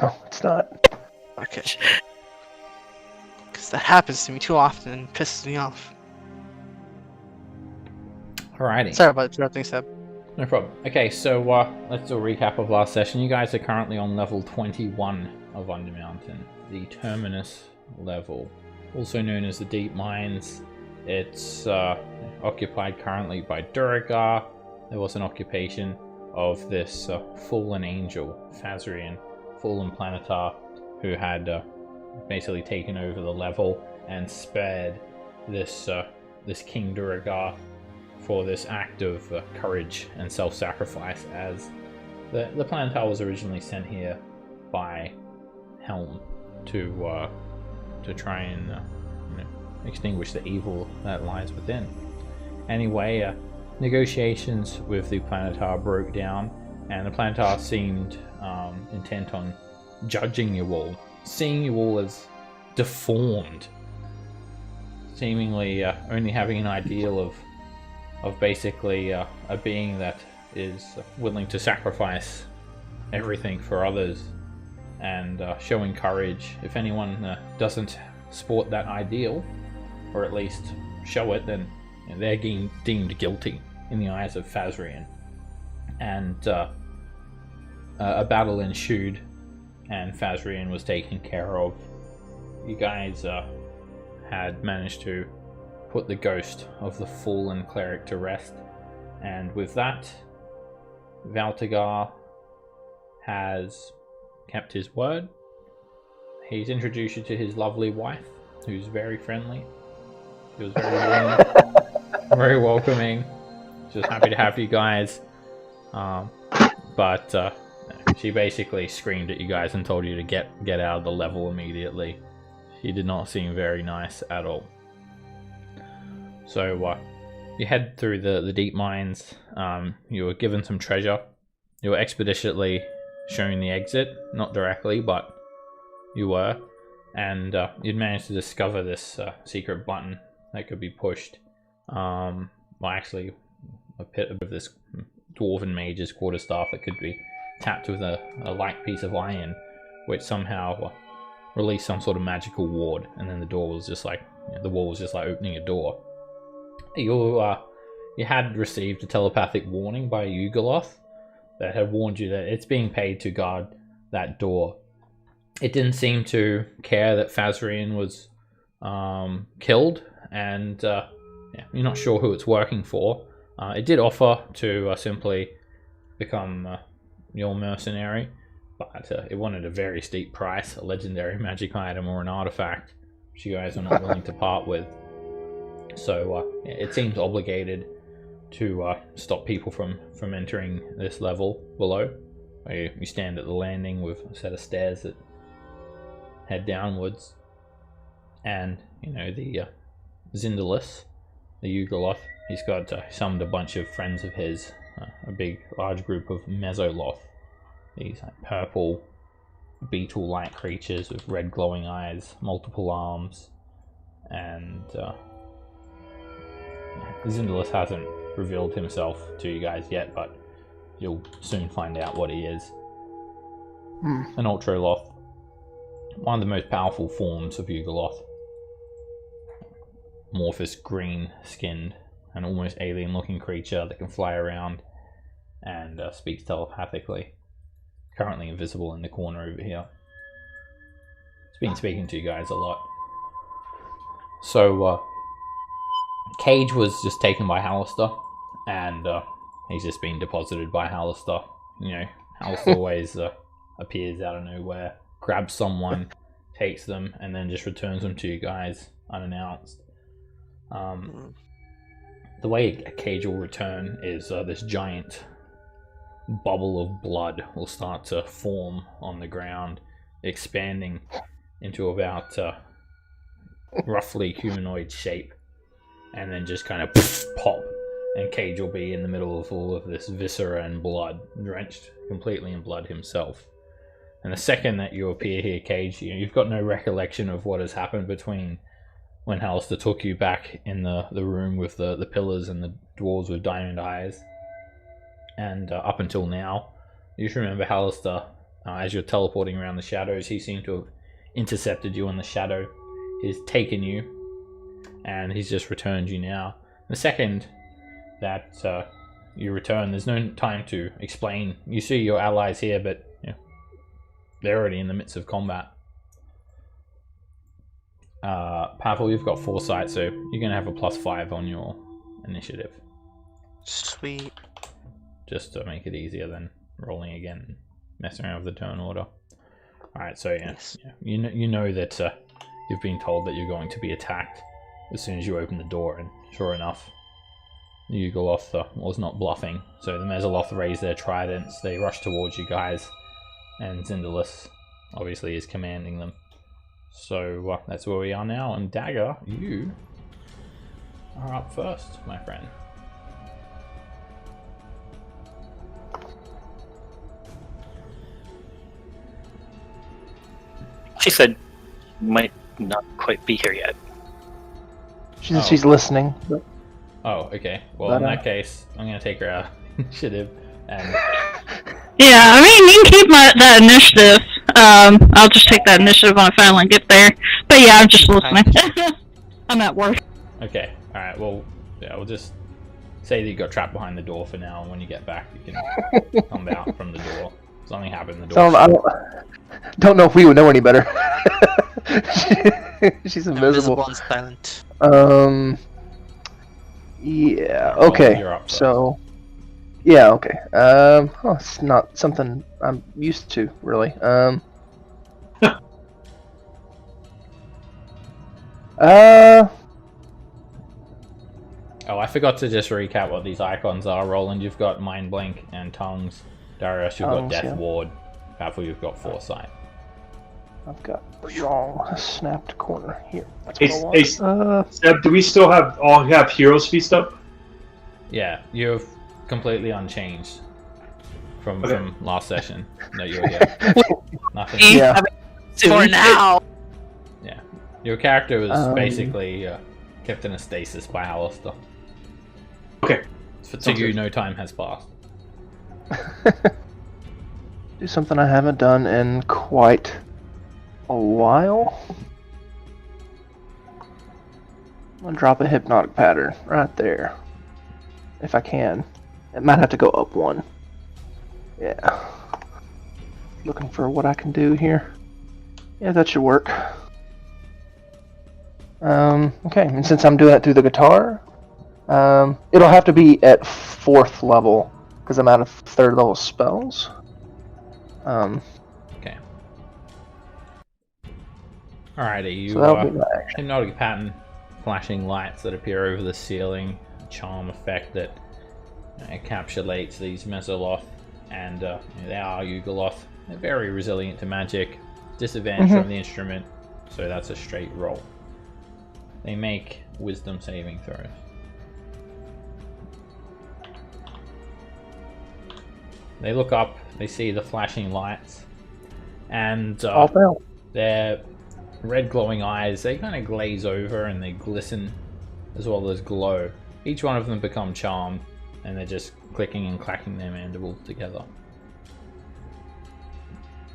No, it's not. Okay. Because that happens to me too often and pisses me off. Alrighty. Sorry about interrupting, Seb. No problem. Okay, so let's do a recap of last session. You guys are currently on level 21 of Undermountain, the Terminus level, also known as the Deep Mines. It's occupied currently by Duragar. There was an occupation of this fallen angel, Fazrian, fallen planetar, who had basically taken over the level and spared this King Duragar for this act of courage and self-sacrifice, as the planetar was originally sent here by Helm to try and extinguish the evil that lies within. Anyway, negotiations with the planetar broke down, and the planetar seemed intent on judging you all, seeing you all as deformed, seemingly only having an ideal of basically a being that is willing to sacrifice everything for others and showing courage. If anyone doesn't sport that ideal, or at least show it, then they're deemed guilty in the eyes of Fazrian. And a battle ensued, and Fazrian was taken care of. You guys had managed to put the ghost of the fallen cleric to rest, and with that, Valtagar has kept his word. He's introduced you to his lovely wife, who's very friendly. She was very warm, very welcoming. She was happy to have you guys, but she basically screamed at you guys and told you to get out of the level immediately. She did not seem very nice at all. So you head through the deep mines. You were given some treasure. You were expeditiously shown the exit, not directly, but you were, and you'd managed to discover this secret button that could be pushed. Well, actually, a bit of this dwarven mage's quarterstaff that could be tapped with a light piece of iron, which somehow released some sort of magical ward, and then the door was just like the wall was just like opening a door. You had received a telepathic warning by Ultraloth that had warned you that it's being paid to guard that door. It didn't seem to care that Fazrian was killed, and you're not sure who it's working for. It did offer to simply become your mercenary, but it wanted a very steep price, a legendary magic item or an artifact, which you guys are not willing to part with. So it seems obligated to stop people from entering this level below. You stand at the landing with a set of stairs that head downwards, and the Zindalis, the Ultraloth, he's got summoned a bunch of friends of his, a large group of Mesoloth, these purple beetle-like creatures with red glowing eyes, multiple arms, and Zindalis hasn't revealed himself to you guys yet, but you'll soon find out what he is. An Ultraloth, one of the most powerful forms of Ultraloth. Amorphous, green-skinned, an almost alien-looking creature that can fly around and speaks telepathically. Currently invisible in the corner over here. It's been speaking to you guys a lot. So, Cage was just taken by Hallister, and he's just been deposited by Hallister. Hallister always appears out of nowhere, grabs someone, takes them, and then just returns them to you guys unannounced. The way a Cage will return is this giant bubble of blood will start to form on the ground, expanding into about roughly humanoid shape, and then just kind of pop, and Cage will be in the middle of all of this viscera and blood, drenched completely in blood himself. And the second that you appear here, Cage, you've got no recollection of what has happened between when Hallister took you back in the room with the pillars and the dwarves with diamond eyes, and up until now. You just remember Hallister as you're teleporting around the shadows, he seemed to have intercepted you in the shadow. He's taken you, and he's just returned you now. The second that you return, there's no time to explain. You see your allies here, but they're already in the midst of combat. Pavel, you've got foresight, so you're going to have a +5 on your initiative. Sweet. Just to make it easier than rolling again and messing around with the turn order. Alright, so Yes. you know that you've been told that you're going to be attacked as soon as you open the door, and sure enough, the Ugoloth was not bluffing. So the Mesoloth raise their tridents, they rush towards you guys, and Zindalus obviously is commanding them. So that's where we are now, and Dagger, you are up first, my friend. She said might not quite be here yet. She's listening. But... Oh, okay. Well, in that case, I'm going to take her out initiative and... Yeah, I mean, you can keep that initiative. I'll just take that initiative when I finally get there. But yeah, I'm just listening. I'm at work. Okay, alright, well, yeah, we'll just say that you got trapped behind the door for now, and when you get back, you can come out from the door. Something happened in the door. So, I don't know if we would know any better. She's invisible. And silent. Yeah. Well, Okay. you're up first. So. Yeah. Okay. It's not something I'm used to, really. Oh, I forgot to just recap what these icons are. Roland, you've got Mind Blink and Tongues. Darius, you've got Death yeah. Ward. Pavel, you've got Foresight. I've got the wrong snapped corner here. That's Hey, what I want. Seb, do we still have Heroes Feast up? Yeah, you're completely unchanged from last session that you were here. Nothing. Yeah. For now. Yeah, your character was Um, basically kept in a stasis by Alistair. Okay. To Sounds you, good. no time has passed. Do something I haven't done in quite a while. I'm gonna drop a hypnotic pattern right there, if I can. It might have to go up one. Yeah. Looking for what I can do here. Yeah, that should work. Okay, and since I'm doing it through the guitar, it'll have to be at 4th level because I'm out of 3rd level spells. Okay. Alrighty, you So that'll be my action. hypnotic pattern, flashing lights that appear over the ceiling, charm effect that encapsulates these Mesoloth, and they are Ugoloth. They're very resilient to magic. Disadvantage from the instrument, so that's a straight roll. They make wisdom saving throws. They look up, they see the flashing lights, and All fail. their red glowing eyes, they kind of glaze over and they glisten as well as glow. Each one of them become charmed, and they're just clicking and clacking their mandibles together.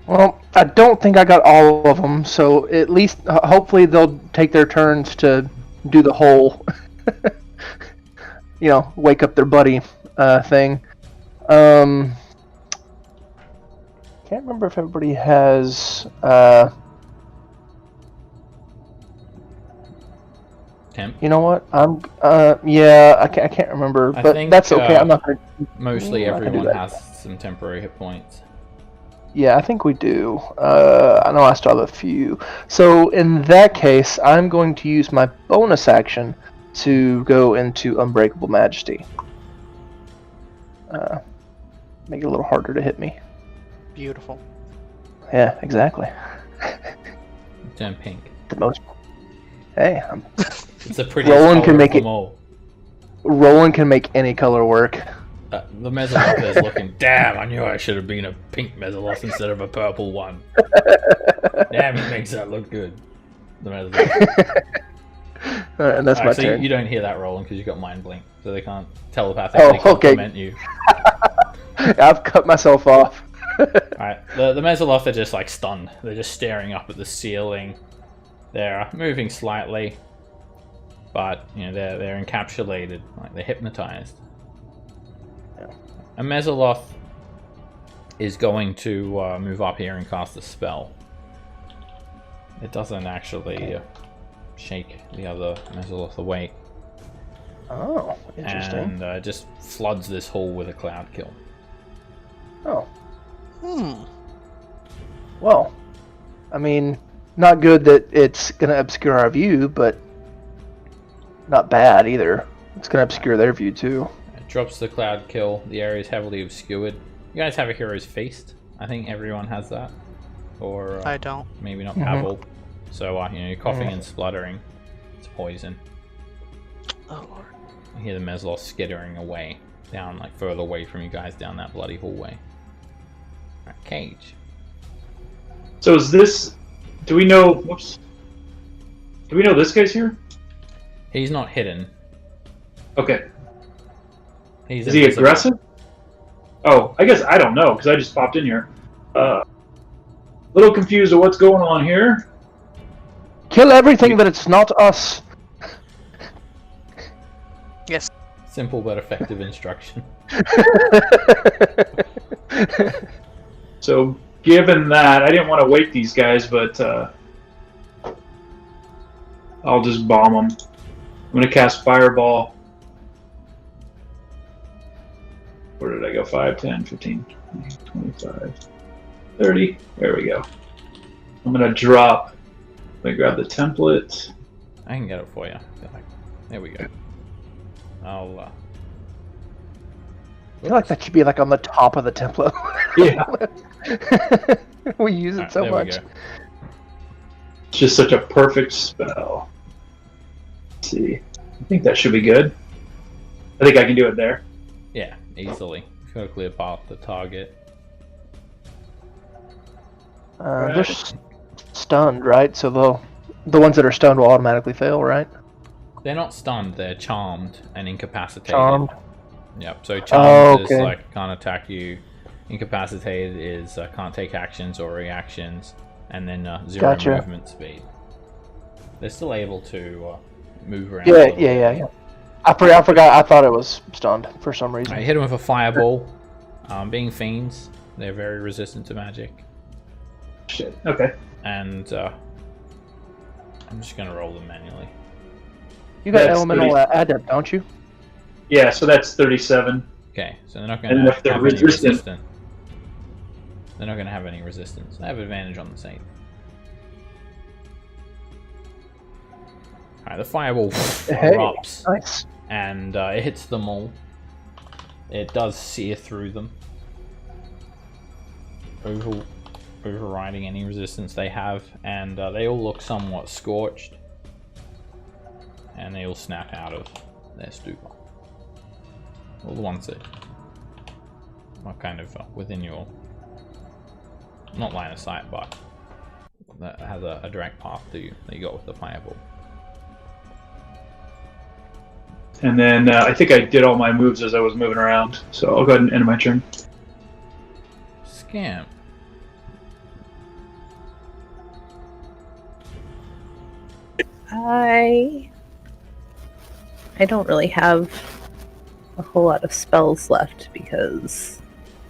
Well, I don't think I got all of them, so at least hopefully they'll take their turns to do the whole, wake up their buddy thing. Can't remember if everybody has. Temp. You know what? Yeah, I can't remember, I but think, that's okay. I'm not gonna. Mostly I can do everyone that. has some temporary hit points. Yeah, I think we do. I know I still have a few. So in that case, I'm going to use my bonus action to go into Unbreakable Majesty. Make it a little harder to hit me. Beautiful. Yeah, exactly. Turn pink. The most. Hey, It's a pretty Roland can color make of it- them all. Roland can make any color work. The Mesoloth is looking, damn, I knew I should have been a pink Mesoloth instead of a purple one. Damn, it makes that look good. The Mesoloth. Alright, and that's my Alright, so turn. you don't hear that, Roland, because you got Mind Blink, so they can't telepathically Oh, okay. compliment you. I've cut myself off. Alright, the Mesoloth are just like stunned. They're just staring up at the ceiling. They're moving slightly, but you know they're encapsulated, like they're hypnotized. Yeah. A Mesoloth is going to move up here and cast a spell. It doesn't actually shake the other Mesoloth awake. Oh, interesting. And just floods this hall with a cloud kill. Oh, Hmm. well. I mean, not good that it's going to obscure our view, but not bad either. It's going to obscure their view too. It drops the cloud kill. The area is heavily obscured. You guys have a hero's feast. I think everyone has that. Or I don't. maybe not Mhm. Pavel. So you know, you're coughing and spluttering. It's poison. Oh Lord. You hear the Mesloth skittering away, down like further away from you guys down that bloody hallway. Right, Cage. So is this? Do we know? Whoops. Do we know this guy's here? He's not hidden. Okay. He's Is he invisible. aggressive? Oh, I guess I don't know because I just popped in here. Little confused of what's going on here. Kill everything that it's not us. Yes. Simple but effective instruction. So, given that, I didn't want to wake these guys, but I'll just bomb them. I'm going to cast Fireball. Where did I go? 5, 10, 15, 20, 25, 30. There we go. I'm going to drop. Let me grab the template. I can get it for you. There we go. I'll I feel like that should be like on the top of the template. Yeah. We use it so there we much. go. It's just such a perfect spell. Let's see. I think that should be good. I think I can do it there. Yeah, easily. You've got a clear path to target. They're stunned, right? So the ones that are stunned will automatically fail, right? They're not stunned, they're charmed and incapacitated. Charmed. Yep, so charmed okay. is like can't attack you. Incapacitated is can't take actions or reactions. And then 0 Gotcha. movement speed. They're still able to move around. Yeah. I forgot. I thought it was stunned for some reason. I hit them with a fireball. Being fiends, they're very resistant to magic. Shit. Okay. And I'm just gonna roll them manually. You got That's elemental 30. adept, don't you? Yeah, so that's 37. Okay, so they're not And gonna if they're have any resistant- resistance. They're not gonna have any resistance. They have advantage on the save. Alright, the fireball Hey, erupts nice. and it hits them all. It does sear through them, overriding any resistance they have, and they all look somewhat scorched, and they all snap out of their stupor. All the ones that are kind of within your, not line of sight, but that has a direct path to you that you got with the fireball. And then I think I did all my moves as I was moving around. So I'll go ahead and end my turn. Scam. I don't really have a whole lot of spells left because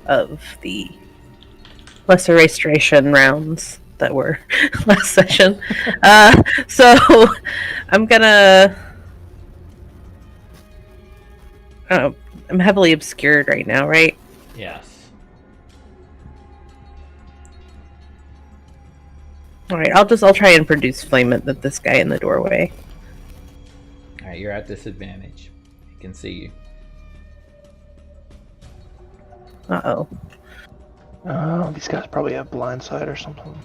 of the lesser restoration rounds that were last session. So I'm gonna. I'm heavily obscured right now, right? Yes. Alright, I'll try and produce flame at this guy in the doorway. Alright, you're at disadvantage. He can see you. Uh-oh. Oh, these guys probably have blindside or something.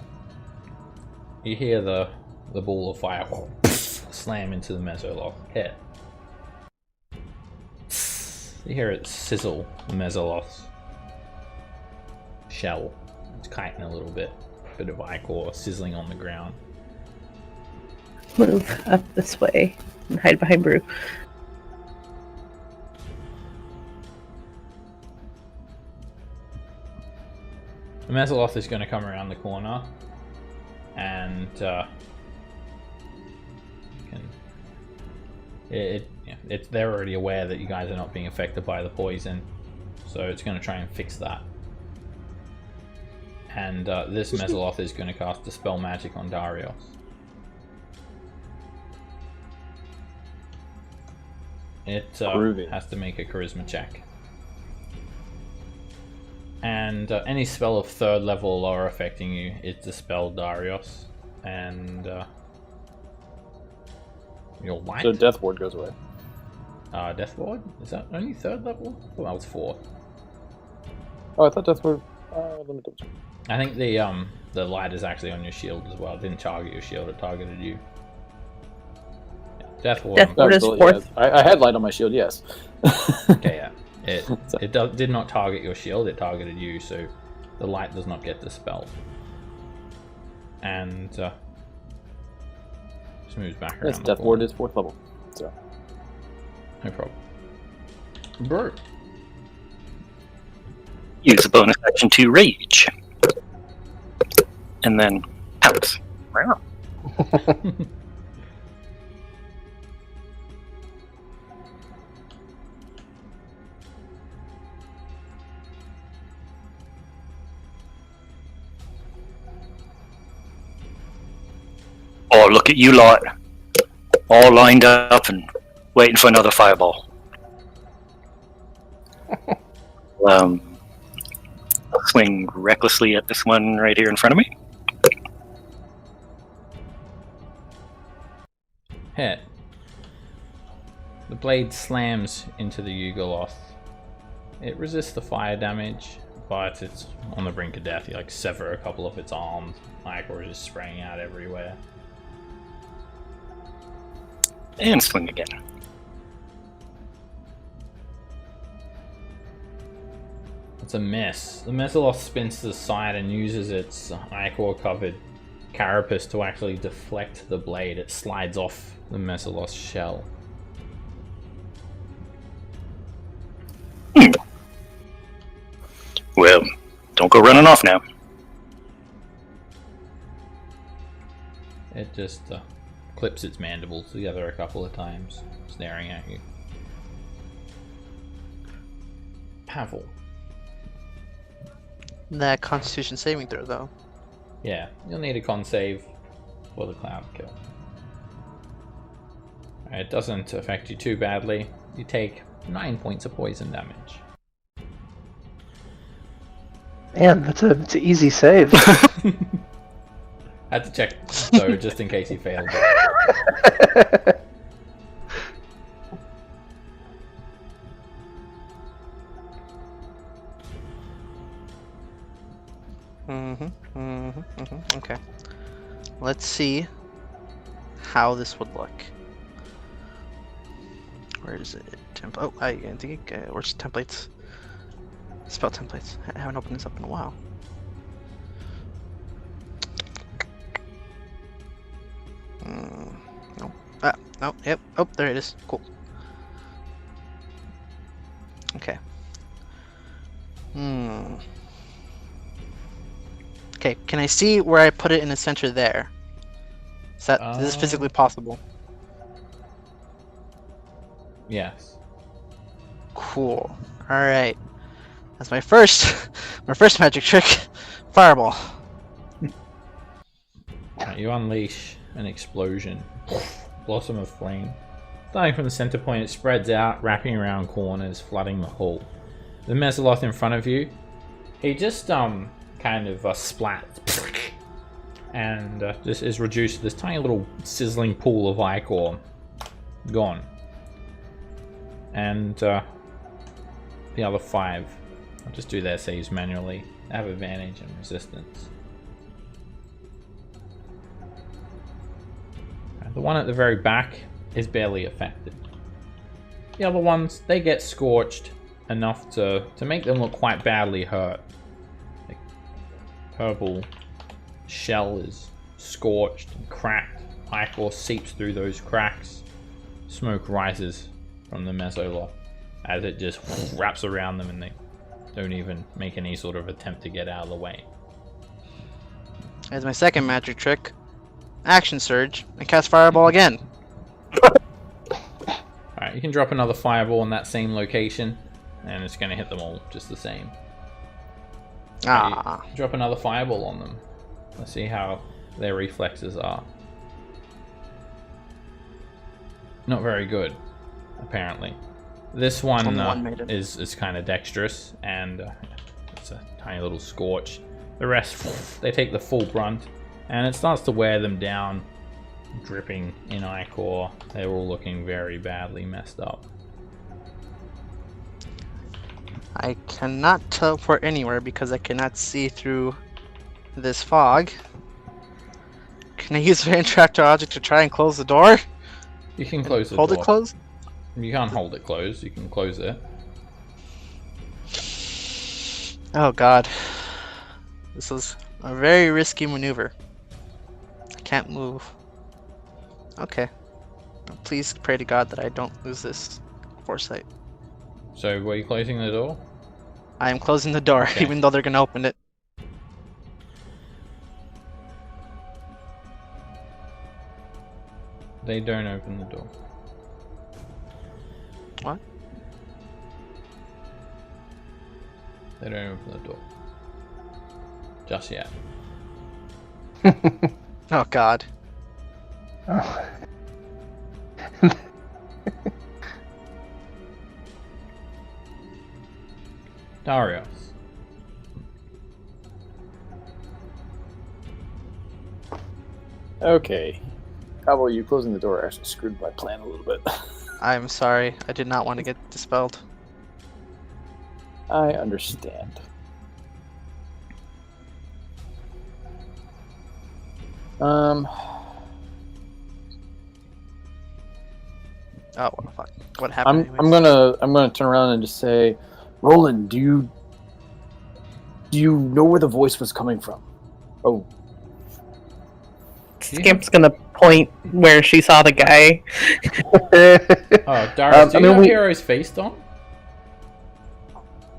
You hear the ball of fire slam into the Mesoloth head. You hear it sizzle the Mesoloth's shell. It's kiting a little bit. Bit of ichor sizzling on the ground. Move up this way and hide behind Brew. The Mesoloth is going to come around the corner, and they're already aware that you guys are not being affected by the poison, so it's going to try and fix that. And this Mesoloth is going to cast Dispel Magic on Darius. It has to make a charisma check. And any spell of 3rd level or lower affecting you is Dispel Darius. And your light. So Death Ward goes away. Death Ward? Is that only 3rd level? I thought that was 4th. Oh, I thought Death Ward. Let me double check. I think the light is actually on your shield as well. It didn't target your shield, it targeted you. Death Ward. Death Ward is Absolutely, 4th. yeah. I had light on my shield, yes. Okay, yeah. It did not target your shield, it targeted you, so the light does not get dispelled. And just moves back around. Yes, Death Ward is 4th level. So. No problem. Bro. Use a bonus action to rage. And then pounce. Oh, look at you lot. All lined up and waiting for another fireball. I'll swing recklessly at this one right here in front of me. Hit. The blade slams into the Yugoloth. It resists the fire damage, but it's on the brink of death. You like sever a couple of its arms, or is just spraying out everywhere. And swing again. It's a miss. The Mesoloth spins to the side and uses its ichor covered carapace to actually deflect the blade. It slides off the Mesoloth's shell. Well, don't go running off now. It just clips its mandibles together a couple of times, staring at you. Pavel. That Constitution saving throw, though. Yeah, you'll need a con save for the cloud kill. It doesn't affect you too badly. You take 9 points of poison damage. Man, it's an easy save. Had to check though, just in case he failed. Okay. Let's see how this would look. Where is it? Oh, I think where's templates? Spell templates. I haven't opened this up in a while. No. No. Yep. Oh, there it is. Cool. Okay. Okay, can I see where I put it in the center there? Is this physically possible? Yes. Cool. Alright. That's my first magic trick. Fireball. You unleash an explosion. Blossom of flame. Starting from the center point, it spreads out, wrapping around corners, flooding the hall. The Mesoloth in front of you, he just kind of splats and just is reduced to this tiny little sizzling pool of ichor. Gone. And the other 5, I'll just do their saves manually. They have advantage and resistance. The one at the very back is barely affected. The other ones, they get scorched enough to make them look quite badly hurt. The purple shell is scorched and cracked. Ichor seeps through those cracks. Smoke rises from the Mesoloth as it just wraps around them and they don't even make any sort of attempt to get out of the way. As my second magic trick, action surge, and cast fireball again. Alright, you can drop another fireball in that same location, and it's going to hit them all just the same. Ah. Drop another fireball on them. Let's see how their reflexes are. Not very good, apparently. This one is kind of dexterous, and it's a tiny little scorch. The rest, they take the full brunt, and it starts to wear them down, dripping in ichor. They're all looking very badly messed up. I cannot teleport anywhere because I cannot see through this fog. Can I use my interactive object to try and close the door? You can close the door. Hold it closed? You can't hold it closed, you can close it. Oh god. This is a very risky maneuver. I can't move. Okay. Please pray to God that I don't lose this foresight. So, were you closing the door? I am closing the door, Okay. even though they're gonna open it. They don't open the door. What? They don't open the door. Just yet. Oh god. Oh. Darius. Okay. How about you closing the door actually screwed my plan a little bit. I'm sorry. I did not want to get dispelled. I understand. Oh, what the fuck. What happened I'm gonna turn around and just say, Roland, do you know where the voice was coming from? Oh, Scamp's gonna point where she saw the guy. Oh, Darius, do you have Hero's Feast on?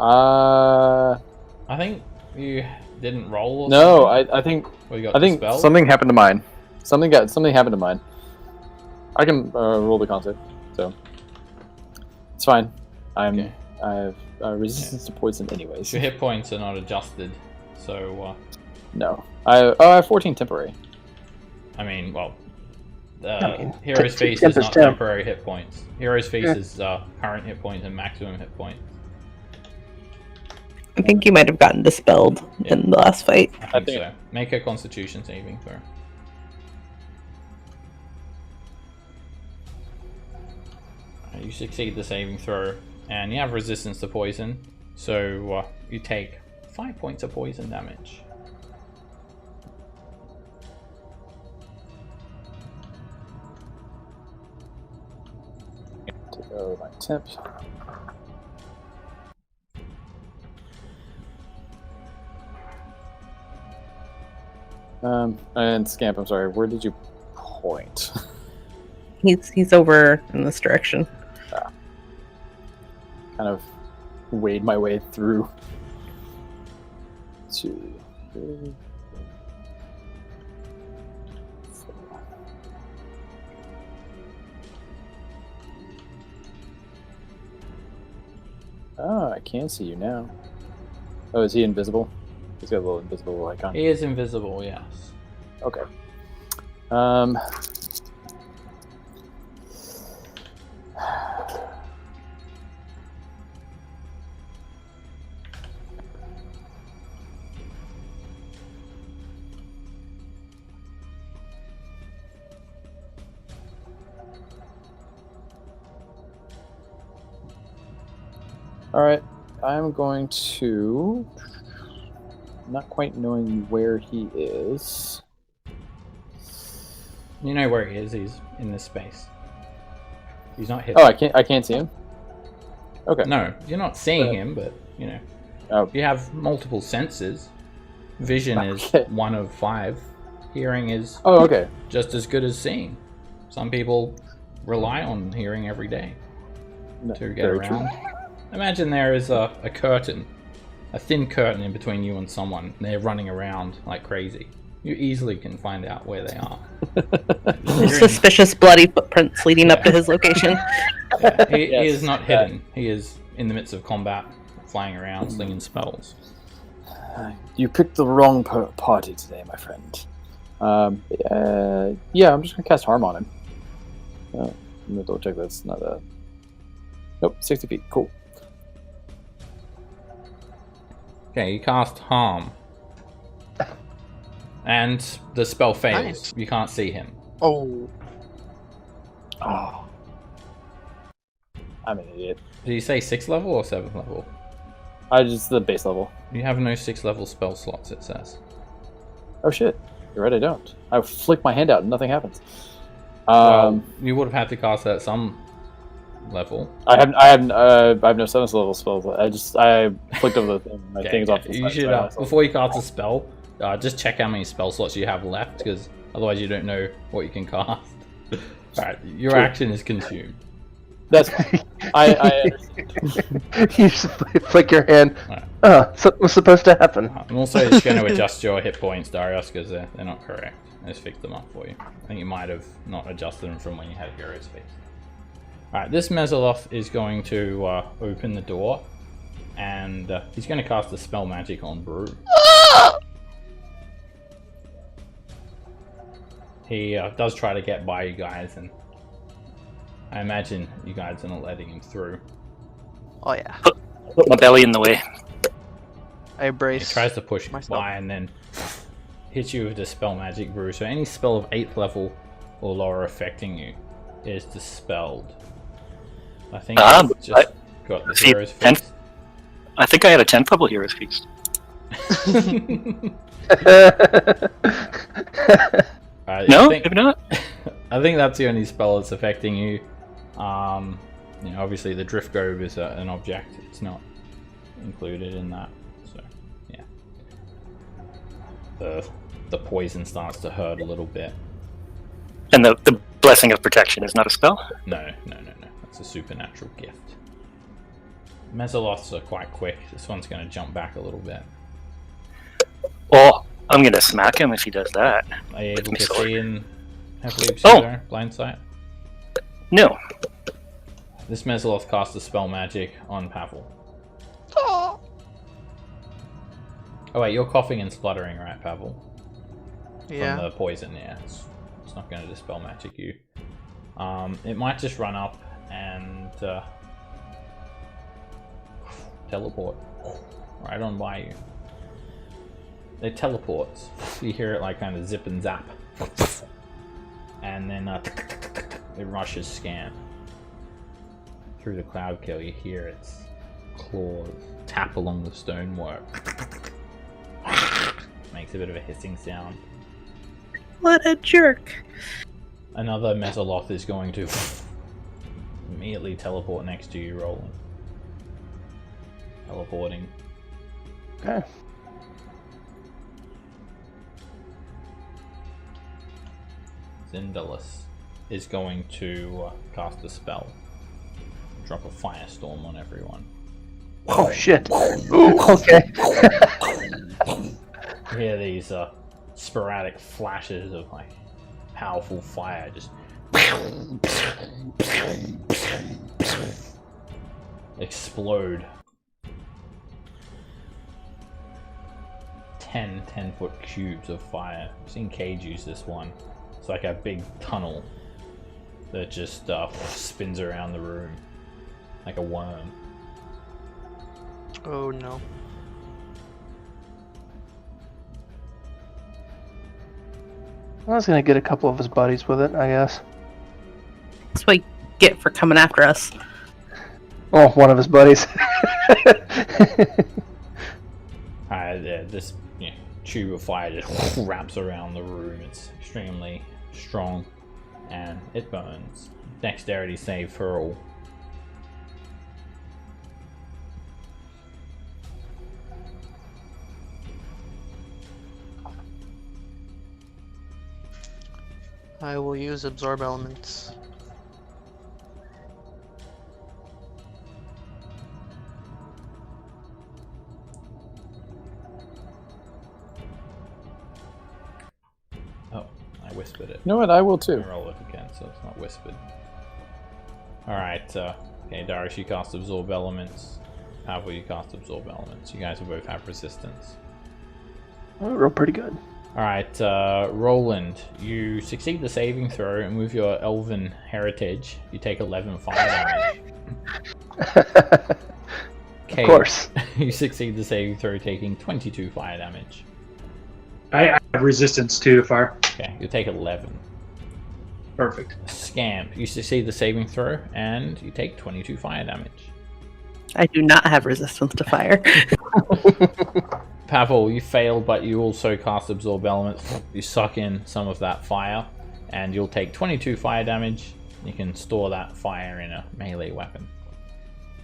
I think you didn't roll or no, something? I think Or you got I think dispelled? something happened to mine. Something happened to mine. I can roll the concept, so it's fine. Okay. I have resistance to poison anyways. Your hit points are not adjusted, so No, I have 14 temporary. I mean, well, mean, Hero's Feast temp is is not temp. temporary hit points. Hero's Feast is current hit points and maximum hit points. I think you might have gotten dispelled in the last fight. I think so. Make a Constitution saving throw. You succeed the saving throw, and you have resistance to poison, so you take 5 points of poison damage. Take out my temp. And Scamp, I'm sorry, where did you point? He's over in this direction. Kind of wade my way through. 2, 3, 4. Oh, I can see you now. Oh, is he invisible? He's got a little invisible icon. He is invisible, yes. Okay. Alright, I'm going to... Not quite knowing where he is. You know where he is. He's in this space. He's not hidden. Oh, I can't see him? Okay. No, you're not seeing him, but, you know. Oh. You have multiple senses. Vision Okay. is 1 of 5. Hearing is Oh, okay. just as good as seeing. Some people rely on hearing every day No, to get very around. true. Imagine there is a curtain, a thin curtain in between you and someone. And they're running around like crazy. You easily can find out where they are. You're in- Suspicious bloody footprints leading up to his location. yeah, he Yes, is not hidden. He is in the midst of combat, flying around, slinging spells. You picked the wrong party today, my friend. Yeah, I'm just gonna cast harm on him. I'm gonna double check that's not a. Nope, 60 feet. Cool. Okay, you cast harm. And the spell fails. Nice. You can't see him. Oh. Oh. I'm an idiot. Did you say 6th level or 7th level? I just the base level. You have no 6th level spell slots, it says. Oh shit! You're right. I don't. I flick my hand out and nothing happens. Well, you would have had to cast that at some level. I have no 7th level spells. I flicked over the thing. My Okay, thing's off the you side, should, so I lost it. before you cast a spell, just check how many spell slots you have left, because otherwise you don't know what you can cast. Alright, your True. action is consumed. That's fine. I You just flick your hand. Right. Something was supposed to happen. I'm also just going to adjust your hit points, Darius, because they're not correct. I just fixed them up for you. I think you might have not adjusted them from when you had Hero's Feast. Alright, this Mesoloth is going to open the door, and he's going to cast a spell magic on Brew. He does try to get by you guys, and I imagine you guys are not letting him through. Oh yeah. Put my belly in the way. I He brace. tries to push myself. by and then hits you with the spell magic brew. So any spell of 8th level or lower affecting you is dispelled. I think Um, it's just got the see, hero's 10th feast. I think I had a 10th level Hero's Feast. No, I think, maybe not. I think that's the only spell that's affecting you. You know, obviously the Drift Grove is an object. It's not included in that. So, yeah. The poison starts to hurt a little bit. And the Blessing of Protection is not a spell? No. That's a supernatural gift. Mesoloths are quite quick. This one's going to jump back a little bit. Oh, I'm going to smack him if he does that. Are you With able my to sword. see in heavily Oh! obscure blind sight? No. This Mesoloth casts a spell magic on Pavel. Oh. Oh wait, you're coughing and spluttering, right, Pavel? Yeah. From the poison, yeah. It's not going to dispel magic you. It might just run up and teleport right on by you. It teleports. You hear it like kind of zip and zap. And then it rushes scan. Through the cloud kill, you hear its claws tap along the stonework. Makes a bit of a hissing sound. What a jerk. Another Mesoloth is going to immediately teleport next to you, rolling. Teleporting. Okay. Zindalus is going to cast a spell. Drop a firestorm on everyone. Oh shit. Ooh, okay. You hear these sporadic flashes of like powerful fire just explode. 10-foot cubes of fire. I've seen Cage use this one. It's like a big tunnel that just spins around the room like a worm. Oh no. I was gonna get a couple of his buddies with it, I guess. That's what you get for coming after us. Oh, one of his buddies. This tube of fire just wraps around the room. It's extremely strong and it burns. Dexterity save for all. I will use absorb elements. whispered it. You know what? I will too. I roll it again, so it's not whispered. Alright, okay, Darius, you cast Absorb Elements. Pavel, you cast Absorb Elements. You guys will both have resistance. Oh, roll pretty good. Alright, Roland, you succeed the saving throw, and with your elven heritage, you take 11 fire damage. Of course. You succeed the saving throw, taking 22 fire damage. I have resistance too to fire. Okay, you take 11. Perfect. Scamp, you succeed the saving throw, and you take 22 fire damage. I do not have resistance to fire. Pavel, you fail, but you also cast Absorb Elements. You suck in some of that fire, and you'll take 22 fire damage. You can store that fire in a melee weapon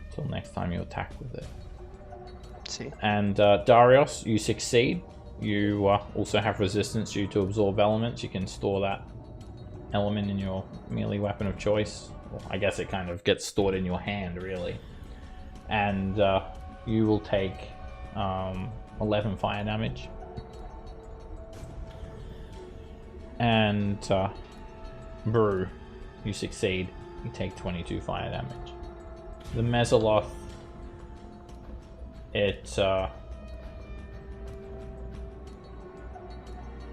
until next time you attack with it. Let's see. And Darius, you succeed. You also have resistance due to Absorb Elements. You can store that element in your melee weapon of choice. Well, I guess it kind of gets stored in your hand, really. And you will take 11 fire damage. And Brew, you succeed. You take 22 fire damage. The Mesoloth, it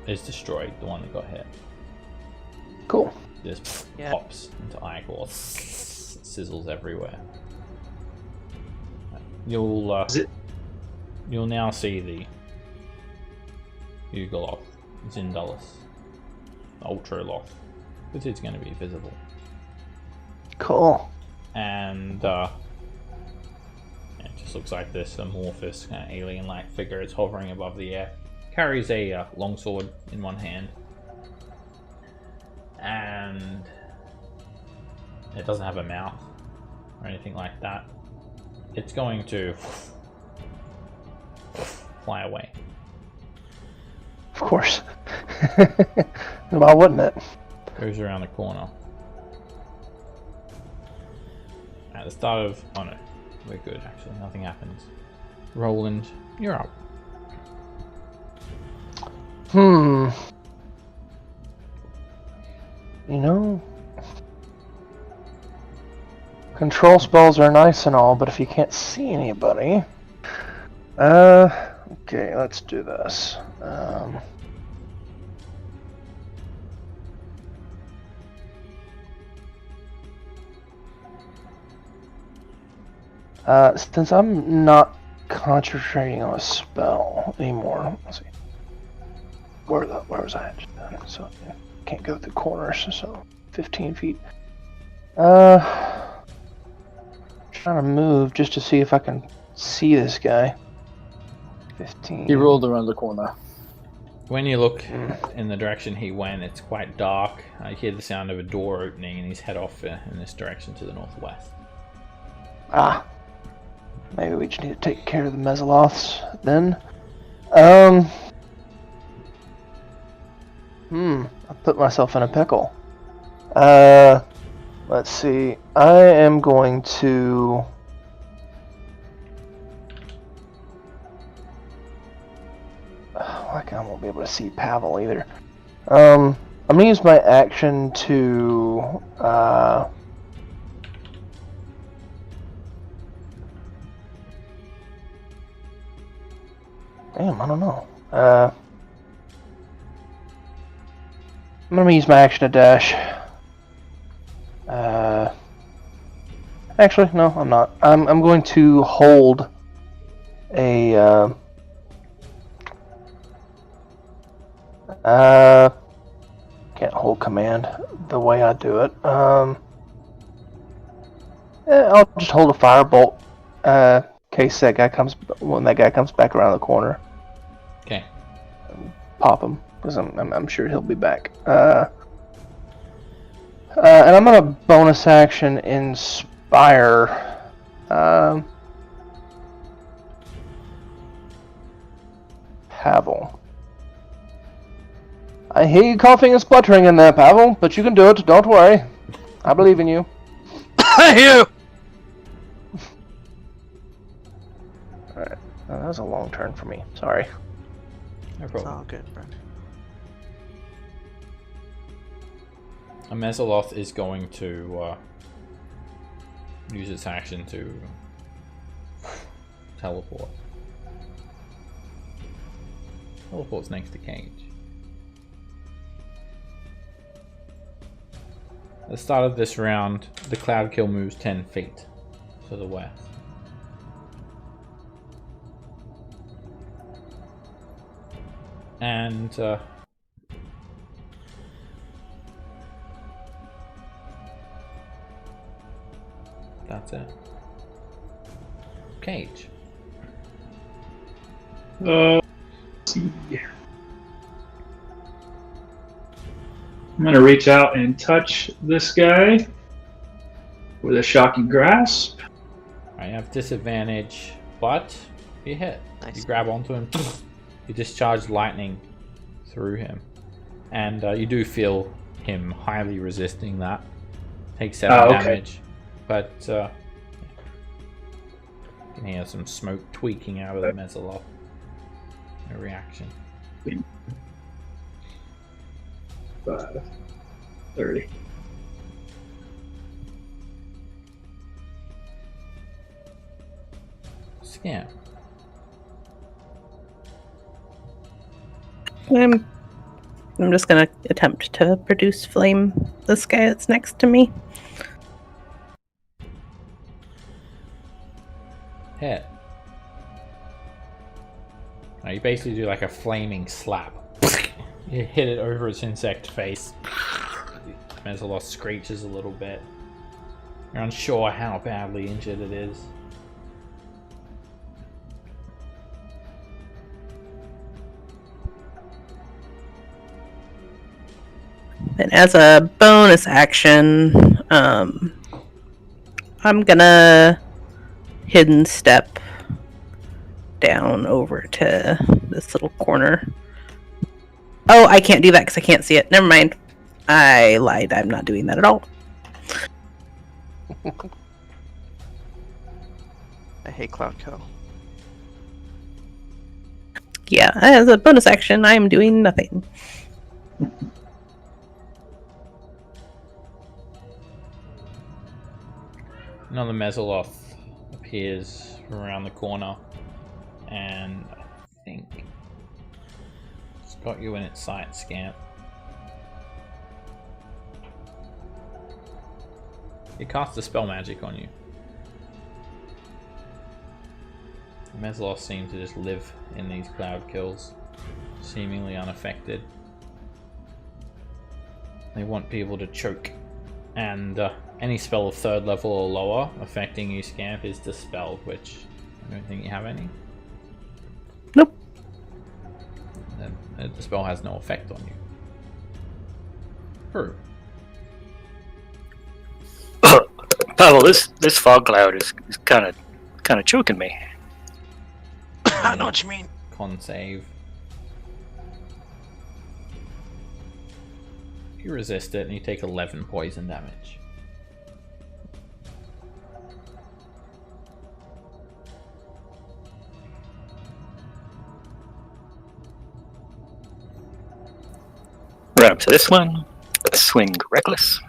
is destroyed, the one that got hit. Cool. Just Yeah. pops into ichor, sizzles everywhere. You'll now see the Ultraloth, Zindalis, Ultraloth, because it's going to be visible. Cool. And it just looks like this amorphous kind of alien-like figure. It's hovering above the air, carries a longsword in one hand, and it doesn't have a mouth or anything like that. It's going to fly away. Of course. Why wouldn't it? Goes around the corner. At the start of... Oh no, we're good actually, nothing happens. Roland, you're up. You know, control spells are nice and all, but if you can't see anybody... Okay, let's do this. Since I'm not concentrating on a spell anymore, let's see. Where was I at just then? So yeah, can't go through corners, so 15 feet. Trying to move just to see if I can see this guy. 15. He rolled around the corner. When you look in the direction he went, it's quite dark. I hear the sound of a door opening and he's head off in this direction to the northwest. Ah. Maybe we just need to take care of the Mesoloths then. I put myself in a pickle. Let's see. I am going to... I won't be able to see Pavel either. I'm gonna use my action to... Damn, I don't know. I'm gonna use my action to dash. Actually, no, I'm not. I'm going to hold a can't hold command the way I do it. I'll just hold a firebolt. In case that guy comes when that guy comes back around the corner. Okay. Pop him because I'm sure he'll be back. And I'm gonna bonus action inspire. Pavel. I hear you coughing and spluttering in there, Pavel, but you can do it. Don't worry. I believe in you. You. Alright. That was a long turn for me. Sorry. No It's problem. all good, bro. A Mesoloth is going to use its action to teleport. Teleport's next to Cage. At the start of this round, the Cloud Kill moves 10 feet to the west. And that's it. Cage. Let's see. I'm gonna reach out and touch this guy with a shocking grasp. I have disadvantage, but you hit. Nice. You grab onto him. You discharge lightning through him, and you do feel him highly resisting that. Take 7 damage, but you can hear some smoke tweaking out of the Mesoloth. No reaction. 5, 30. Scam. I'm just gonna attempt to produce flame this guy that's next to me. Hit. Now you basically do like a flaming slap. You hit it over its insect face. Mesoloth screeches a little bit. You're unsure how badly injured it is. And as a bonus action, I'm gonna hidden step down over to this little corner. Oh, I can't do that because I can't see it. Never mind. I lied. I'm not doing that at all. I hate Cloud Kill. Yeah, as a bonus action, I am doing nothing. Another Mesoloth appears around the corner, and I think it's got you in its sight, Scamp. It casts a spell magic on you. The Mesoloth seem to just live in these cloud kills, seemingly unaffected. They want people to choke, and any spell of 3rd level or lower affecting you, Scamp, is dispelled, which I don't think you have any. Nope. Then the spell has no effect on you. True. Pavel, this fog cloud is kind of choking me. I know what you mean. Con save. You resist it and you take 11 poison damage. Right up to this one. Swing reckless.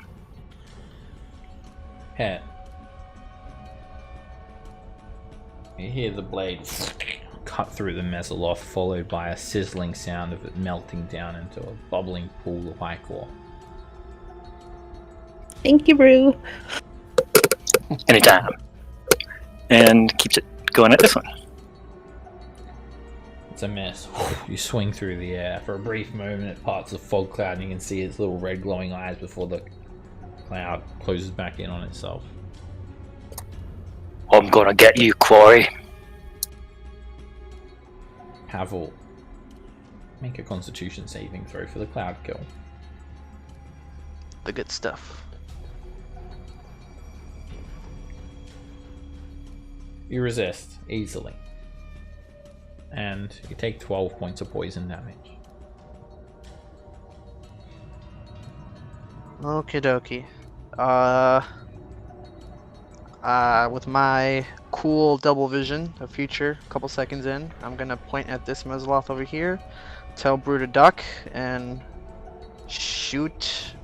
Hit. You hear the blade cut through the Mesoloth, followed by a sizzling sound of it melting down into a bubbling pool of ichor. Thank you, Brew. Anytime. And keeps it going at this one. It's a miss. You swing through the air. For a brief moment it parts the fog cloud and you can see its little red glowing eyes before the cloud closes back in on itself. I'm gonna get you, Quarry. Pavel, make a constitution saving throw for the cloud kill. The good stuff. You resist easily. And you take 12 points of poison damage. Okie dokie. With my cool double vision of future, a couple seconds in, I'm gonna point at this Mesoloth over here, tell Brew to duck, and shoot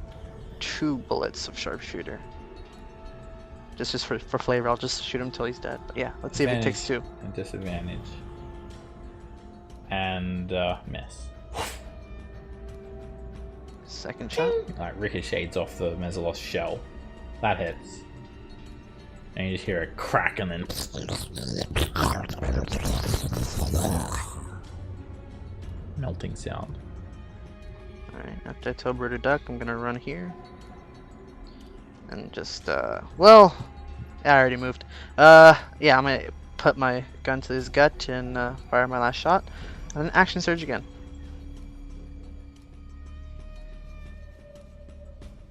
2 bullets of sharpshooter. Just for flavor, I'll just shoot him till he's dead. But yeah, let's see if it takes 2. And disadvantage. And miss. Second shot. Like ricochets off the Mezzaloth shell. That hits. And you just hear a crack and then melting sound. Alright, after I tell Bird to duck, I'm gonna run here. And just, well, I already moved. Yeah, I'm gonna put my gun to his gut and fire my last shot. And then action surge again.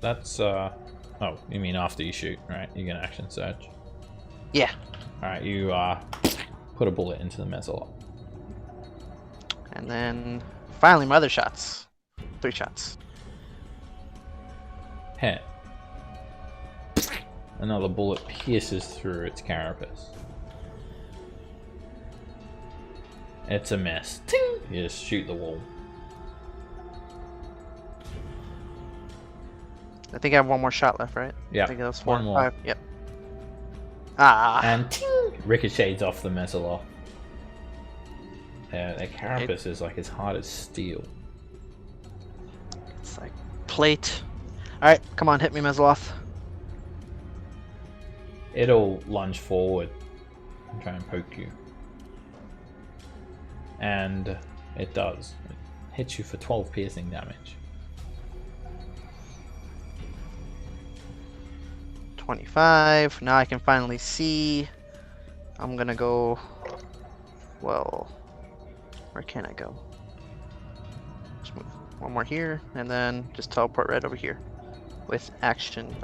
That's, oh, you mean after you shoot, right? You get an action surge. Yeah. Alright, you, put a bullet into the Mezzaloth. And then, finally, my other shots. 3 shots. Hit. Another bullet pierces through its carapace. It's a mess. Ting! You just shoot the wall. I think I have 1 more shot left, right? Yeah, I think that was 4 1 more. 5. Yep. Ah! And ting! Ricochets off the Mezzaloth. Their carapace is like as hard as steel. It's like plate. Alright, come on, hit me, Mezzaloth. It'll lunge forward and try and poke you. And it does. It hits you for 12 piercing damage. 25. Now I can finally see. I'm gonna go. Well, where can I go? Just move 1 more here, and then just teleport right over here with action.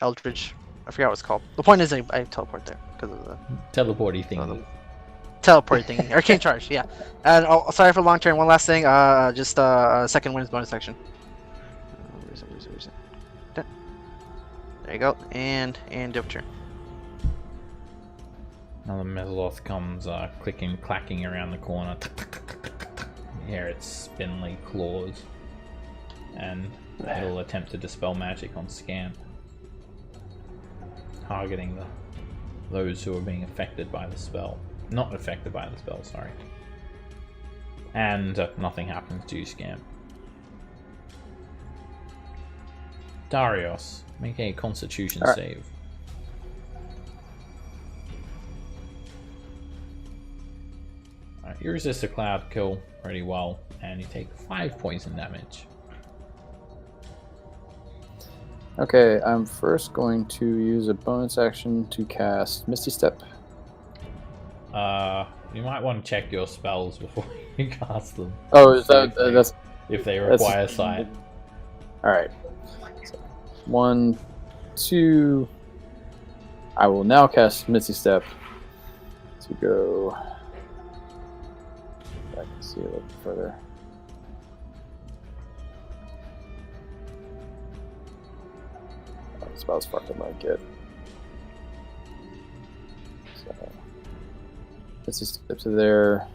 Eldritch. I forgot what it's called. The point is, I teleport there because of the Teleporty thing. teleport thing. Arcane charge. Yeah. And oh, sorry for long turn. One last thing. Just second wins bonus section. Where is it? There you go. And dip turn. Now the Mezzaloth comes clicking, clacking around the corner. You hear its spindly claws. And it'll attempt to dispel magic on scan. Targeting those who are being affected by the spell. Not affected by the spell, sorry. And nothing happens to you, Scam. Darius, make a Constitution save. Alright, you resist a cloud kill pretty well, and you take 5 poison damage. Okay, I'm first going to use a bonus action to cast Misty Step. You might want to check your spells before you cast them. Oh, is that if they require sight? All right. So, 1, 2. I will now cast Misty Step to go. I can see a little bit further. That's about as far as I might get. So, let's just step to there.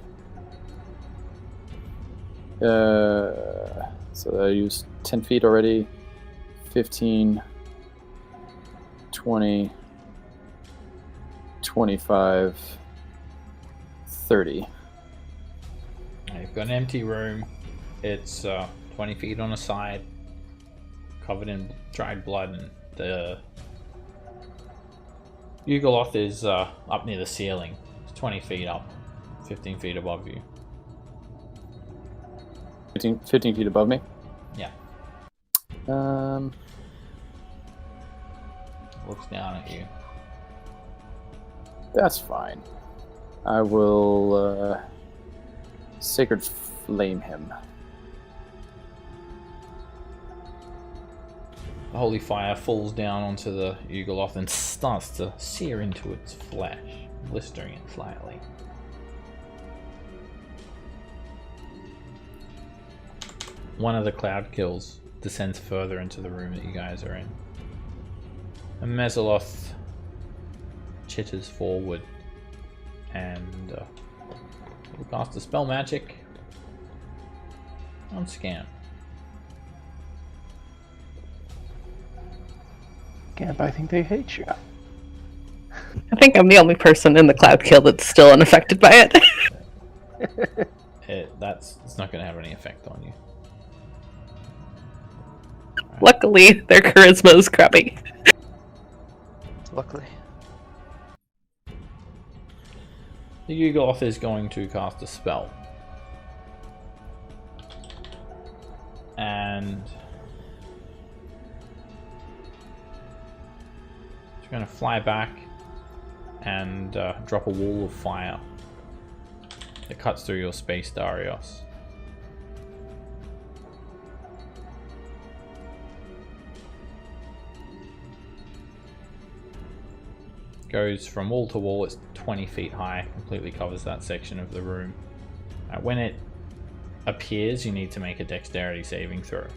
So I used 10 feet already. 15, 20, 25, 30. You've got an empty room. It's 20 feet on a side, covered in dried blood, and the Ugoloth is up near the ceiling. It's 20 feet up, 15 feet above you. 15 feet above me? Yeah. Looks down at you. That's fine. I will Sacred Flame him. The holy fire falls down onto the Ugoloth and starts to sear into its flesh, blistering it slightly. One of the cloud kills descends further into the room that you guys are in. And Mezzaloth chitters forward and will cast a spell magic on Scan. Scamp, I think they hate you. I think I'm the only person in the cloud kill that's still unaffected by it. It's not going to have any effect on you. Luckily, their charisma is crappy. Luckily. The Yugoloth is going to cast a spell. And it's going to fly back and drop a wall of fire. It cuts through your space, Darius. Goes from wall to wall. It's 20 feet high, completely covers that section of the room. When it appears, you need to make a dexterity saving throw.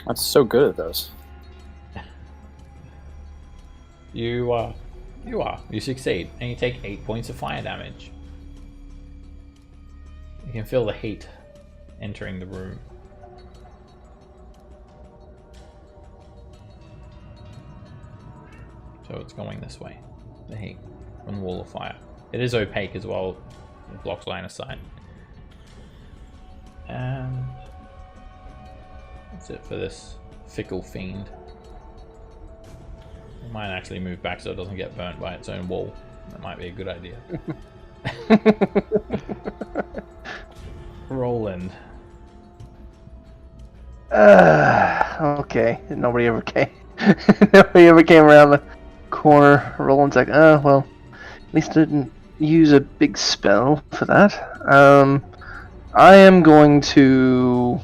That's so good at those. You succeed, and you take 8 points of fire damage. You can feel the heat entering the room. So it's going this way, the heat from the wall of fire. It is opaque as well, it blocks line of sight. And that's it for this fickle fiend. It might actually move back so it doesn't get burnt by its own wall. That might be a good idea. Roland. Okay. Nobody ever came. Nobody ever came around the corner. Roland's like, oh well. At least I didn't use a big spell for that. I am going to.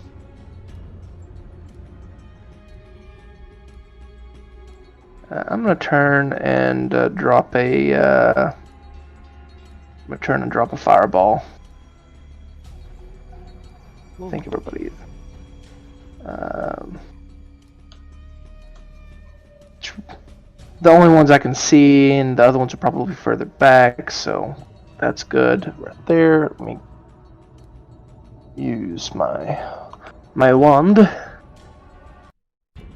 I'm gonna turn and drop a. I'm gonna turn and drop a fireball. I think everybody. The only ones I can see, and the other ones are probably further back, so that's good. Right there. Let me use my wand. Yeah,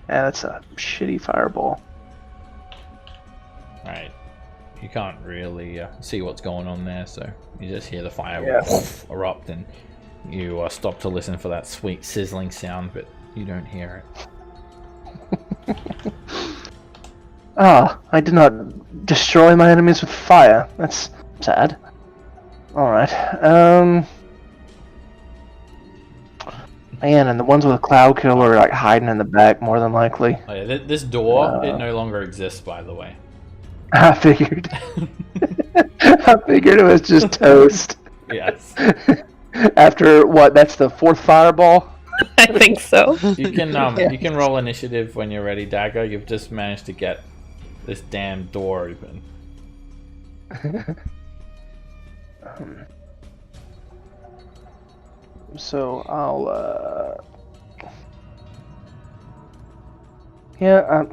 that's a shitty fireball. Right. You can't really see what's going on there, so you just hear the fire erupt, and you stop to listen for that sweet sizzling sound, but you don't hear it. I did not destroy my enemies with fire. That's sad. Alright. Man, and the ones with a cloud killer are like hiding in the back more than likely. Oh, yeah, this door, it no longer exists, by the way. I figured. I figured it was just toast. Yes. After what? That's the fourth fireball? I think so. You can roll initiative when you're ready, Dagger. You've just managed to get this damn door open. So I'll yeah,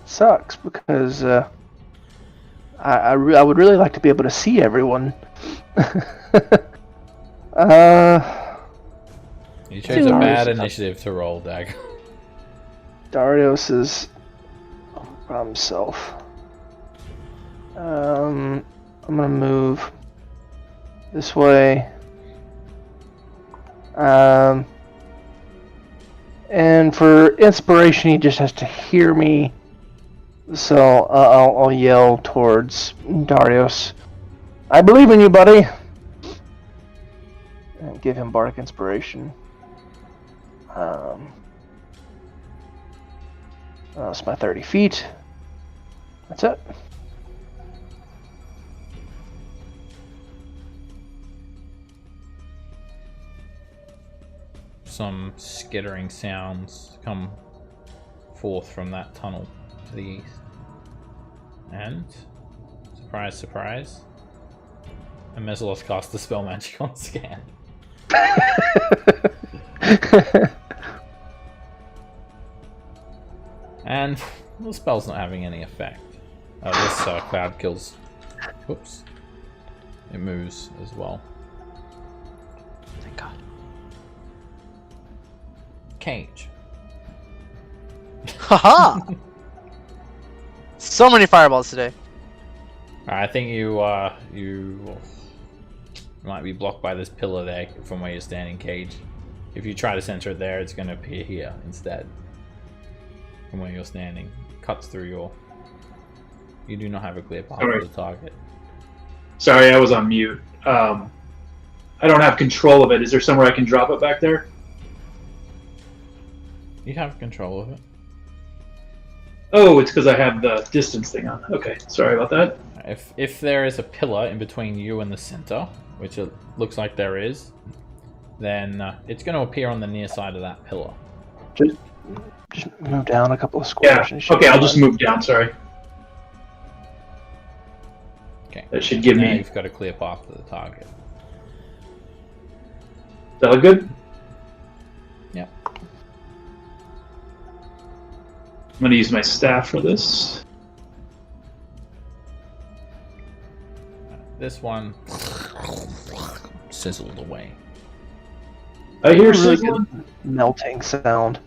sucks because I would really like to be able to see everyone. You chose a bad initiative to roll, Dagger. Darius is by himself. I'm gonna move this way. And for inspiration, he just has to hear me. So I'll yell towards Darius. I believe in you, buddy. And give him bardic inspiration. That's my 30 feet. That's it. Some skittering sounds come forth from that tunnel to the east. And, surprise, surprise, a Mesaloth casts the spell magic on scan. And the spell's not having any effect. This cloud kills. Whoops. It moves as well. Thank God. Cage. Haha! So many fireballs today. I think you might be blocked by this pillar there from where you're standing, Cage. If you try to center it there, it's going to appear here instead. From where you're standing. Cuts through your... You do not have a clear path to the target. Sorry, I was on mute. I don't have control of it. Is there somewhere I can drop it back there? You have control of it. Oh, it's because I have the distance thing on. Okay, sorry about that. If there is a pillar in between you and the center, which it looks like there is, then it's going to appear on the near side of that pillar. Just move down a couple of squares. Yeah. And should Okay, be I'll fine. just move down. Sorry. Okay. That should give Now me. you've got a clear path to the target. Does that look good? Yep. I'm going to use my staff for this. This one sizzled away. I hear Really sizzling. good melting sound.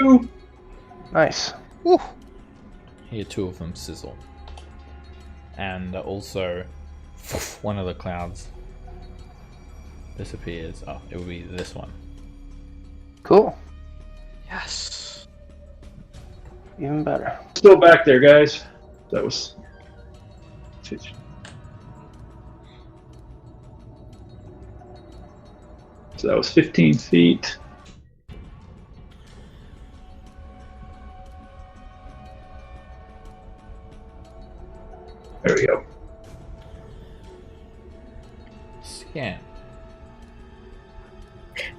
Ooh. Nice. Woo. Here, two of them sizzle. And also, one of the clouds disappears. Oh, it will be this one. Cool. Yes. Even better. Still back there, guys. That was. So that was 15 feet. There we go. Scan.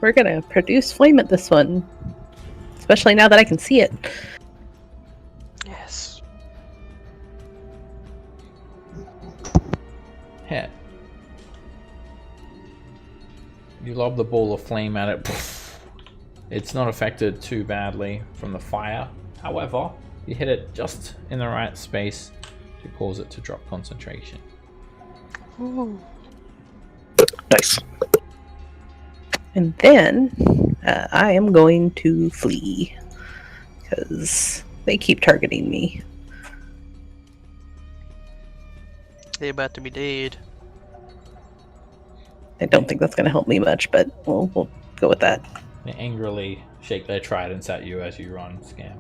We're gonna produce flame at this one. Especially now that I can see it. Yes. Hit. You lob the ball of flame at it. It's not affected too badly from the fire. However, you hit it just in the right space to cause it to drop concentration. Ooh. Nice. And then I am going to flee. Because they keep targeting me. They about to be dead. I don't think that's going to help me much, but we'll go with that. They angrily shake their tridents at you as you run, Scam.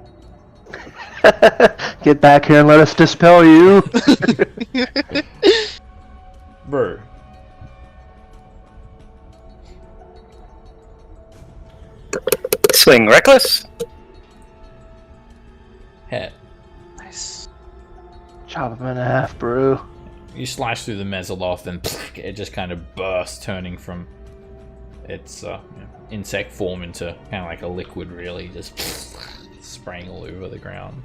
Get back here and let us dispel you. Brew. Swing reckless. Hit. Nice. Chop him in half, bro. You slice through the Mezzoloth and it just kind of bursts, turning from its insect form into kind of like a liquid, really, just spraying all over the ground.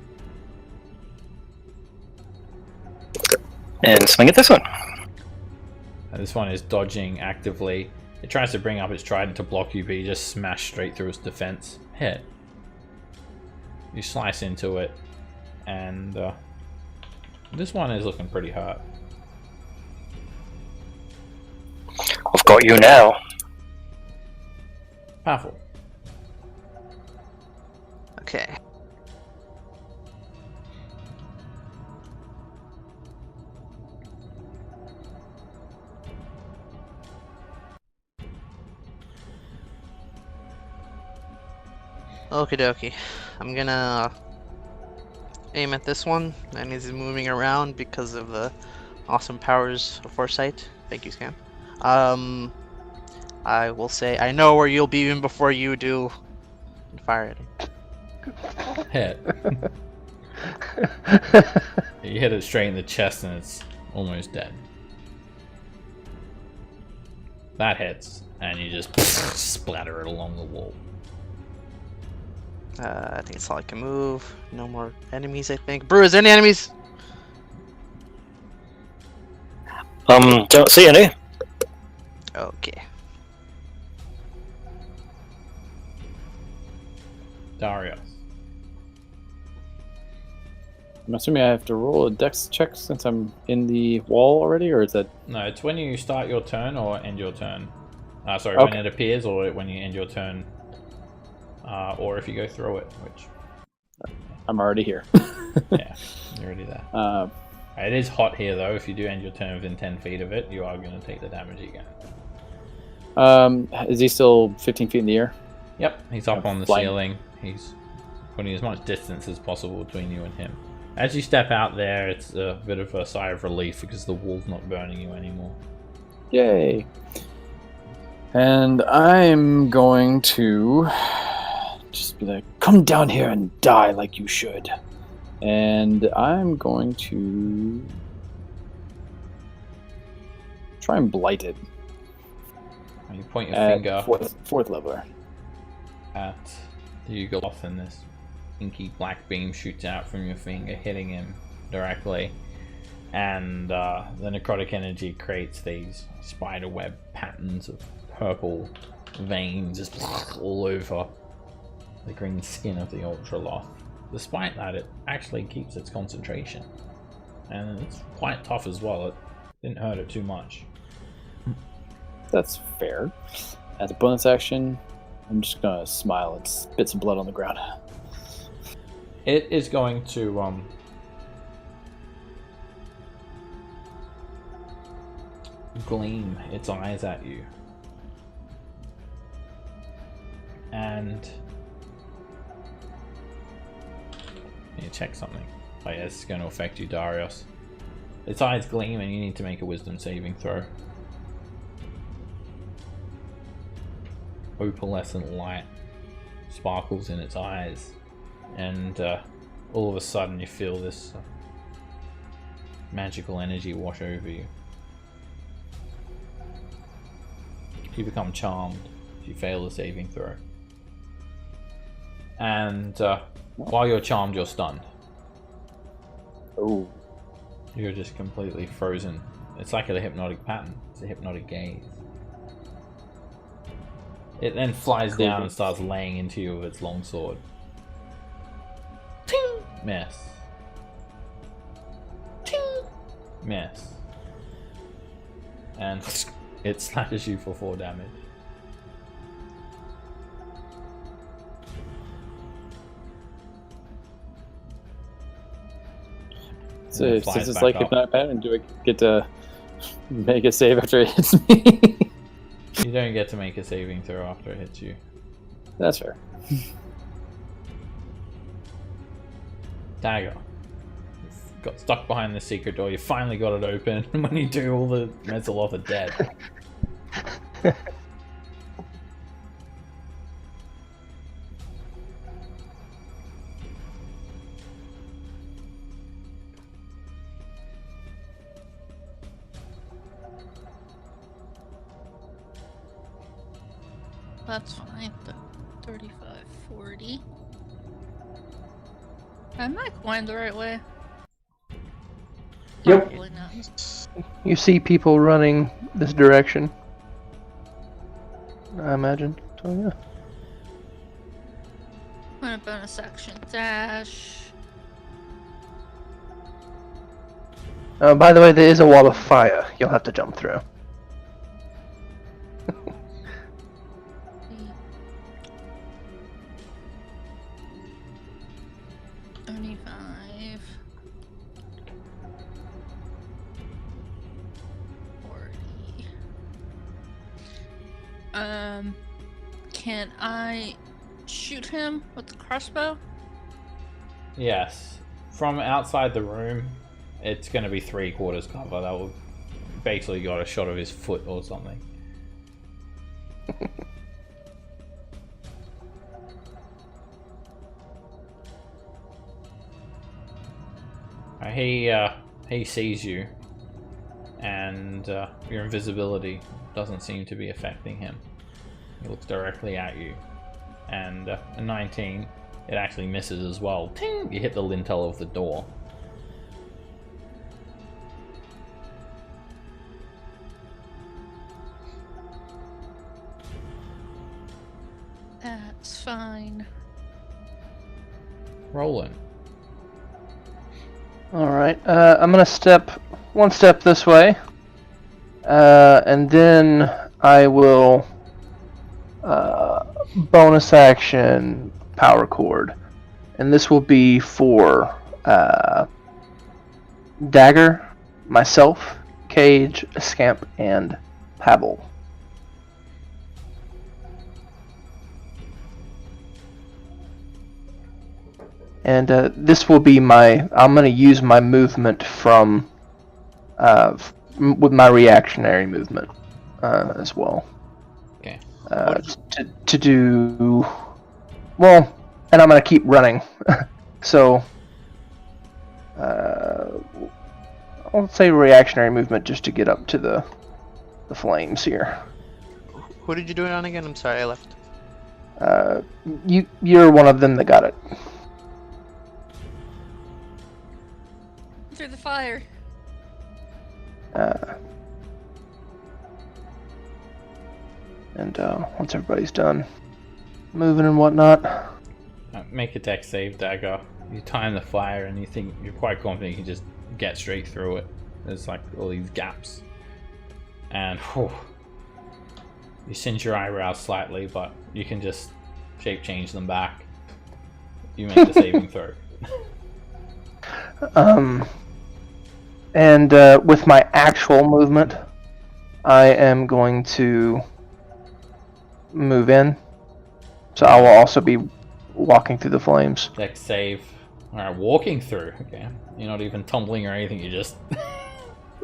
And swing at this one. And this one is dodging actively. It tries to bring up its trident to block you, but you just smash straight through its defense. Hit. You slice into it, and this one is looking pretty hurt. I've got you now. Powerful. Okay. Okie dokie. I'm gonna aim at this one, and he's moving around because of the awesome powers of foresight. Thank you, Scam. I will say I know where you'll be even before you do. And fire at him. Hit. You hit it straight in the chest, and it's almost dead. That hits, and you just splatter it along the wall. I think it's all I can move. No more enemies, I think. Brew, is there any enemies? Don't see any. Okay. Darius. I'm assuming I have to roll a dex check since I'm in the wall already, or is that... No, it's when you start your turn or end your turn. Sorry, Okay. when it appears or when you end your turn. Or if you go through it, which... I'm already here. Yeah, you're already there. It is hot here, though. If you do end your turn within 10 feet of it, you are going to take the damage again. Is he still 15 feet in the air? Yep, he's up on the flying. ceiling. He's putting as much distance as possible between you and him. As you step out there, it's a bit of a sigh of relief because the wall's not burning you anymore. Yay! And I'm going to just be like, come down here and die like you should. And I'm going to try and blight it. You point your At finger fourth leveler. at the Ugoloth, and this inky black beam shoots out from your finger, hitting him directly. And the necrotic energy creates these spider web patterns of purple veins just all over the green skin of the Ultraloth. Despite that, it actually keeps its concentration. And it's quite tough as well. It didn't hurt it too much. That's fair. As a bonus action, I'm just gonna smile and spit some blood on the ground. It is going to gleam its eyes at you. And you check something. Oh yeah, it's going to affect you, Darius. Its eyes gleam and you need to make a wisdom saving throw. Opalescent light sparkles in its eyes, and all of a sudden you feel this magical energy wash over you. You become charmed if you fail the saving throw. And while you're charmed, you're stunned. Oh. You're just completely frozen. It's like a hypnotic pattern. It's a hypnotic gaze. It then flies down and starts laying into you with its longsword. Ting! Miss. Ting! Miss. And it slashes you for 4 damage. So since it's like hypnotic pattern, do I get to make a save after it hits me? You don't get to make a saving throw after it hits you. That's fair. Dagger. You've got stuck behind the secret door. You finally got it open, and when you do, all the Mezzaloth are dead. That's fine. 35, 40. Am I going the right way? Yep. Probably not. You see people running this direction, I imagine. So yeah. I'm gonna bonus action dash. By the way, there is a wall of fire you'll have to jump through. 35. 40. Can I shoot him with the crossbow? Yes. From outside the room, it's going to be 3/4 cover. That will basically got a shot of his foot or something. He sees you, and your invisibility doesn't seem to be affecting him. He looks directly at you, and a 19, it actually misses as well. Ting! You hit the lintel of the door. That's fine. Roland. All right. I'm gonna step one step this way, and then I will bonus action power chord, and this will be for Dagger, myself, Cage, Scamp, and Pabble. And this will be I'm going to use my movement from, with my reactionary movement as well. Okay. To do, well, and I'm going to keep running. So, I'll say reactionary movement just to get up to the flames here. Who did you do it on again? I'm sorry, I left. You're one of them that got it. Through the fire. And once everybody's done moving and whatnot, Make a dex save, Dagger. You time the fire and you think you're quite confident you can just get straight through it. There's like all these gaps. And you singe your eyebrows slightly, but you can just shape change them back. You make the saving throw. And with my actual movement, I am going to move in. So I will also be walking through the flames. Dex save. Alright, walking through. Okay. You're not even tumbling or anything, you're just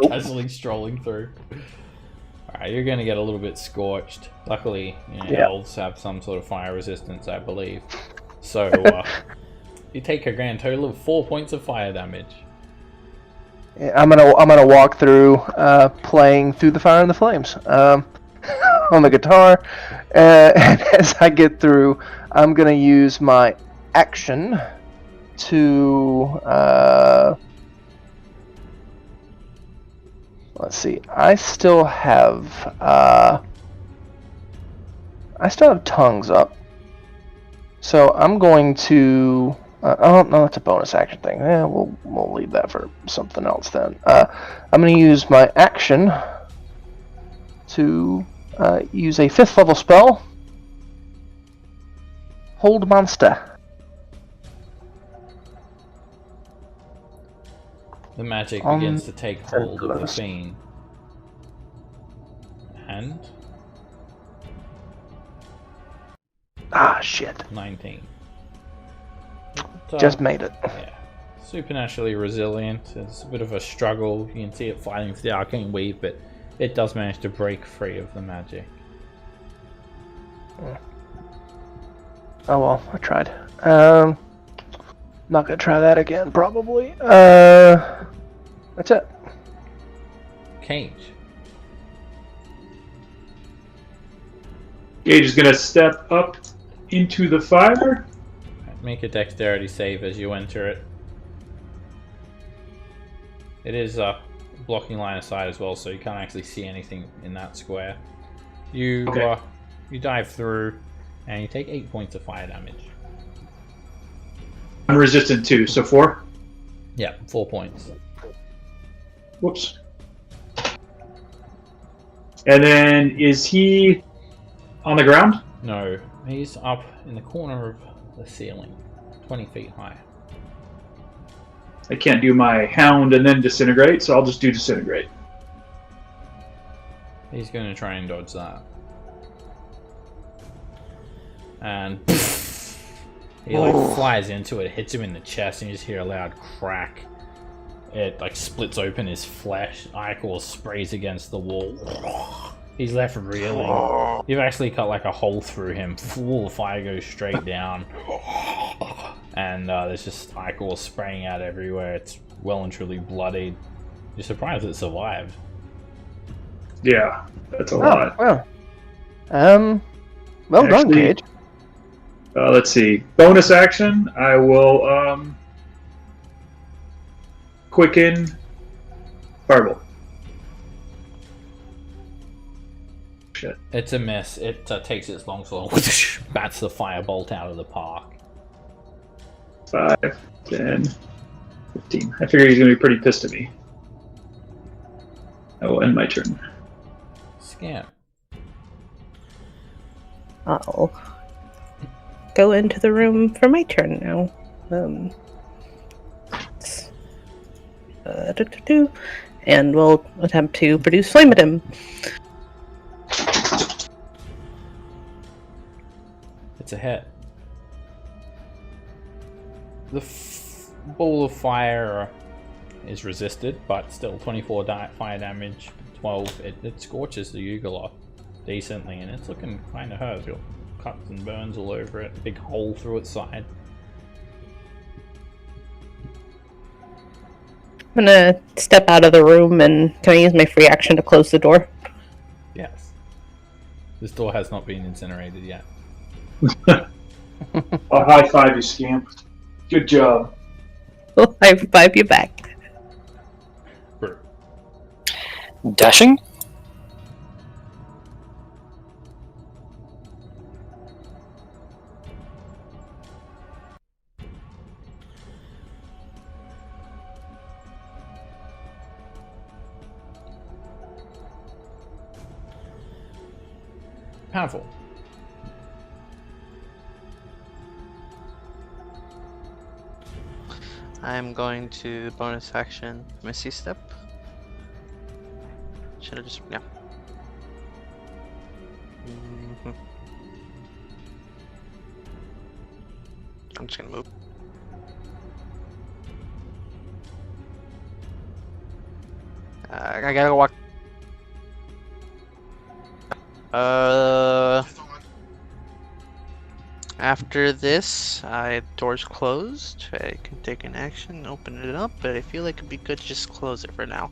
casually strolling through. Alright, you're gonna get a little bit scorched. Luckily, elves have some sort of fire resistance, I believe. So, you take a grand total of 4 points of fire damage. I'm gonna walk through, playing Through the Fire and the Flames on the guitar, and as I get through, I'm gonna use my action to let's see. I still have tongues up, so I'm going to. Oh no, that's a bonus action thing. Yeah, we'll leave that for something else then. I'm going to use my action to use a 5th level spell. Hold Monster. The magic begins to take hold of the fiend. And shit. 19. Just made it. Yeah. Supernaturally resilient. It's a bit of a struggle. You can see it fighting through the arcane weave, but it does manage to break free of the magic. Oh well, I tried. Not gonna try that again, probably. That's it. Cage. Gage is gonna step up into the fire. Make a dexterity save as you enter it. It is blocking line of sight as well, so you can't actually see anything in that square. You dive through, and you take 8 points of fire damage. I'm resistant too, so 4. Yeah, 4 points. Whoops. And then is he on the ground? No, he's up in the corner of the ceiling, 20 feet high. I can't do my hound and then disintegrate, so I'll just do disintegrate. He's going to try and dodge that. And he flies into it, hits him in the chest, and you just hear a loud crack. It splits open his flesh. Icor sprays against the wall. He's left reeling. You've actually cut a hole through him. All the fire goes straight down. And there's just Icor spraying out everywhere. It's well and truly bloodied. You're surprised it survived. Yeah, that's a lot. Well, well done, Cage. Let's see. Bonus action, I will quicken Fireball. Shit. It's a miss. It takes its long sword, bats the firebolt out of the park. 5, 10, 15. I figure he's going to be pretty pissed at me. I will end my turn. Scam. I'll go into the room for my turn now. And we'll attempt to produce flame at him. It's a hit. The ball of fire is resisted, but still 24 fire damage, 12. It scorches the Ugoloth decently, and it's looking kind of hurt. It's got cuts and burns all over it, a big hole through its side. I'm gonna step out of the room, and can I use my free action to close the door? Yes. This door has not been incinerated yet. I'll high five you, scamp. Good job. I'll high five you back. Dashing? Powerful. I'm going to bonus action Misty Step. Should I just, yeah. I'm just gonna move. I gotta go walk. After this, door's closed. I can take an action, open it up, but I feel like it'd be good to just close it for now.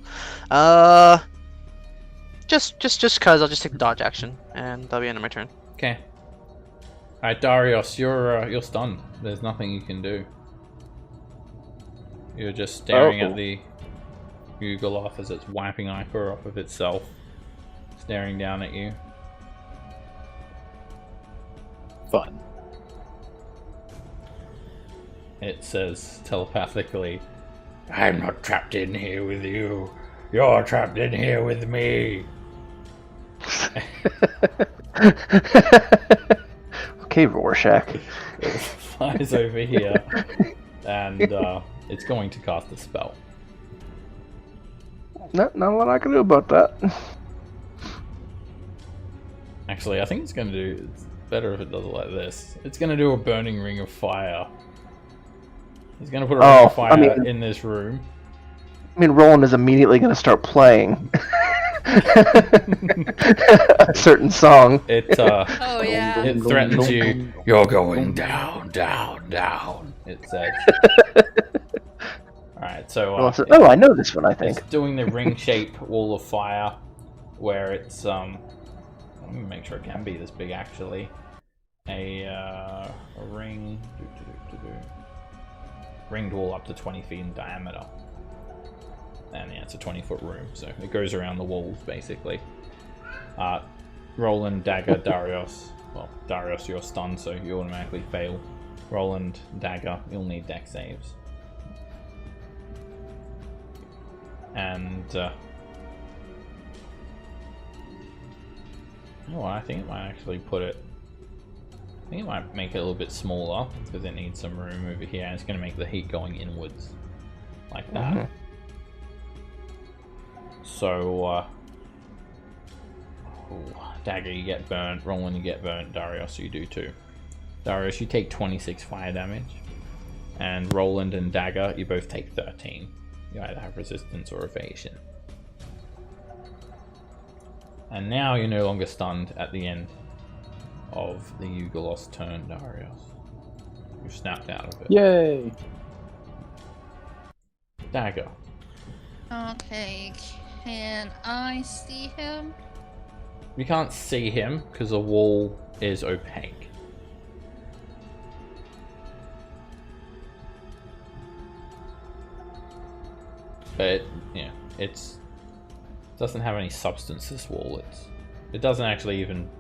Just cause I'll just take the dodge action, and that'll be end of my turn. Okay. Alright, Darius, you're stunned. There's nothing you can do. You're just staring at the Ugoloth as it's wiping ichor off of itself, staring down at you. Fun. It says telepathically, "I'm not trapped in here with you. You're trapped in here with me." Okay, Rorschach. It flies over here, and it's going to cast a spell. Not a lot I can do about that. Actually, I think it's going to do... It's better if it does it like this. It's going to do a burning ring of fire. He's going to put a ring of fire in this room. I mean, Roland is immediately going to start playing a certain song. It Oh yeah. it threatens you. You're going down, down, down. It says. All right, so I know this one. I think it's doing the ring shape wall of fire, where it's Let me make sure it can be this big actually. A ring. Ringed wall up to 20 feet in diameter. And yeah, it's a 20-foot room, so it goes around the walls basically. Roland, dagger, Darius. Well, Darius, you're stunned, so you automatically fail. Roland, dagger, you'll need dex saves. And oh, I think it might actually put it. I think it might make it a little bit smaller because it needs some room over here. And it's going to make the heat going inwards, like that. Mm-hmm. So, dagger, you get burnt. Roland, you get burnt. Darius, you do too. Darius, you take 26 fire damage, and Roland and dagger, you both take 13. You either have resistance or evasion. And now you're no longer stunned at the end of the Ugoloth's turn, Darius. You've snapped out of it. Yay! Dagger. Okay, can I see him? You can't see him because the wall is opaque. But yeah, it doesn't have any substance, this wall. It doesn't actually even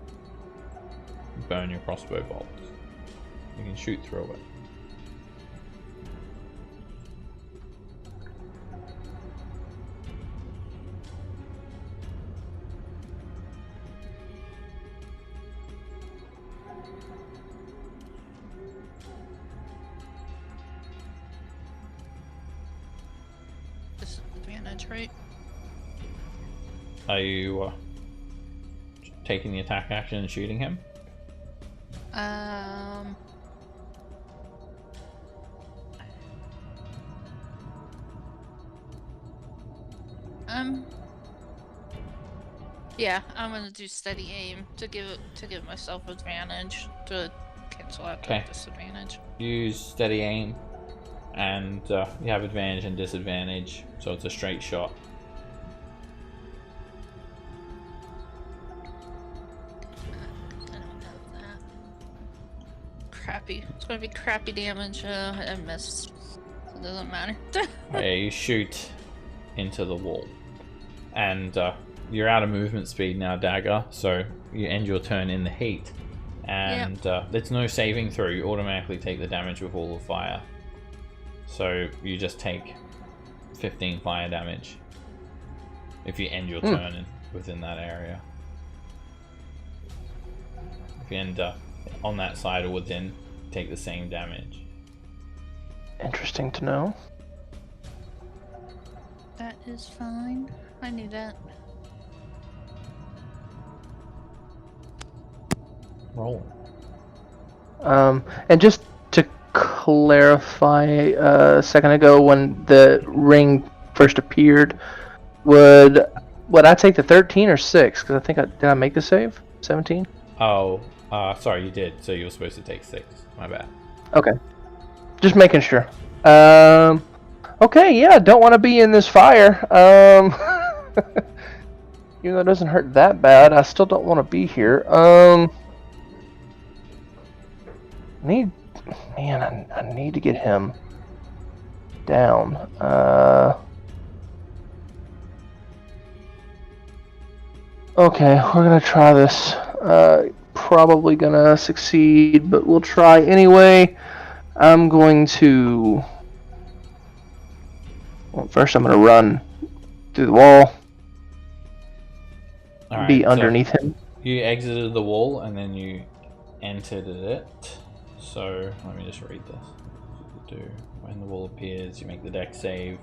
burn your crossbow bolts. You can shoot through it. Disadvantage, right? Are you taking the attack action and shooting him? Yeah, I'm gonna do steady aim to give myself advantage to cancel out the disadvantage. Use steady aim, and you have advantage and disadvantage, so it's a straight shot. I don't have that. Crappy. It's gonna be crappy damage. I missed. So it doesn't matter. Okay, you shoot into the wall, and you're out of movement speed now, Dagger, so you end your turn in the heat. And there's no saving throw, you automatically take the damage with all the fire. So you just take 15 fire damage if you end your turn within that area. If you end up on that side or within, take the same damage. Interesting to know. That is fine. I knew that. Roll. And just to clarify, a second ago when the ring first appeared, would I take the 13 or 6? Because I think did I make the save? 17? Oh, sorry, you did. So you were supposed to take 6. My bad. Okay. Just making sure. Okay, yeah, don't want to be in this fire. Even though it doesn't hurt that bad, I still don't want to be here. I need to get him down. Okay, we're gonna try this. Probably gonna succeed, but we'll try anyway. I'm going to... Well, first I'm gonna run through the wall. All Be right, underneath him. You exited the wall and then you entered it. So let me just read this. When the wall appears, you make the dex save.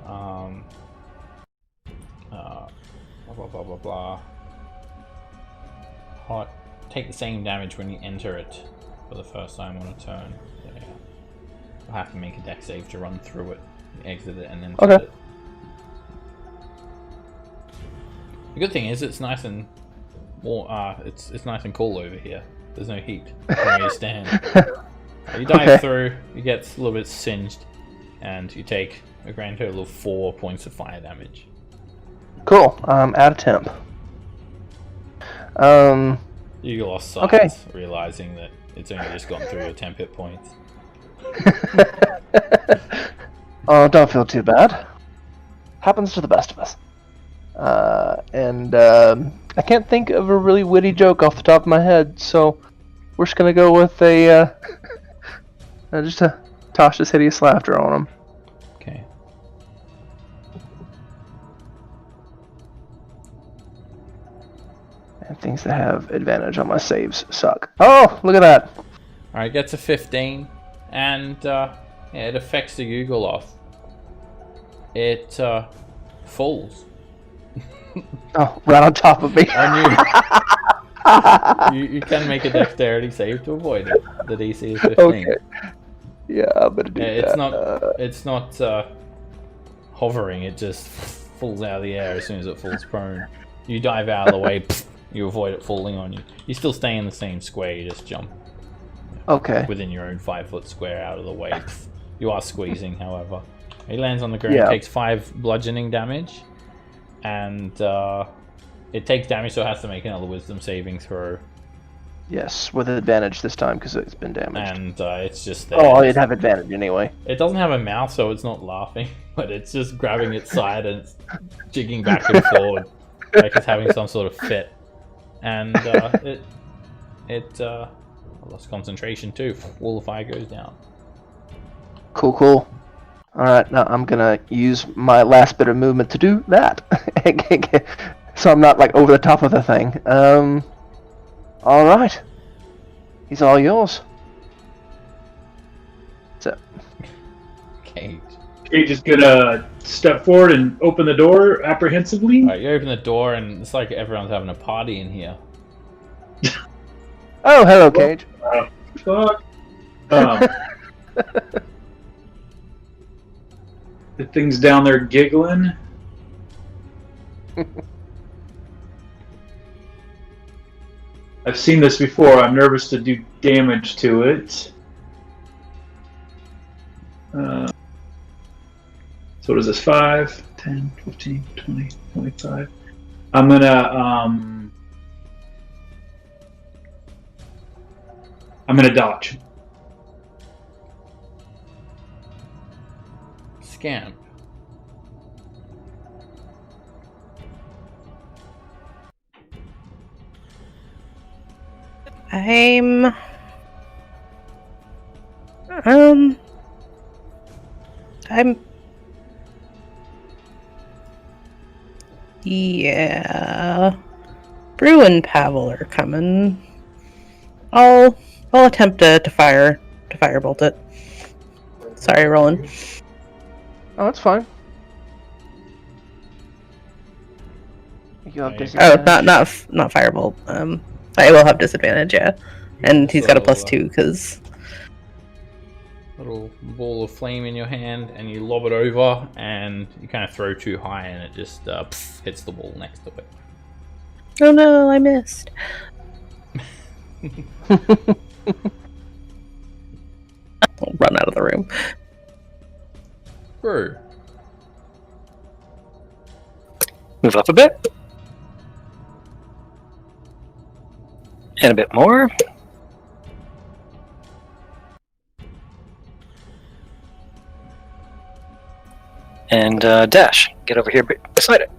Blah blah blah blah blah. Hot. Take the same damage when you enter it for the first time on a turn. Yeah. You'll have to make a dex save to run through it. You exit it and then Okay. it. The good thing is it's nice and it's nice and cool over here. There's no heat where you stand. You dive through, you get a little bit singed, and you take a grand total of 4 points of fire damage. Cool. Out of temp. You lost sight, Okay. realizing that it's only just gone through your temp hit points. Oh, don't feel too bad. Happens to the best of us. I can't think of a really witty joke off the top of my head, so we're just gonna go with a just a Tasha's hideous laughter on him. Okay. And things that have advantage on my saves suck. Oh, look at that! Alright, gets a 15, and it affects the Ugoloth. It falls. Oh, right on top of me. And you can make a dexterity save to avoid it. The DC is 15. Okay. Yeah, I'm gonna do that. It's not hovering. It just falls out of the air as soon as it falls prone. You dive out of the way. You avoid it falling on you. You still stay in the same square. You just jump. Okay. Within your own 5-foot square out of the way. You are squeezing, however. He lands on the ground. Yeah. Takes 5 bludgeoning damage, and it takes damage, so it has to make another Wisdom saving throw. Yes, with advantage this time because it's been damaged. And it's just there. Oh, it'd have advantage anyway. It doesn't have a mouth, so it's not laughing, but it's just grabbing its side and it's jigging back and forward, like it's having some sort of fit. And it lost concentration too. Wall of fire goes down. Cool. Alright, now I'm gonna use my last bit of movement to do that. So I'm not like over the top of the thing. Alright. He's all yours. So, Cage. Cage is gonna step forward and open the door apprehensively. Alright, you open the door and it's like everyone's having a party in here. oh, hello, Cage. Fuck. The thing's down there giggling. I've seen this before. I'm nervous to do damage to it. So what is this? 5, 10, 15, 20, 25. I'm gonna dodge. Scamp. I'm yeah. Brew and Pavel are coming. I'll attempt to firebolt it. Sorry, Roland. Oh, that's fine. You have Oh, disadvantage. not firebolt. I will have disadvantage, yeah. And he's got a +2 because Little ball of flame in your hand, and you lob it over, and you kind of throw too high, and it just hits the wall next to it. oh no, I missed. I'll run out of the room. Brew. Move up a bit. And a bit more. And dash. Get over here beside it.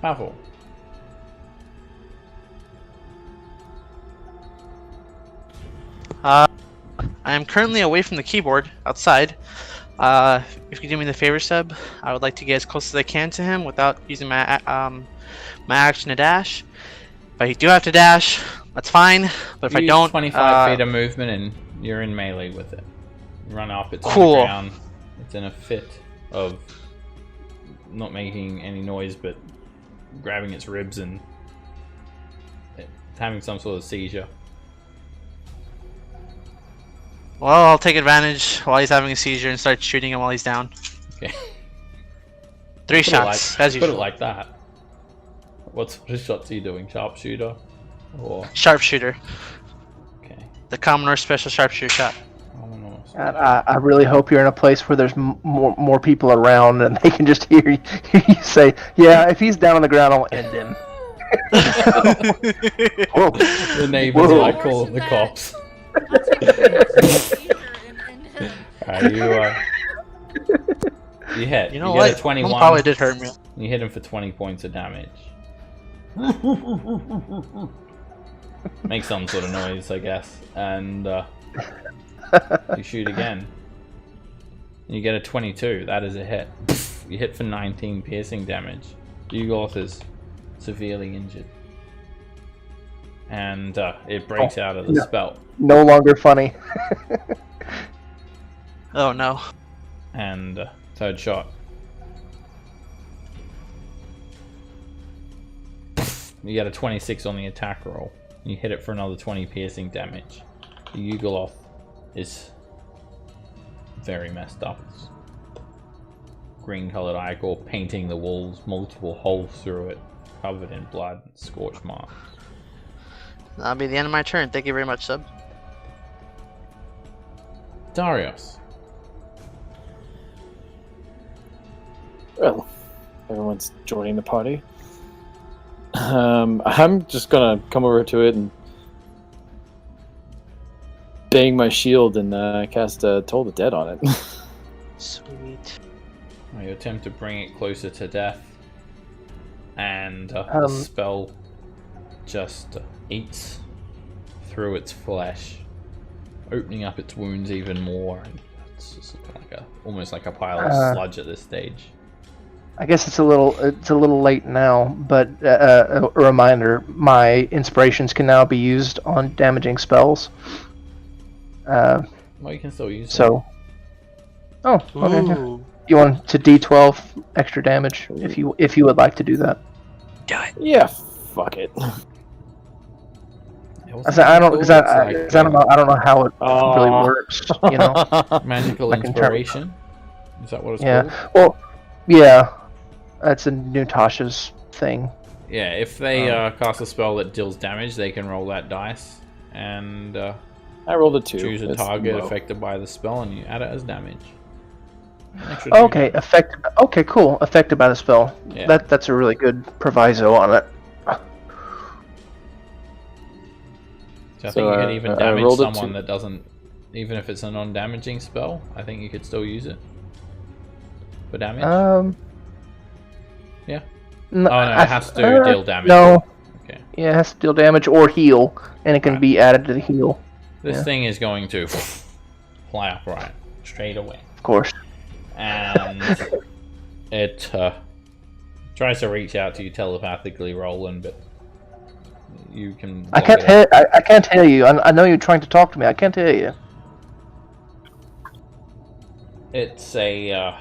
Pavel. I am currently away from the keyboard outside. If you do me the favor, Seb, I would like to get as close as I can to him without using my my action to dash. If I do have to dash, that's fine. But if I don't, 25 feet of movement, and you're in melee with it. Run up. It's Cool. on the ground. It's in a fit of not making any noise, but grabbing its ribs and having some sort of seizure. well, I'll take advantage while he's having a seizure and start shooting him while he's down. Okay. 3 shots, as Put it usual. like that. What sort of shots are you doing? Sharpshooter? Or Sharpshooter. okay. The Commodore Special Sharpshooter shot. I don't know. And I really hope you're in a place where there's more people around and they can just hear you say, "Yeah, if he's down on the ground, I'll end him." Whoa. The neighbors Whoa. might call the cops. You hit. You know get what? a 21. One probably did hurt me. You hit him for 20 points of damage. Make some sort of noise, I guess. And you shoot again. You get a 22. That is a hit. You hit for 19 piercing damage. Ugloth is severely injured. And it breaks out of the no. spell. No longer funny. Oh no. And third shot. You get a 26 on the attack roll. You hit it for another 20 piercing damage. The Ugloth is very messed up. It's green colored ichor painting the walls, multiple holes through it, covered in blood and scorch marks. That'll be the end of my turn. Thank you very much, Sub. Darius. Well, everyone's joining the party. I'm just gonna come over to it and bang my shield and cast Toll the Dead on it. Sweet. You attempt to bring it closer to death, and the spell just eats through its flesh, opening up its wounds even more. And it's just like almost like a pile of sludge at this stage. I guess it's a little late now, but a reminder: my inspirations can now be used on damaging spells. Well, you can still use So, oh, okay. Yeah. Ooh. You want to D12 extra damage if you would like to do that. Yeah, fuck it. it. I don't know how it really works. You know, Magical like in terms- inspiration. Is that what it's yeah. called? Well, yeah, that's a new Tasha's thing. Yeah, if they cast a spell that deals damage, they can roll that dice and I rolled a 2. choose a It's target low. affected by the spell, and you add it as damage. Extra 2 Okay, damage. Okay, cool. Affected by the spell. Yeah. That's a really good proviso on it. So I think So, you could even I damage rolled a someone 2. that doesn't, even if it's a non-damaging spell. I think you could still use it for damage. Yeah. No, Oh no, it has to deal damage. No. Okay. Yeah, it has to deal damage or heal, and it can Right. be added to the heal. This Yeah. thing is going to fly upright straight away, Of course. and it tries to reach out to you telepathically, Roland, but you can. I block can't it. I can't tell you. I know you're trying to talk to me. I can't tell you. It's a.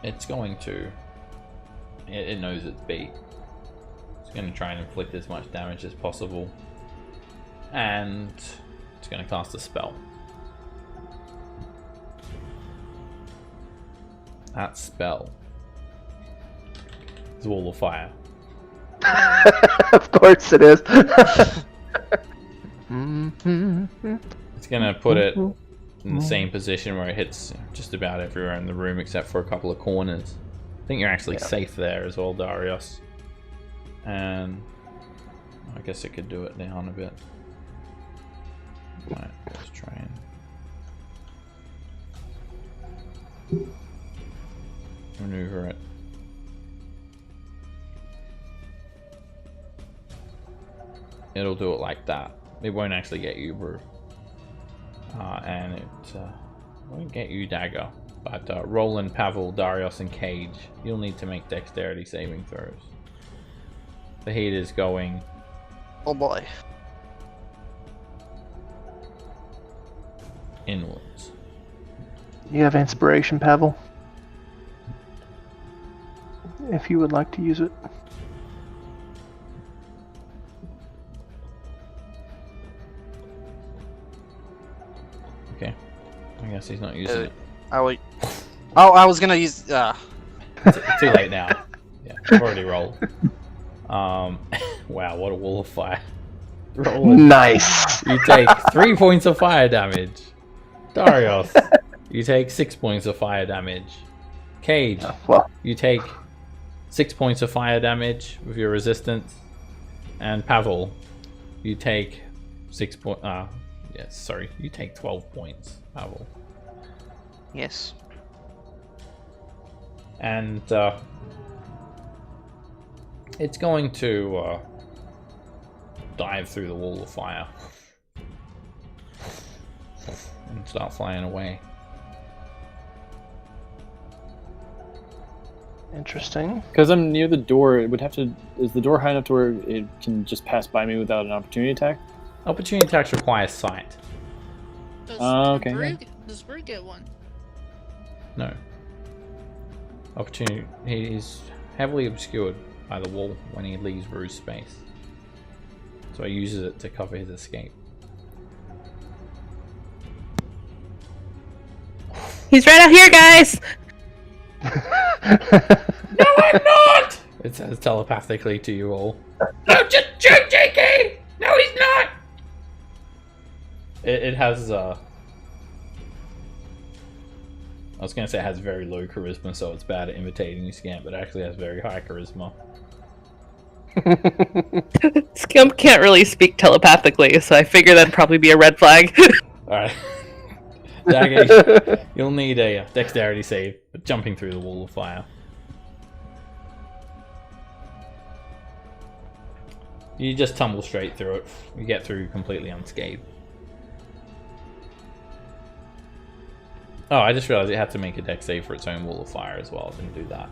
It's going to. It knows its beat. It's going to try and inflict as much damage as possible. And it's going to cast a spell. That spell is Wall of Fire. Of course it is. It's going to put it in the same position where it hits just about everywhere in the room except for a couple of corners. I think you're actually safe there as well, Darius. And I guess it could do it down a bit. Right, let's try and maneuver it. It'll do it like that. It won't actually get you, Brew. And it won't get you, Dagger. But Roland, Pavel, Darius, and Cage, you'll need to make dexterity saving throws. The heat is going Oh boy. inwards. You have inspiration, Pavel. If you would like to use it. Okay. I guess he's not using it. I was gonna use. It's too late now. Yeah, I've already rolled. Wow, what a wall of fire. Roland, Nice. you take 3 points of fire damage. Darius, you take 6 points of fire damage. Cage, Well, you take 6 points of fire damage with your resistance. And Pavel, you take 6 points. Yes, sorry, you take 12 points, Pavel. Yes. And it's going to dive through the wall of fire and start flying away. interesting. Because I'm near the door, it would have to. Is the door high enough to where it can just pass by me without an opportunity attack? Opportunity attacks require sight. Okay, Does Brew get one? No. Opportunity. He is heavily obscured by the wall when he leaves Rue's space, so he uses it to cover his escape. He's right out here, guys! No, I'm not! It says telepathically to you all. No, just shoot, JK! No, he's not! It has, I was gonna say it has very low charisma, so it's bad at imitating you, Scamp, but it actually has very high charisma. Scump can't really speak telepathically, so I figure that'd probably be a red flag. Alright. Dagger, you'll need a dexterity save, but jumping through the wall of fire. You just tumble straight through it. You get through completely unscathed. Oh, I just realized it had to make a dex save for its own wall of fire as well. I didn't do that.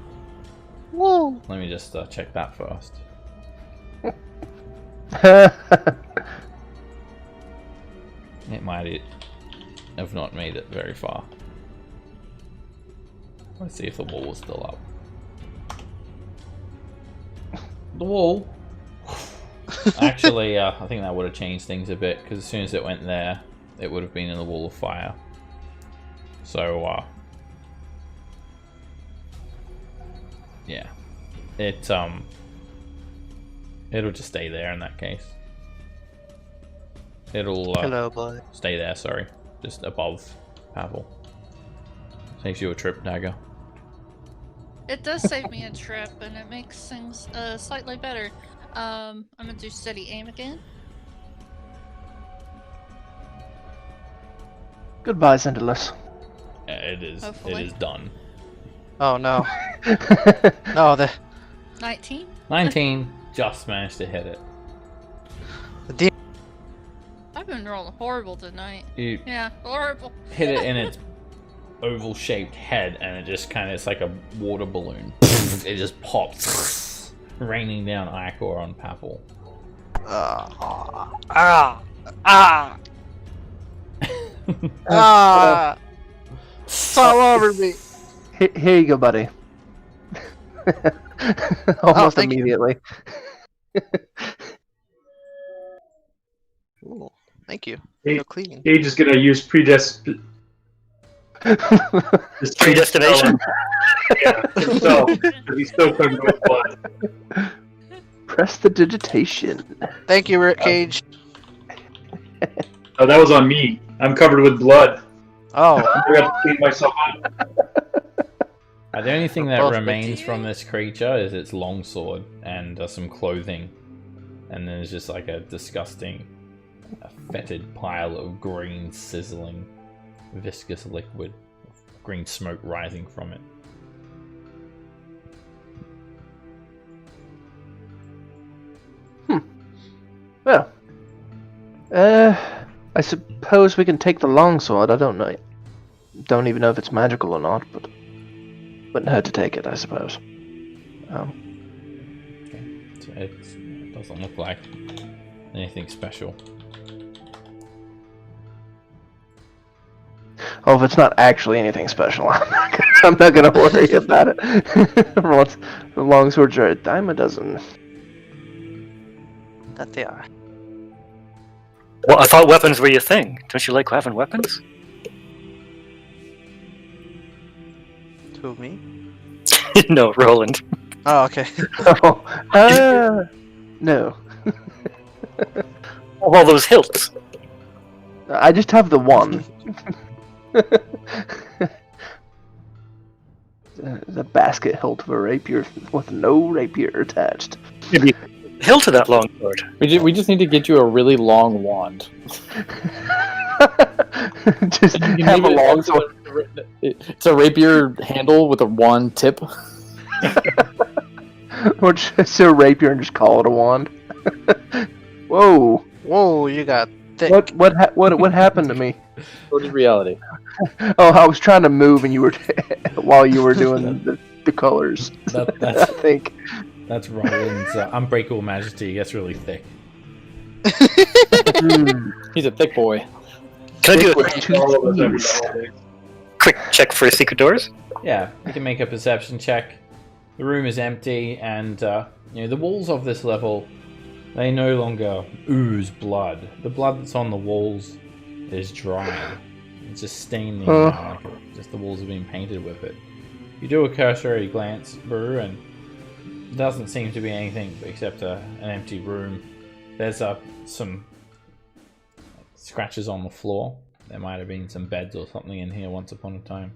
Whoa! Let me just check that first. It might have not made it very far. Let's see if the wall was still up. The wall. Actually, I think that would have changed things a bit, because as soon as it went there, it would have been in the wall of fire. So, yeah, it'll just stay there in that case. It'll Hello, boy. stay there. Sorry, just above Pavel. Saves you a trip dagger. It does save me a trip, and it makes things slightly better. I'm gonna do steady aim again. Goodbye, Scentless. It is. Hopefully. It is done. Oh no. No, the 19. 19. Just managed to hit it. demon. I've been rolling horrible tonight. You Yeah, horrible. hit it in its oval-shaped head, and it just kind of, it's like a water balloon. It just pops, raining down ichor on Pavel. It's all over me. Here you go, buddy. Almost thank you. immediately. Ooh, thank you. Hey, Feel clean. Gage is gonna use predestination. Yeah, himself, because he's still covered with blood. Press the digitation. Thank you, Rick Cage. Oh, that was on me. I'm covered with blood. Oh, I got to clean myself up. The only thing that Both remains from this creature is its longsword and some clothing. And then there's just like a disgusting, fetid pile of green, sizzling, viscous liquid. Green smoke rising from it. Well, I suppose we can take the longsword. I don't know. Don't even know if it's magical or not, but wouldn't hurt to take it, I suppose. Okay. So it doesn't look like anything special. Oh, if it's not actually anything special, I'm not gonna worry about it. Once the longswords are a dime a dozen. that they are. Well, I thought weapons were your thing. Don't you like having weapons? Who, me? No, Roland. Oh, okay. No. All those hilts. I just have the one. The basket hilt of a rapier with no rapier attached. Maybe hilt to that long sword. We just need to get you a really long wand. Just And you have a leave it long as sword. It's a rapier handle with a wand tip. Or just a rapier and just call it a wand. Whoa! Whoa, you got thick. What happened to me? What is reality? Oh, I was trying to move, and you were while you were doing the colors. I think. That's Roland's Unbreakable Majesty. It gets really thick. He's a thick boy. Can I do a All of us every holiday. quick check for secret doors? Yeah, you can make a perception check. The room is empty, and the walls of this level, they no longer ooze blood. The blood that's on the walls is dry. It's just staining. Just the walls have been painted with it. You do a cursory glance through, and it doesn't seem to be anything except an empty room. There's some scratches on the floor. There might have been some beds or something in here once upon a time.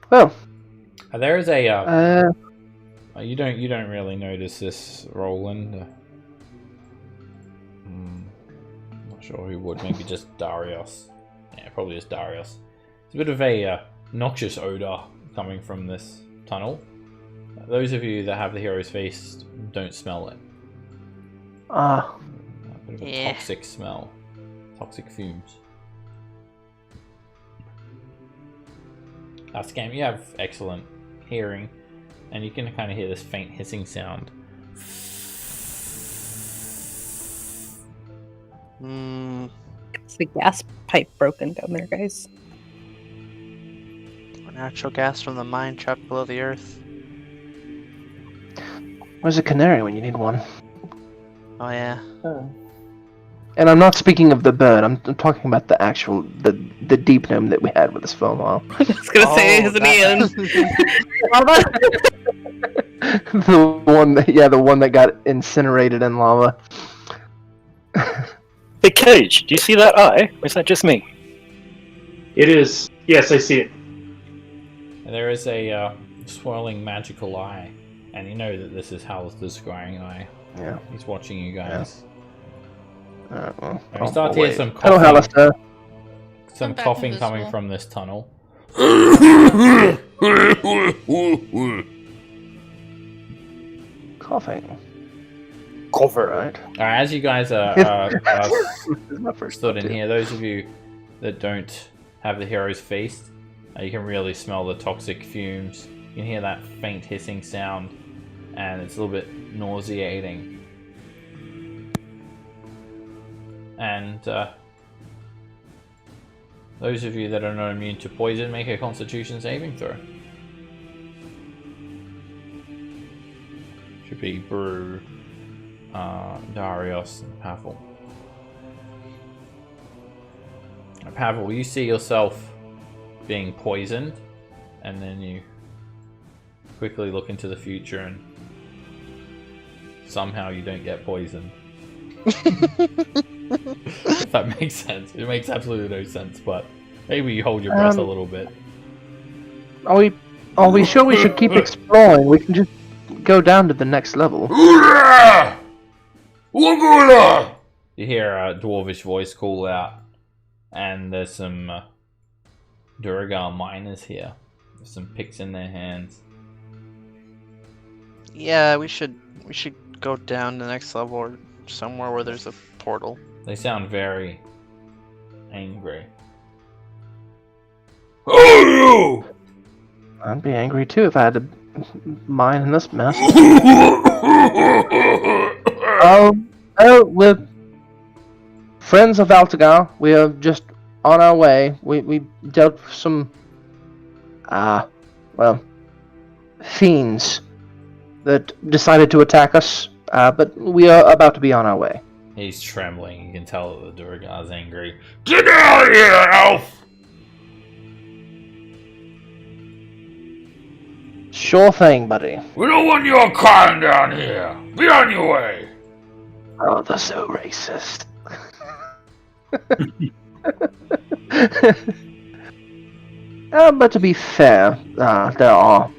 Well, There is a. You don't really notice this, Roland. Not sure who would. Maybe just Darius. Yeah, probably just Darius. It's a bit of a noxious odor coming from this tunnel. Those of you that have the hero's face don't smell it. A bit of a Yeah. toxic smell. Toxic fumes. Scam, you have excellent hearing, and you can kind of hear this faint hissing sound. Is the gas pipe broken down there, guys? Natural gas from the mine trapped below the earth. Where's a canary when you need one? Oh yeah. And I'm not speaking of the bird. I'm talking about the actual the deep gnome that we had with us for a while. I was gonna say, isn't he in lava? the one that got incinerated in lava. Hey, Cage, do you see that eye? Or is that just me? It is. Yes, I see it. And there is a swirling magical eye, and you know that this is Hal's the scrying eye. Yeah. He's watching you guys. Well, And we start to hear some Hello, coughing, Alistair. some I'm back coughing invisible. coming from this tunnel. Coughing. Cover. Right. As you guys are This is my first stood in thought, too. here, those of you that don't have the hero's feast, you can really smell the toxic fumes. You can hear that faint hissing sound, and it's a little bit nauseating. And those of you that are not immune to poison, make a Constitution saving throw. Should be Brew, Darius, and Pavel. Pavel, you see yourself being poisoned, and then you quickly look into the future, and somehow you don't get poisoned. If that makes sense. It makes absolutely no sense, but maybe you hold your breath a little bit. Are we sure we should keep exploring? We can just go down to the next level. You hear a dwarvish voice call out, and there's some Duragar miners here. There's some picks in their hands. Yeah, we should go down to the next level or somewhere where there's a portal. They sound very angry. I'd be angry too if I had to mine in this mess. We're friends of Altagar. We are just on our way. We dealt with some, fiends that decided to attack us, but we are about to be on our way. He's trembling. You can tell that the Duragar's angry. Get out of here, elf! Sure thing, buddy. We don't want your kind down here. Be on your way. Oh, they're so racist. But to be fair, there are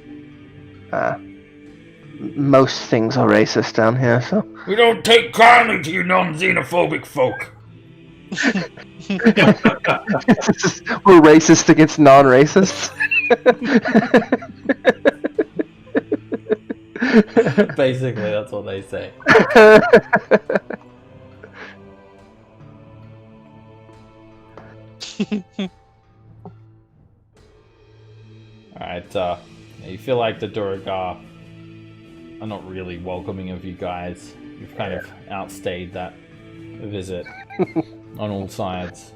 most things are racist down here, so. We don't take kindly to you non-xenophobic folk. We're racist against non-racists. Basically, that's what they say. Alright, you feel like the Duragar are not really welcoming of you guys. You've kind of outstayed that visit on all sides.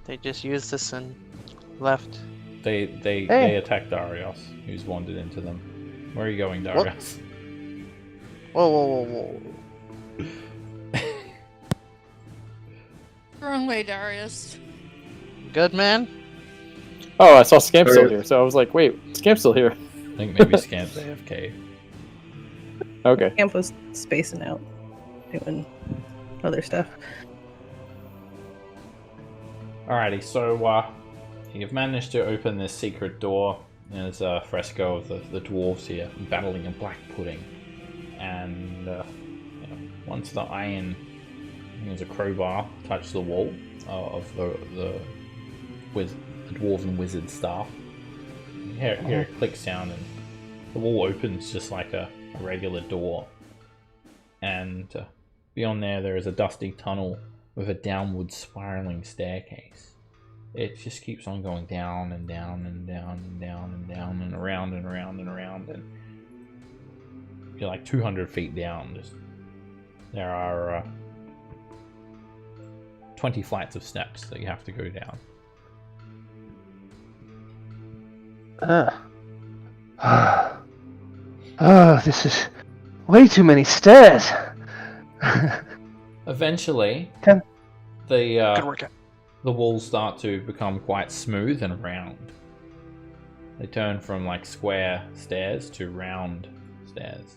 They just used us and left. They attacked Darius, who's wandered into them. Where are you going, Darius? Whoa. Wrong way, Darius. Good man? Oh, I saw Scamp still here, so I was like, wait, Scamp's still here. I think maybe Scamp's AFK. Okay. Camp was spacing out, doing other stuff. Alrighty, so you've managed to open this secret door. There's a fresco of the dwarves here battling a black pudding, and once the iron, I think there's a crowbar, touched the wall of the dwarven wizard staff. You hear a click sound, and the wall opens just like a regular door. And beyond there is a dusty tunnel with a downward spiraling staircase. it just keeps on going down and down and down and down and down and around and around and around, and you're like 200 feet down. There are 20 flights of steps that you have to go down. Oh, this is way too many stairs. Eventually, Good the workout. the walls start to become quite smooth and round. They turn from like square stairs to round stairs,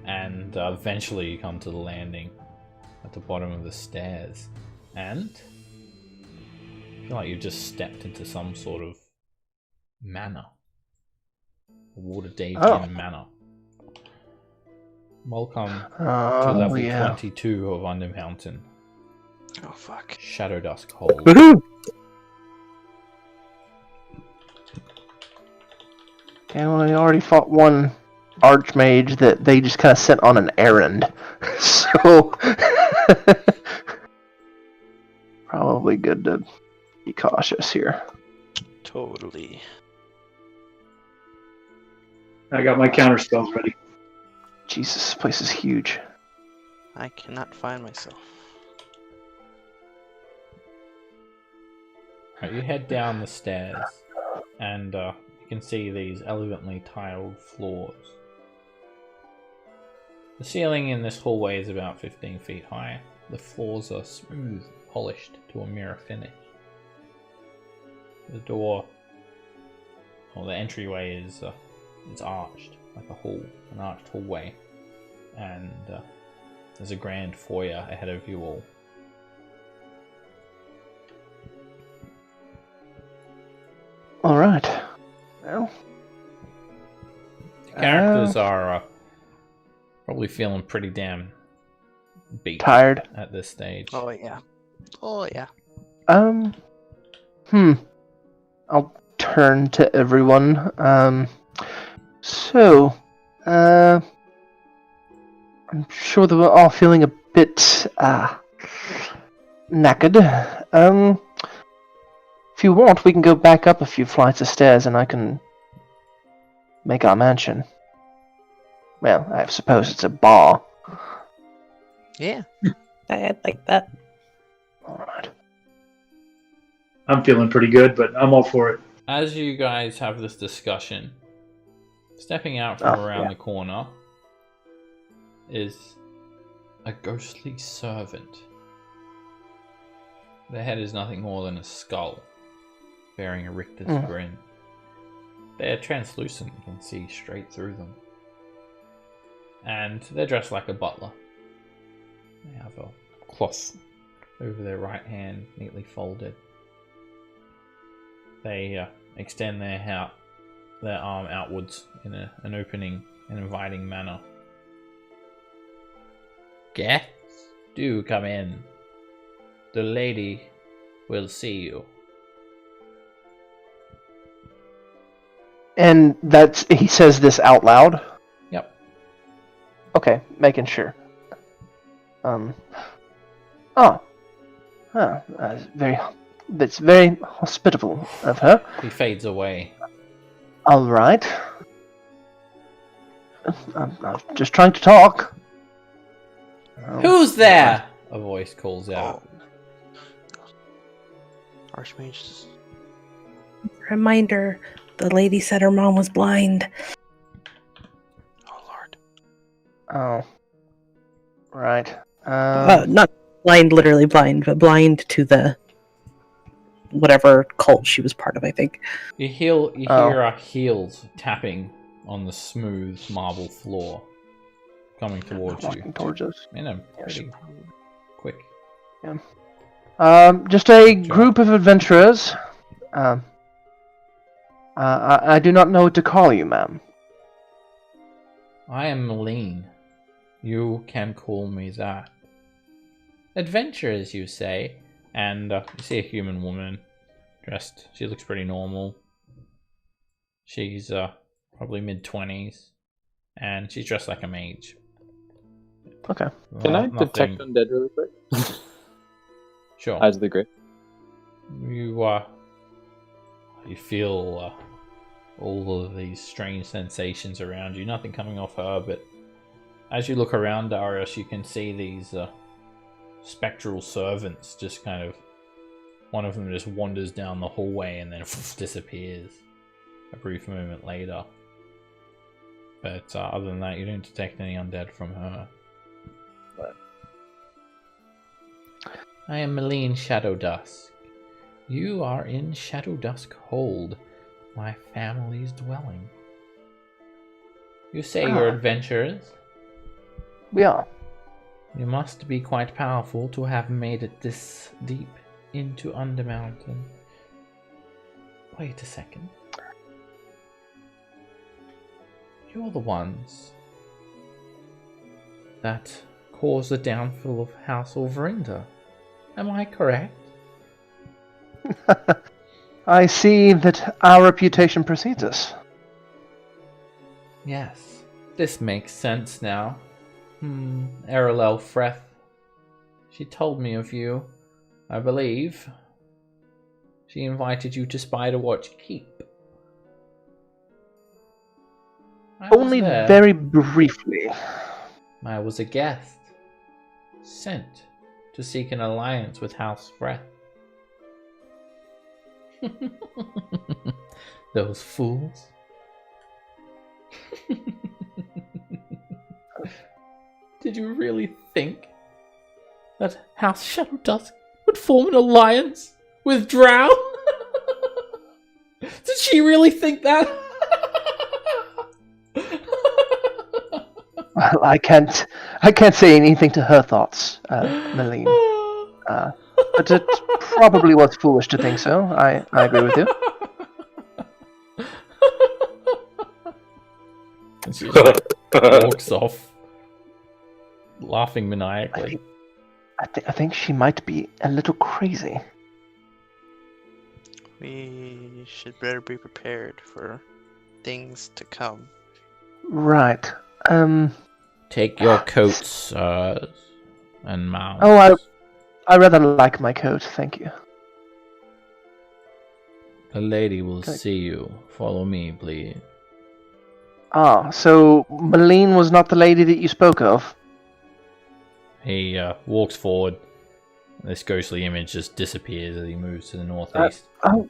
and eventually you come to the landing at the bottom of the stairs, and I feel like you've just stepped into some sort of manor, a Waterdeep Oh. manor. Welcome to Oh, level yeah. 22 of Undermountain, Oh fuck. Shadowdusk Hold. Woohoo! Okay, well, I already fought one archmage that they just kind of sent on an errand. So, probably good to be cautious here. Totally. I got my counter spells ready. Jesus, this place is huge. I cannot find myself. Right, you head down the stairs, and you can see these elegantly tiled floors. The ceiling in this hallway is about 15 feet high. The floors are smooth, polished to a mirror finish. The door, or the entryway, is it's arched like a hall, an arched hallway, and there's a grand foyer ahead of you all. All right. Well, The characters are probably feeling pretty damn beat tired. at this stage. Oh yeah. Oh yeah. I'll turn to everyone. So, I'm sure that we're all feeling a bit, knackered. If you want, we can go back up a few flights of stairs and I can make our mansion. Well, I suppose it's a bar. Yeah. I'd like that. Alright. I'm feeling pretty good, but I'm all for it. As you guys have this discussion, stepping out from around the corner is a ghostly servant. Their head is nothing more than a skull, bearing a rictus grin. They're translucent, you can see straight through them. And they're dressed like a butler. They have a cloth over their right hand, neatly folded. They extend their arm outwards in an opening, an inviting manner. Guests, do come in. The lady will see you. And he says this out loud? Yep. Okay, making sure. That's very hospitable of her. He fades away. All right. I'm just trying to talk. Who's there? A voice calls out. Archmage. Reminder, the lady said her mom was blind. Oh lord. Oh. Right. Not blind, literally blind, but blind to the whatever cult she was part of, I think. You hear our heels tapping on the smooth marble floor, coming towards you. Walking towards us. In a pretty quick. Just a group of adventurers. I do not know what to call you, ma'am. I am lean. You can call me that. Adventurers, you say? And you see a human woman dressed. She looks pretty normal. She's probably mid-20s, and she's dressed like a mage. Okay. Can I Nothing- detect undead really quick? Sure. Eyes of the Great. You You feel all of these strange sensations around you. Nothing coming off her, but as you look around, Darius, you can see these spectral servants just kind of... One of them just wanders down the hallway and then disappears a brief moment later. But other than that, you don't detect any undead from her. But I am Malene Shadowdusk. You are in Shadowdusk Hold, my family's dwelling. You say you're adventurers? We are. You must be quite powerful to have made it this deep into Undermountain. Wait a second. You're the ones that caused the downfall of House Ulverinda. Am I correct? I see that our reputation precedes us. Yes, this makes sense now. Erelel Freth. She told me of you, I believe. She invited you to Spiderwatch Keep. Only very briefly. I was a guest, sent to seek an alliance with House Freth. Those fools. Did you really think that House Shadowdusk would form an alliance with Drow? Did she really think that? Well, I can't say anything to her thoughts, Malene. But it probably was foolish to think so. I agree with you. And she just walks off, laughing maniacally. I think she might be a little crazy. We should better be prepared for things to come. Right. Take your coats, and mounts. Oh, I rather like my coat, thank you. A lady will see you. Follow me, please. Ah, so Malene was not the lady that you spoke of? He walks forward. This ghostly image just disappears as he moves to the northeast. Oh,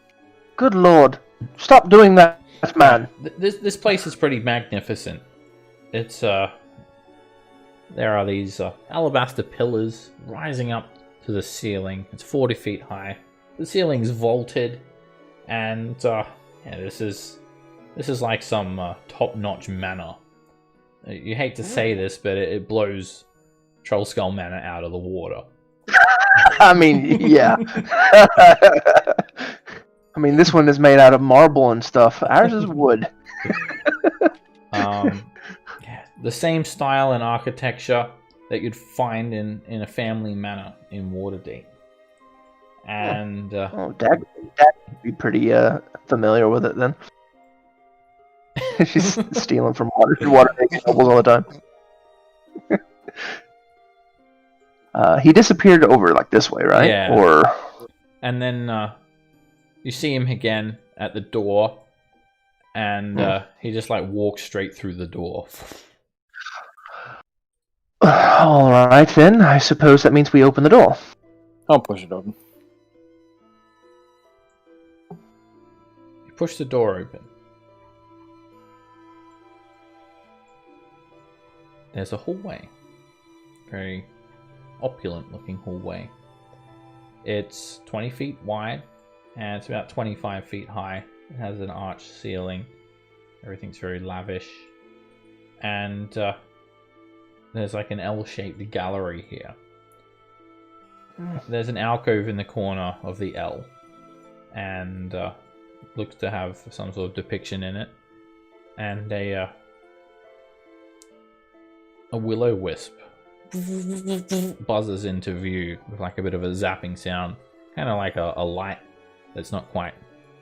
good lord. Stop doing that, man. This place is pretty magnificent. It's, there are these alabaster pillars rising up to the ceiling. It's 40 feet high. The ceiling's vaulted. And, yeah, this is like some top-notch manor. You hate to say this, but it blows Trollskull Manor out of the water. I mean, yeah. I mean, this one is made out of marble and stuff. Ours is wood. The same style and architecture that you'd find in a family manor in Waterdeep. And Dad would be pretty familiar with it then. She's stealing from Waterdeep nobles all the time. He disappeared over like this way, right? Yeah. And then you see him again at the door, and he just like walks straight through the door. All right then. I suppose that means we open the door. I'll push it open. You push the door open. There's a hallway. Very opulent looking hallway. It's 20 feet wide and it's about 25 feet high. It has an arched ceiling. Everything's very lavish. And there's like an L-shaped gallery here. There's an alcove in the corner of the L. And looks to have some sort of depiction in it. And a will-o-wisp buzzes into view with like a bit of a zapping sound, kind of like a light that's not quite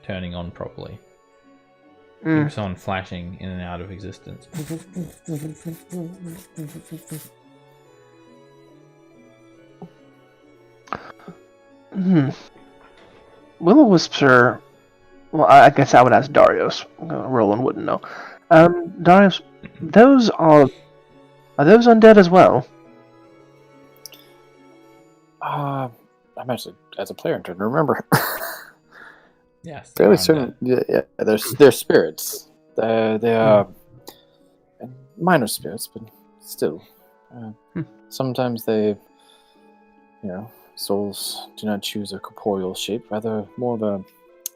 turning on properly. Keeps on flashing in and out of existence. Will-o-wisps are Well, I guess I would ask Darius. Roland wouldn't know. Darius, those are those undead as well? I'm actually, as a player, I'm trying to remember. Yes. Fairly around certain. Yeah, they're spirits. They are minor spirits, but still. Sometimes they, souls do not choose a corporeal shape, rather more of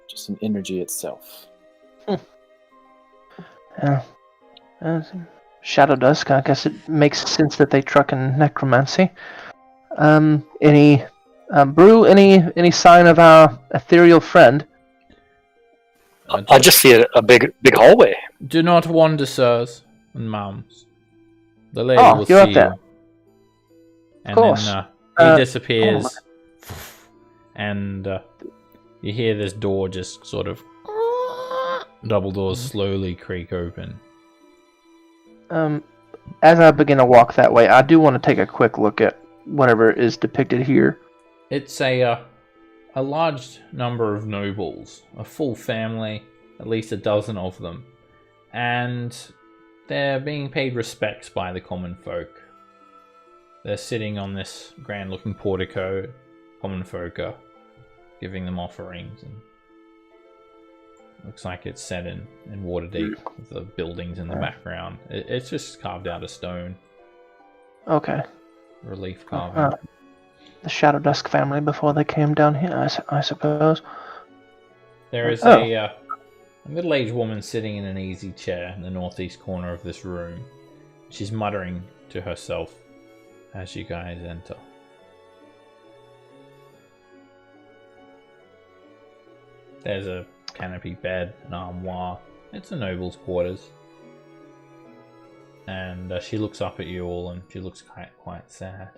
just an energy itself. Yeah. Shadowdusk, I guess it makes sense that they truck in necromancy. Any Brew, any sign of our ethereal friend? I just see a big hallway. Do not wander, sirs and ma'ams. The lady Oh, will you're see up there. you. And course. then he Oh disappears, and you hear this door just sort of double doors slowly creak open. As I begin to walk that way, I do want to take a quick look at whatever is depicted here. It's a large number of nobles, a full family, at least a dozen of them, and they're being paid respects by the common folk. They're sitting on this grand-looking portico. Common folk are giving them offerings, and looks like it's set in Waterdeep with the buildings in the background. It's just carved out of stone. Okay. Relief carving. The Shadowdusk family before they came down here, I suppose. There is a middle-aged woman sitting in an easy chair in the northeast corner of this room. She's muttering to herself as you guys enter. There's a canopy bed, an armoire. It's a noble's quarters. And she looks up at you all, and she looks quite sad.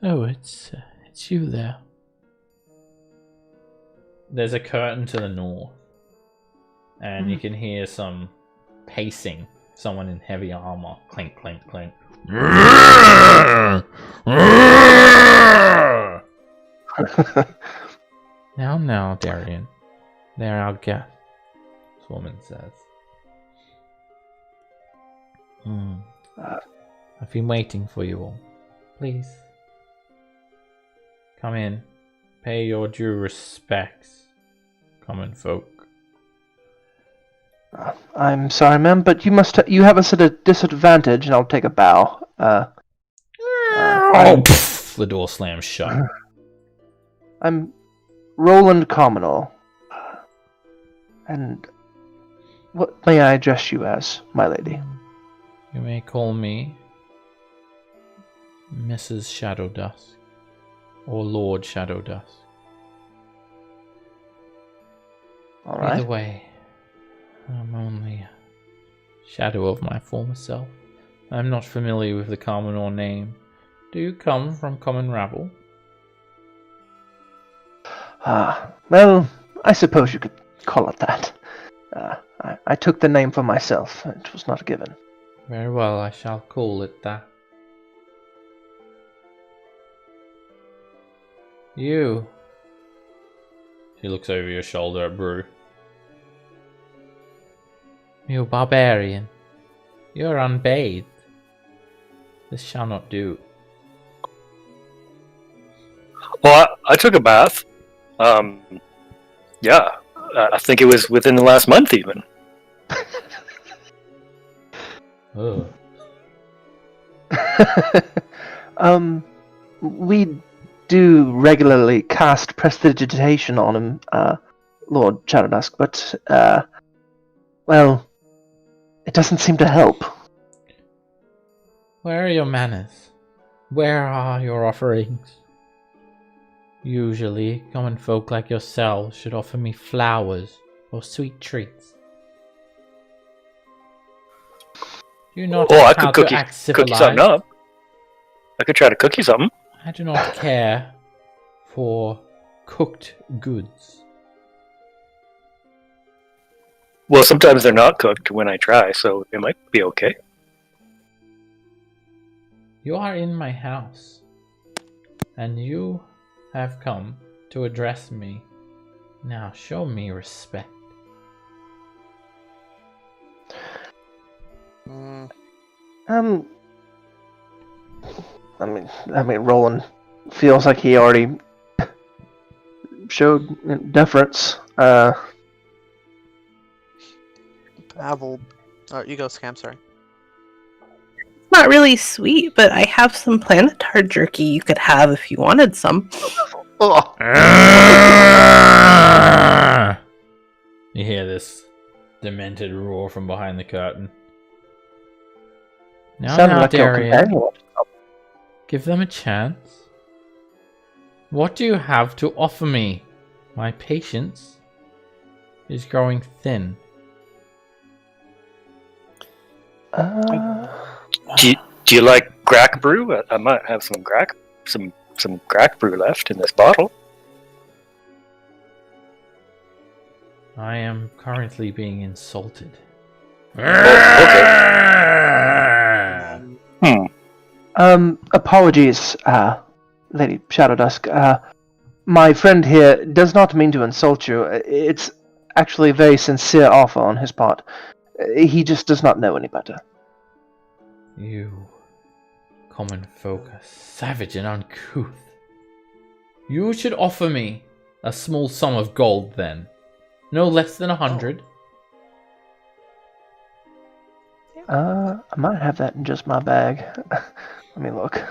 Oh, it's you there. There's a curtain to the north, and you can hear some pacing. Someone in heavy armor. Clink, clink, clink. Now, Darian. They're our guests, this woman says. I've been waiting for you all. Please. Come in. Pay your due respects, common folk. I'm sorry, ma'am, but you have us at a disadvantage, and I'll take a bow. The door slams shut. I'm Roland Communal. And what may I address you as, my lady? You may call me Mrs. Shadowdusk or Lord Shadowdusk. All right. Either way, I'm only a shadow of my former self. I'm not familiar with the Communal name. Do you come from common rabble? Well, I suppose you could call it that. I took the name for myself. It was not a given. Very well, I shall call it that. You. She looks over your shoulder at Brew. You barbarian. You're unbathed. This shall not do. Well, I took a bath. Yeah, I think it was within the last month even. Oh. We do regularly cast prestidigitation on him, Lord Shadowdusk, but, well, it doesn't seem to help. Where are your manners? Where are your offerings? Usually, common folk like yourselves should offer me flowers or sweet treats. Do not Oh, I how could to act cookie something civilized. up. I could try to cook you something. I do not care for cooked goods. Well, sometimes they're not cooked when I try, so it might be okay. You are in my house, and you have come to address me Now show me respect. Mm, I mean, Roland feels like he already showed deference. Pavel. Oh, you go, Scam, sorry. Not really sweet, but I have some planetar jerky you could have if you wanted some. Oh. You hear this demented roar from behind the curtain. Now, Sounded like your Darian, companion. give them a chance. What do you have to offer me? My patience is growing thin. Do you like Grack brew? I might have some Grack brew left in this bottle. I am currently being insulted. Okay. Apologies, Lady Shadowdusk. My friend here does not mean to insult you. It's actually a very sincere offer on his part. He just does not know any better. You common folk are savage and uncouth. You should offer me a small sum of gold then. No less than 100. I might have that in just my bag. Let me look.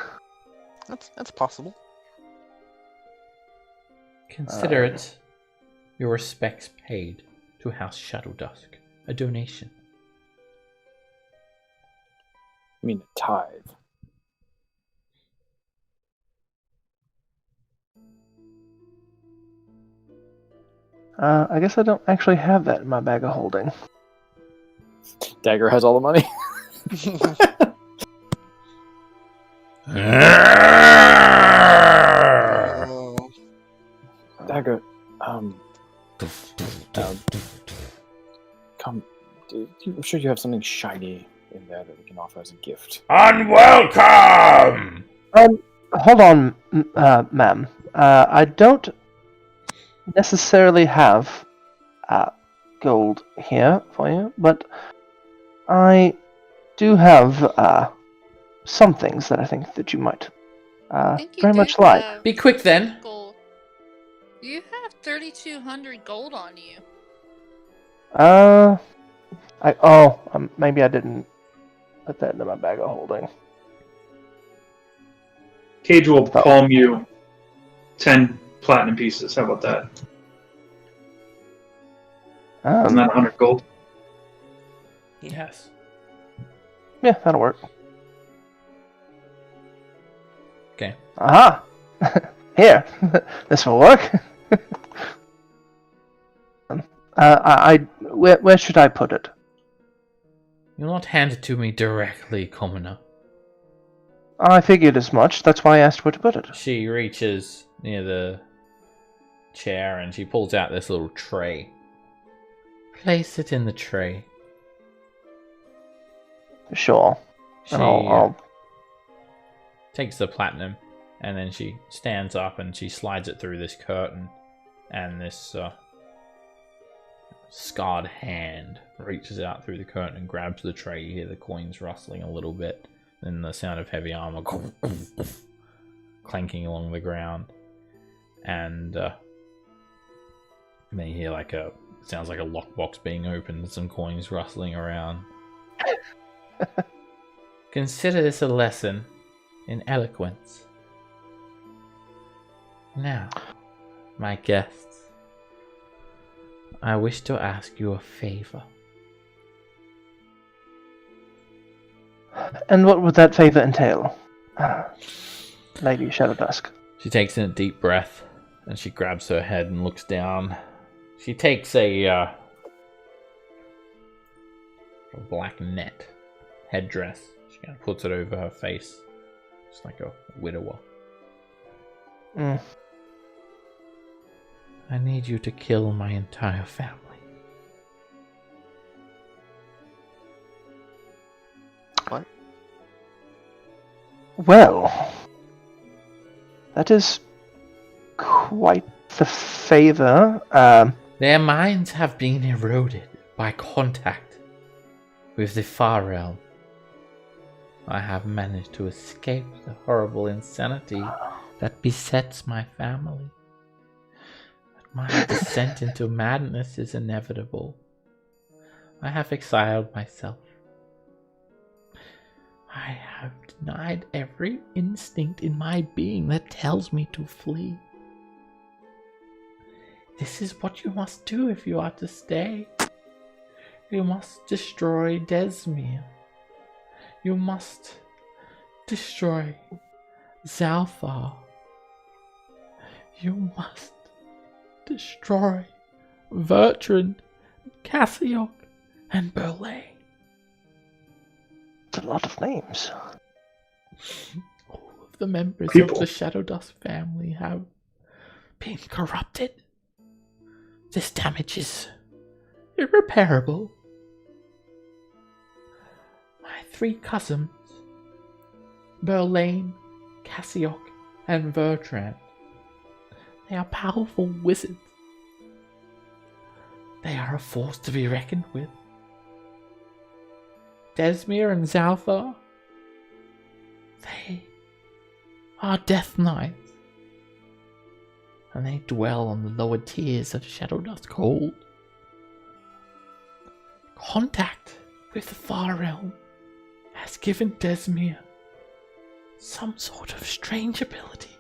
That's possible. Consider it your respects paid to House Shadowdusk. A donation. I mean, a tithe. I guess I don't actually have that in my bag of holding. Dagger has all the money. Dagger, come. I'm sure you have something shiny in there that we can offer as a gift. Unwelcome! Hold on, ma'am. I don't necessarily have gold here for you, but I do have some things that I think that you might I think you very do much like. have Be quick then. gold. You have 3,200 gold on you. Maybe I didn't put that into my bag of holding. Cage will palm you 10 platinum pieces. How about that? Isn't that 100 gold? Yes. Yeah, that'll work. Okay. Aha! Here, this will work. Where should I put it? You'll not hand it to me directly, commoner. I figured as much. That's why I asked where to put it. She reaches near the chair and she pulls out this little tray. Place it in the tray. Sure. She I'll takes the platinum and then she stands up and she slides it through this curtain, and this scarred hand reaches out through the curtain and grabs the tray. You hear the coins rustling a little bit, then the sound of heavy armor clanking along the ground, and then you hear sounds like a lockbox being opened, some coins rustling around. Consider this a lesson in eloquence. Now, my guests, I wish to ask you a favor. And what would that favor entail, Lady Shadowdusk? She takes in a deep breath and she grabs her head and looks down. She takes a black net headdress. She kind of puts it over her face, just like a widower. I need you to kill my entire family. What? Well, that is quite the favor. Their minds have been eroded by contact with the far realm. I have managed to escape the horrible insanity that besets my family. But my descent into madness is inevitable. I have exiled myself. I have denied every instinct in my being that tells me to flee. This is what you must do if you are to stay. You must destroy Desmere. You must destroy Zalthar. You must destroy Bertrand, Cassiok, and Burley. It's a lot of names. All of the members People. of the Shadowdusk family have been corrupted. This damage is irreparable. My 3 cousins, Burlane, Cassiok, and Bertrand, they are powerful wizards. They are a force to be reckoned with. Desmere and Zalthar, they are Death Knights, and they dwell on the lower tiers of Shadowdusk Hold. Contact with the Far Realm has given Desmere some sort of strange ability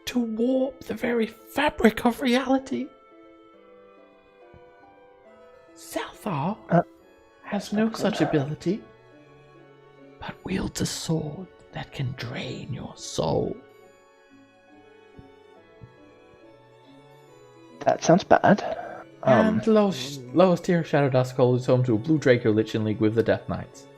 to warp the very fabric of reality. Zalthar has no such ability, but wields a sword that can drain your soul. That sounds bad. And lowest tier of Shadowdusk Hold is home to a Blue Draco Lich in League with the Death Knights.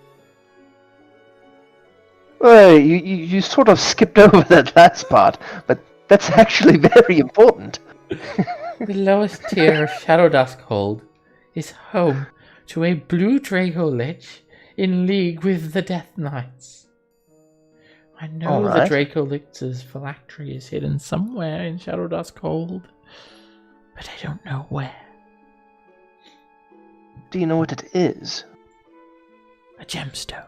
Well, you sort of skipped over that last part, but that's actually very important. The lowest tier of Shadowdusk Hold is home to a Blue Draco Lich in League with the Death Knights. I know the Draco Lich's phylactery is hidden somewhere in Shadowdusk Hold, but I don't know where. Do you know what it is? A gemstone.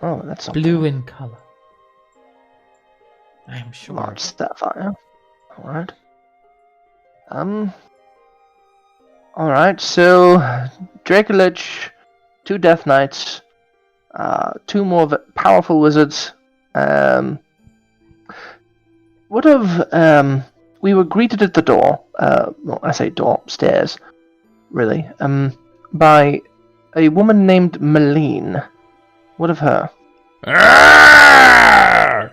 Oh, that's something. Blue in color. I am sure. Large sapphire. Alright. Alright, so Dracolich, 2 Death Knights, 2 more powerful wizards. What of we were greeted at the door, well, I say door, stairs, really, by a woman named Malene. What of her?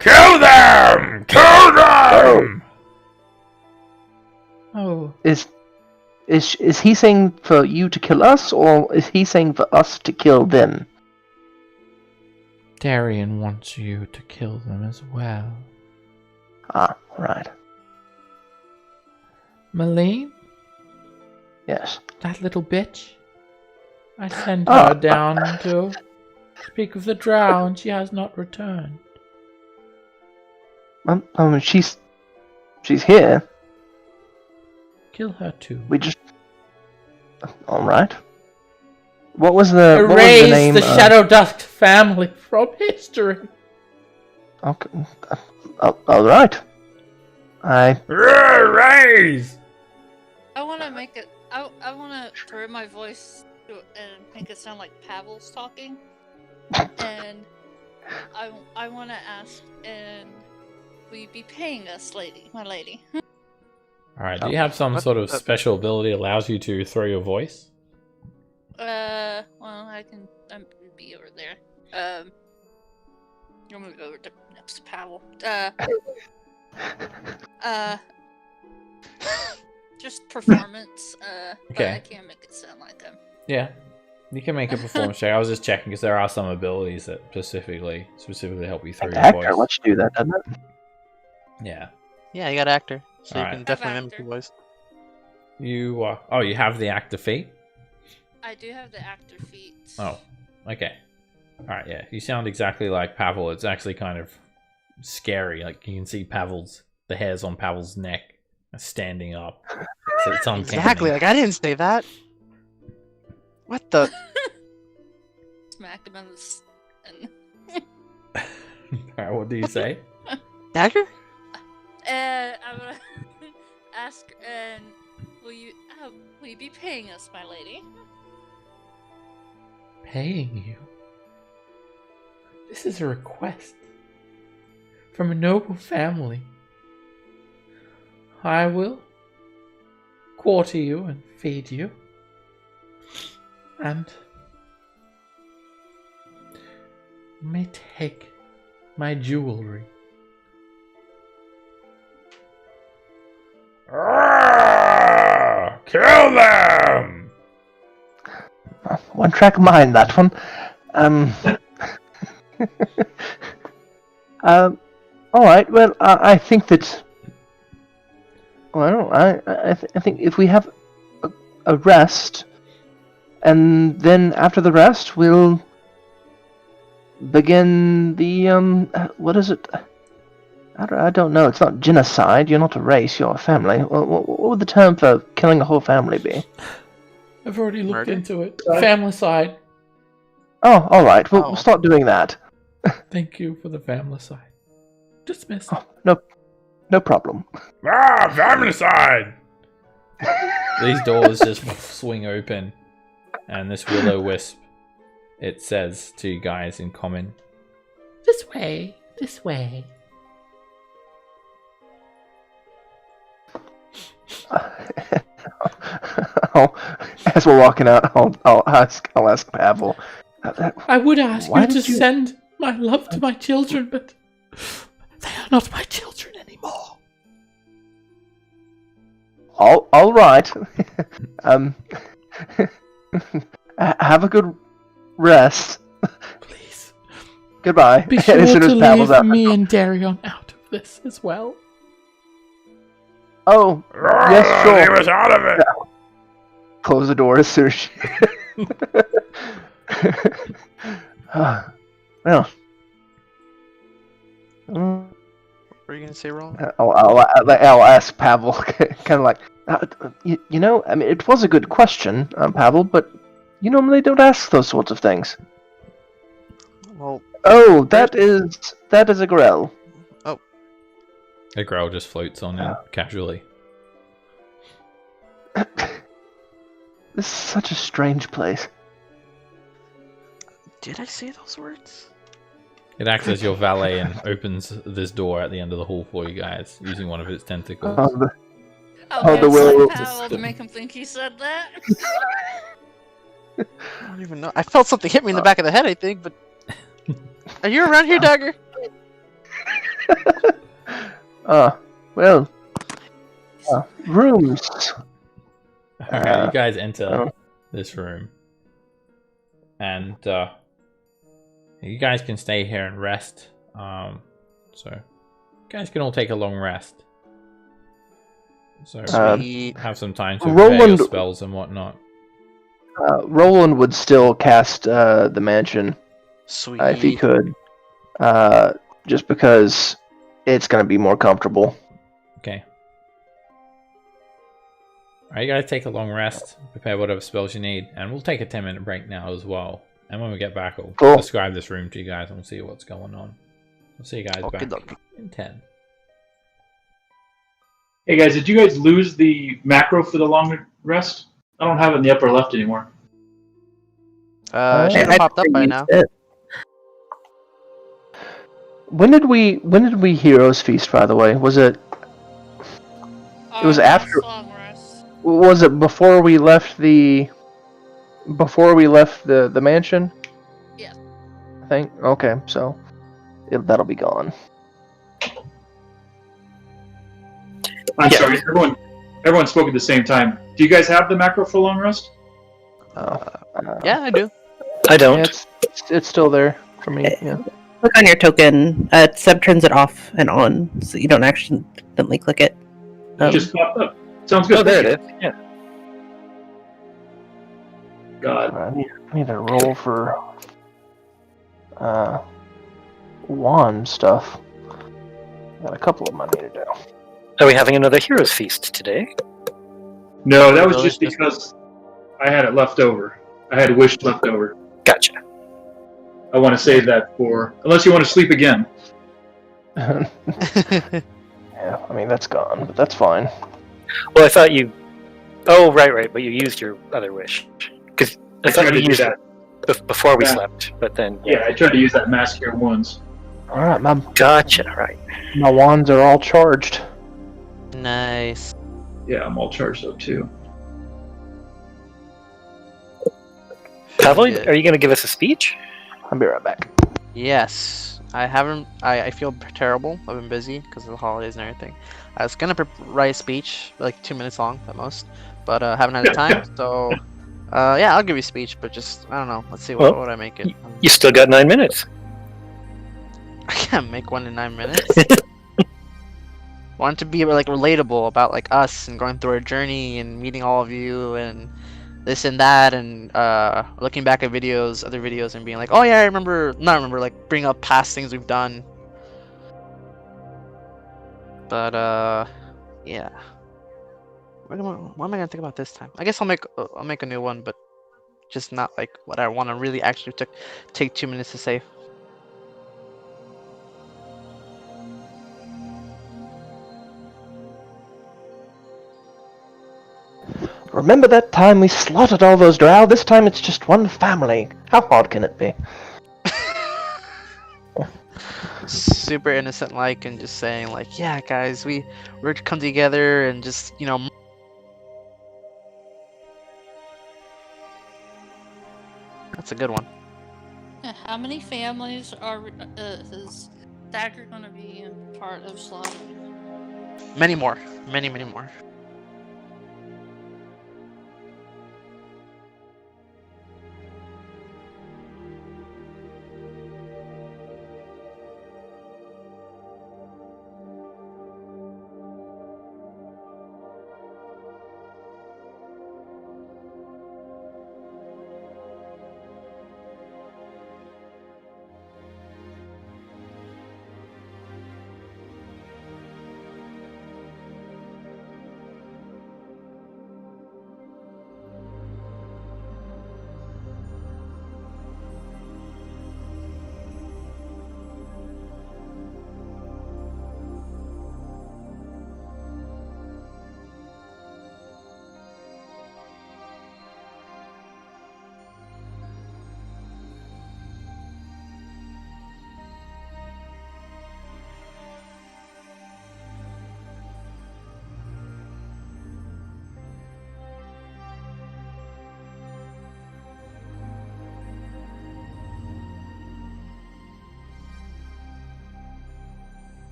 Kill them! Kill them! Oh. Is he saying for you to kill us, or is he saying for us to kill them? Darian wants you to kill them as well. Ah, right. Malene? Yes. That little bitch? I sent her down to speak of the drow, and she has not returned. She's here. Kill her too. We just. All right. What was the Erase name? the Shadowdusk family from history. Okay. All right. Erase. I want to make it. I want to throw my voice and make it sound like Pavel's talking. And I want to ask, and will you be paying us, my lady? Alright, do you have some sort of special ability that allows you to throw your voice? Well, I can be over there. I'm gonna go over next to Pavel. Just performance. Okay. But I can't make it sound like him. Yeah, you can make a performance check. I was just checking because there are some abilities that specifically help you throw your Actor, voice. let's do that, doesn't it? Yeah. Yeah, you got actor, so Alright. you can definitely Have mimic actor. your voice. You you have the actor feat? I do have the actor feat. Oh, okay. Alright, yeah. You sound exactly like Pavel. It's actually kind of scary. Like, you can see Pavel's the hairs on Pavel's neck are standing up. So it's uncanny. Exactly. Like I didn't say that. What the? Smack him in the. Alright, what do you say? Dagger? And I'm gonna ask, and will you be paying us, my lady? Paying you? This is a request from a noble family. I will quarter you and feed you, and you may take my jewelry. Kill them! One track mind, that one. Alright, well, I think that... Well, I think if we have a rest, and then after the rest, we'll begin the, what is it? I don't know, it's not genocide, you're not a race, you're a family. What would the term for killing a whole family be? I've already looked Murder? into it. Familicide. Oh, alright, we'll start doing that. Thank you for the familicide. Dismissed. Oh, no problem. Familicide! These doors just swing open, and this will-o-wisp, it says to you guys in common, "This way, this way." As we're walking out, I'll ask Pavel. I would ask Why you to did you- send my love to my children, but they are not my children anymore. All right. Have a good rest. Please, Goodbye. be sure As soon to as Pavel's leave out. me and Darion out of this as well. Oh, yes, sure. He was out of it. Close the door as soon as she... Well... What were you gonna say, Roland? I'll ask Pavel, kind of like, you know, I mean, it was a good question, Pavel, but you normally don't ask those sorts of things. Well, Oh, that is a Grell. A growl just floats on in casually. This is such a strange place. did I say those words? It acts as your valet and opens this door at the end of the hall for you guys, using one of its tentacles. Okay, the will- Pavel to make him think he said that. I don't even know. I felt something hit me in the back of the head, I think, but... Are you around here, Dagger? Well, rooms. Alright, you guys enter this room. And you guys can stay here and rest. So you guys can all take a long rest. So Sweet. have some time to prepare your Roland- spells and whatnot. Roland would still cast the mansion Sweet. if he could, just because it's going to be more comfortable. Okay. Alright, you guys take a long rest, prepare whatever spells you need, and we'll take a 10-minute break now as well. And when we get back, I'll Cool. describe this room to you guys and we'll see what's going on. We'll see you guys Okie back dokie. in 10. Hey guys, did you guys lose the macro for the long rest? I don't have it in the upper left anymore. Should have I popped up by used now. it. When did we Heroes Feast, by the way? Was it was after- Long rest. was it before we left the mansion? Yeah. I think. Okay, so that'll be gone. I'm sorry, everyone spoke at the same time. Do you guys have the macro for long rest? Yeah, I do. I don't. Yeah, it's still there for me. Yeah. Click on your token. Seb turns it off and on, so you don't accidentally click it. It just popped up. Sounds good. Oh, there it is. Yeah. God. I need to roll for wand stuff. Got a couple of them I need to do. Are we having another Heroes Feast today? No, that was Really? just because I had it left over. I had wish left over. Gotcha. I want to save that for unless you want to sleep again. Yeah, I mean, that's gone, but that's fine. Well, I thought you. Oh, right. But you used your other wish because I I thought tried you to do used that. it before we Yeah. slept. But then, Yeah, I tried to use that mass cure wounds. Alright, my Gotcha. Right. wands are all charged. Nice. Yeah, I'm all charged up too. Pavlin, Good. are you going to give us a speech? I'll be right back. Yes, I haven't. I feel terrible. I've been busy because of the holidays and everything. I was gonna write a speech, like 2 minutes long at most, but haven't had the time. So, yeah, I'll give you a speech, but just I don't know. Let's see what Well, would I make it. You still got 9 minutes. I can't make one in 9 minutes. Want it to be like relatable about like us and going through our journey and meeting all of you and this and that and looking back at videos, other videos, and being like, oh yeah, I remember. Not remember, like bring up past things we've done. But yeah. What am I gonna think about this time? I guess I'll make a new one, but just not like what I want to really actually take 2 minutes to say. Remember that time we slaughtered all those drow? This time it's just one family. How hard can it be? Super innocent like and just saying like, yeah guys, we're to come together and just that's a good one. How many families are is Dagger gonna be a part of slaughtering? Many more, many more.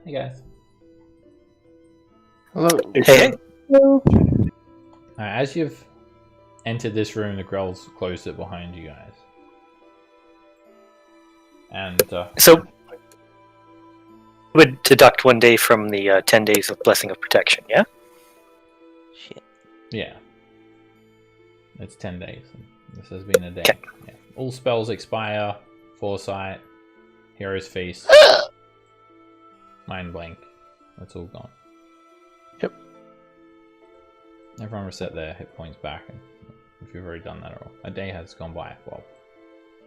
Hey guys. Hello. Hey. As you've entered this room, the Grells closed it behind you guys. And So, would deduct 1 day from the 10 days of Blessing of Protection, yeah? Shit. yeah, it's 10 days. This has been a day. Okay. Yeah. All spells expire. Foresight, Hero's Feast, Mind Blank. That's all gone. Yep. Everyone reset their hit points back, and if you've already done that, or a day has gone by. Well,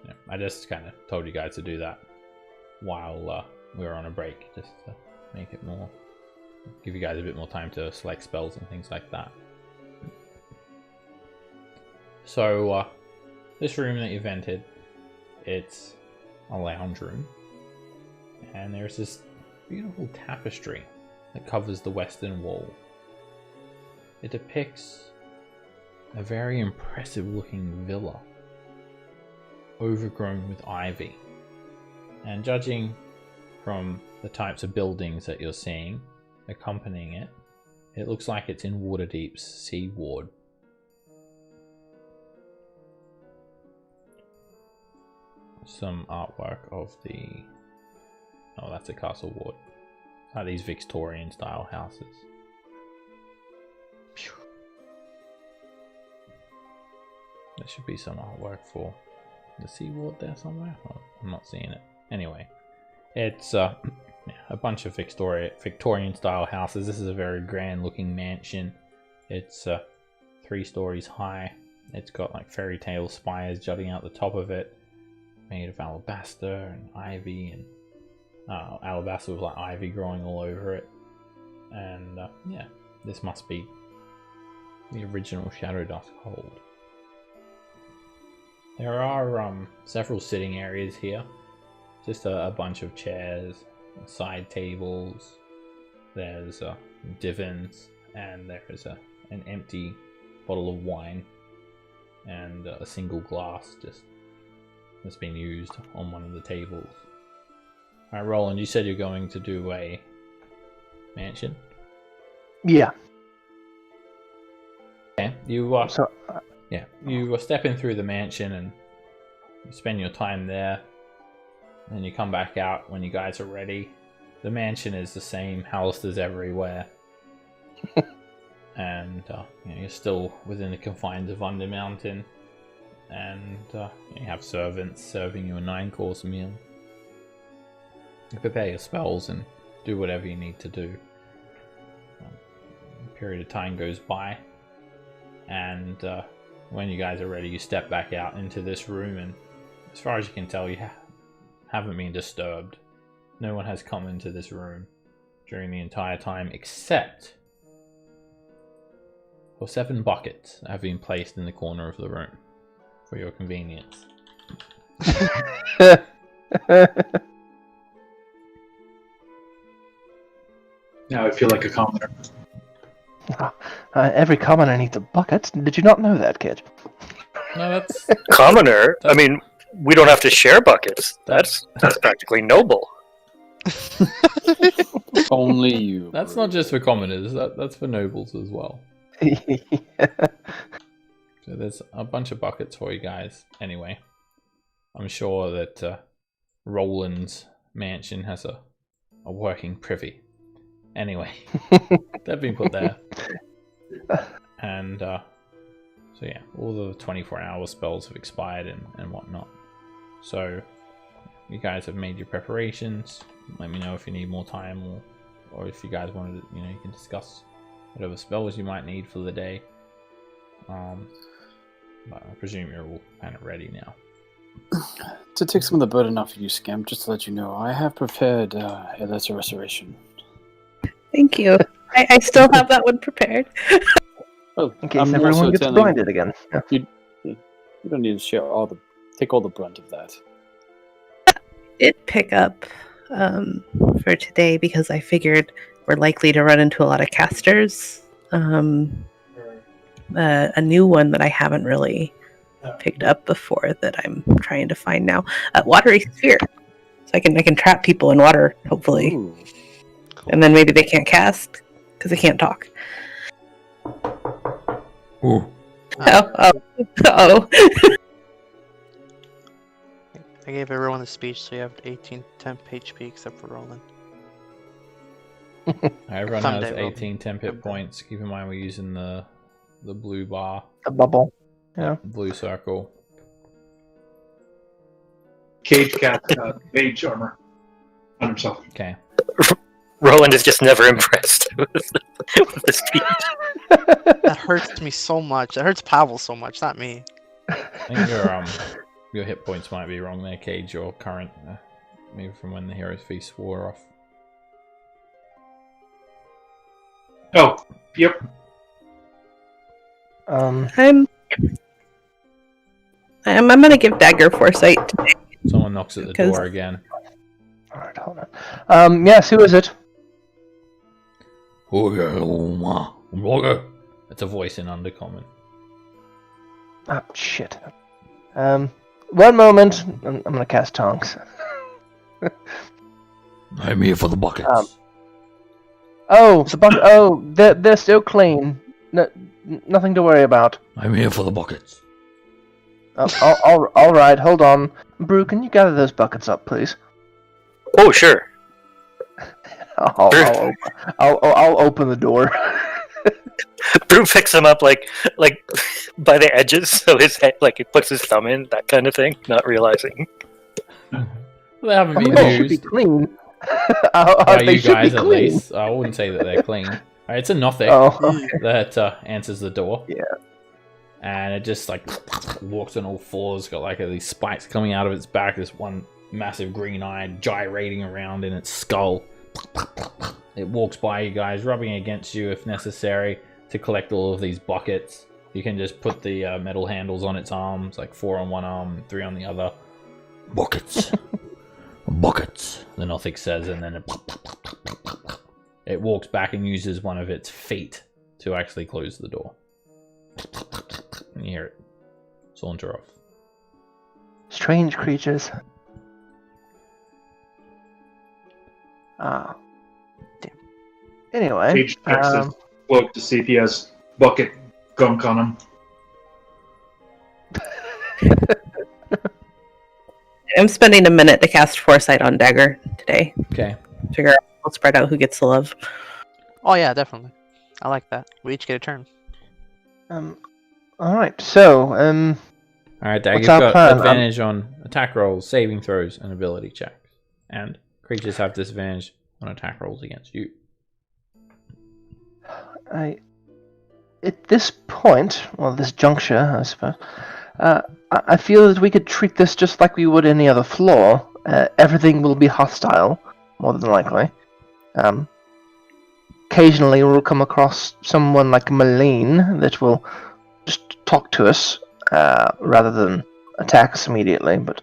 yeah, I just kind of told you guys to do that while we were on a break, just to make it more, give you guys a bit more time to select spells and things like that. So, this room that you've entered, it's a lounge room, and there's this beautiful tapestry that covers the western wall. It depicts a very impressive looking villa, overgrown with ivy. And judging from the types of buildings that you're seeing accompanying it, it looks like it's in Waterdeep's Sea Ward. Some artwork of the... oh, that's a castle ward. Like these Victorian style houses. There should be some artwork for the Sea Ward there somewhere. Oh, I'm not seeing it. Anyway, it's a bunch of Victorian style houses. This is a very grand looking mansion. It's 3 stories high. It's got like fairy tale spires jutting out the top of it, made of alabaster and ivy, and alabaster with like ivy growing all over it. And yeah, this must be the original Shadowdusk hold. There are several sitting areas here, just a bunch of chairs, side tables. There's divans, and there is an empty bottle of wine and a single glass just that's been used on one of the tables. Alright, Roland, you said you're going to do a mansion? Yeah. Okay, you you step in through the mansion and you spend your time there, and you come back out when you guys are ready. The mansion is the same, houses everywhere. And you're still within the confines of Undermountain, and you have servants serving you a 9-course meal. You prepare your spells and do whatever you need to do. A period of time goes by, and when you guys are ready, you step back out into this room, and as far as you can tell, you haven't been disturbed. No one has come into this room during the entire time, except for 7 buckets that have been placed in the corner of the room for your convenience. Now I feel like a commoner. Every commoner needs a bucket. Did you not know that, kid? No, that's Commoner? I mean, we don't have to share buckets. That's practically noble. Only you. that's not just for commoners. That's for nobles as well. So there's a bunch of buckets for you guys. Anyway, I'm sure that Roland's mansion has a working privy. Anyway, they've been put there. And so yeah, all the 24-hour spells have expired and whatnot. So you guys have made your preparations. Let me know if you need more time, or if you guys wanted to, you can discuss whatever spells you might need for the day. But I presume you're all kind of ready now. To take some of the burden off of you, Scamp, just to let you know, I have prepared a lesser restoration. Thank you. I still have that one prepared. Well, In case everyone gets blinded again. Yeah. You don't need to share take all the brunt of that. Did pick up for today because I figured we're likely to run into a lot of casters. A new one that I haven't really picked up before that I'm trying to find now. Watery sphere, so I can trap people in water. Hopefully. Ooh. And then maybe they can't cast because they can't talk. Ooh. Oh. I gave everyone the speech, so you have 18 temp HP except for Roland. Everyone Someday, has Roland. 18 temp hit points. Keep in mind we're using the blue bar, The bubble. Yeah. blue circle. Cage cat mage armor on himself. Okay. Roland is just never impressed with the speech. That hurts me so much. That hurts Pavel so much, not me. I think your hit points might be wrong there, Cage. Your current, maybe from when the Hero's Feast wore off. Oh, yep. I'm gonna give Dagger Foresight today. Someone knocks at the Because- door again. Alright, hold on. Yes, who is it? It's a voice in Undercommon. Ah, shit. One moment. I'm gonna cast Tonks. I'm here for the buckets. Oh, they're still clean. Nothing to worry about. I'm here for the buckets. All right, hold on. Brew, can you gather those buckets up, please? Oh, sure. I'll open the door. Brew picks him up like by the edges, so his head he puts his thumb in, that kind of thing, not realizing. They haven't been They should be used clean. by They you should be guys at clean. least. I wouldn't say that they're clean. It's a Nothic Oh, that answers the door. Yeah. And it just walks on all fours, got these spikes coming out of its back, this one massive green eye gyrating around in its skull. It walks by you guys, rubbing against you if necessary to collect all of these buckets. You can just put the metal handles on its arms, 4 on one arm, 3 on the other. Buckets. Buckets, the Nothic says, and then it walks back and uses one of its feet to actually close the door. And you hear it saunter off. strange creatures. Ah. Damn. Anyway, Cage checks his cloak to see if he has bucket gunk on him. I'm spending a minute to cast Foresight on Dagger today. Okay. Figure out, we'll spread out who gets the love. Oh yeah, definitely. I like that. We each get a turn. all right. So, Alright, Dag, What's you've our got plan? advantage on attack rolls, saving throws, and ability checks. And creatures have disadvantage on attack rolls against you. at this point, well, this juncture, I suppose, I feel that we could treat this just like we would any other floor. Everything will be hostile, more than likely. Occasionally, we'll come across someone like Malene that will just talk to us rather than attack us immediately. But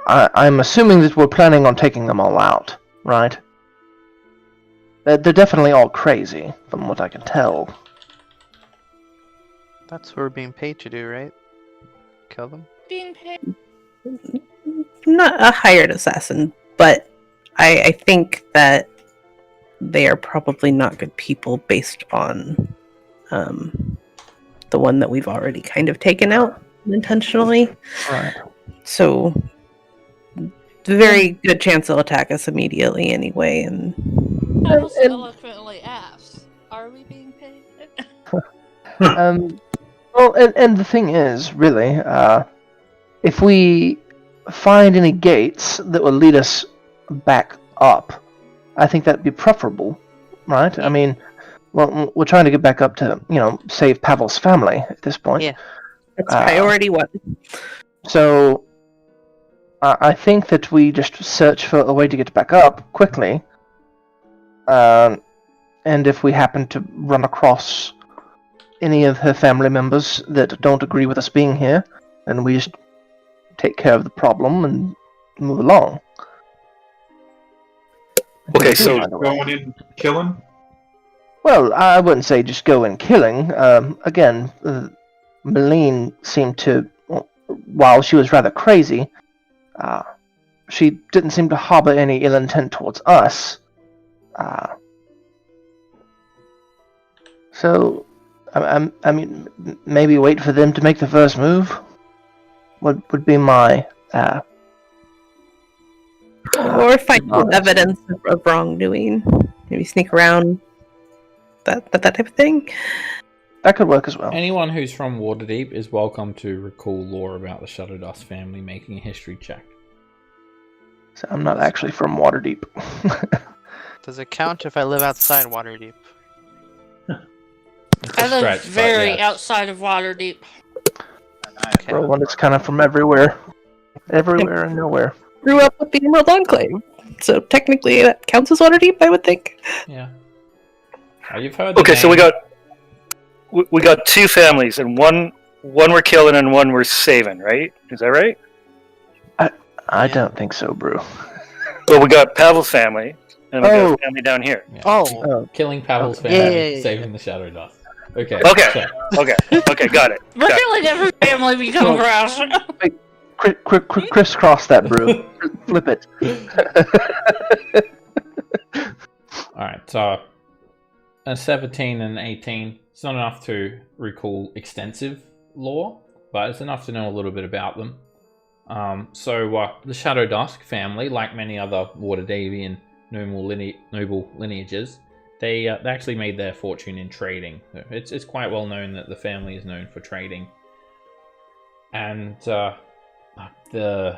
I'm assuming that we're planning on taking them all out, right? They're definitely all crazy, from what I can tell. That's what we're being paid to do, right? Kill them? Being paid. I'm not a hired assassin, but I think that they are probably not good people based on the one that we've already kind of taken out intentionally. Right. So, very good chance they'll attack us immediately anyway. And I was eloquently asked, are we being paid? Well, and the thing is, really, if we find any gates that will lead us back up, I think that'd be preferable, right? I mean, well, we're trying to get back up to, save Pavel's family at this point. Yeah. that's priority one. So, I think that we just search for a way to get back up quickly. And if we happen to run across any of her family members that don't agree with us being here, then we just take care of the problem and move along. Okay, so Going in, killing. Well, I wouldn't say just go in killing. Again, Malene seemed to, while she was rather crazy, she didn't seem to harbor any ill intent towards us. So, I mean, maybe wait for them to make the first move. Would be my or find honest. evidence of wrongdoing. Maybe sneak around. That type of thing. That could work as well. Anyone who's from Waterdeep is welcome to recall lore about the Shadowdusk family, making a history check. So I'm not actually from Waterdeep. Does it count if I live outside Waterdeep? It's a I live stretch, but very yeah. outside of Waterdeep. Okay. For one that's kind of from everywhere. Everywhere and nowhere. Grew up with the Emerald Enclave, so technically that counts as Waterdeep, I would think. Yeah. You've heard. The Okay, so name. we got two families, and one we're killing and one we're saving, right? Is that right? I don't think so, Brew. Well, we got Pavel's family, and we got a family down here. Yeah. Oh, Killing Pavel's Yeah, family, yeah. saving the Shadowdusk. Okay. Okay. so- Okay, got it. We're Got it. killing every family we come across. Crisscross that, Brew. Flip it. Alright, so a 17 and 18, it's not enough to recall extensive lore, but it's enough to know a little bit about them. The Shadowdusk family, like many other Waterdeepian noble lineages, they actually made their fortune in trading. It's quite well known that the family is known for trading. And the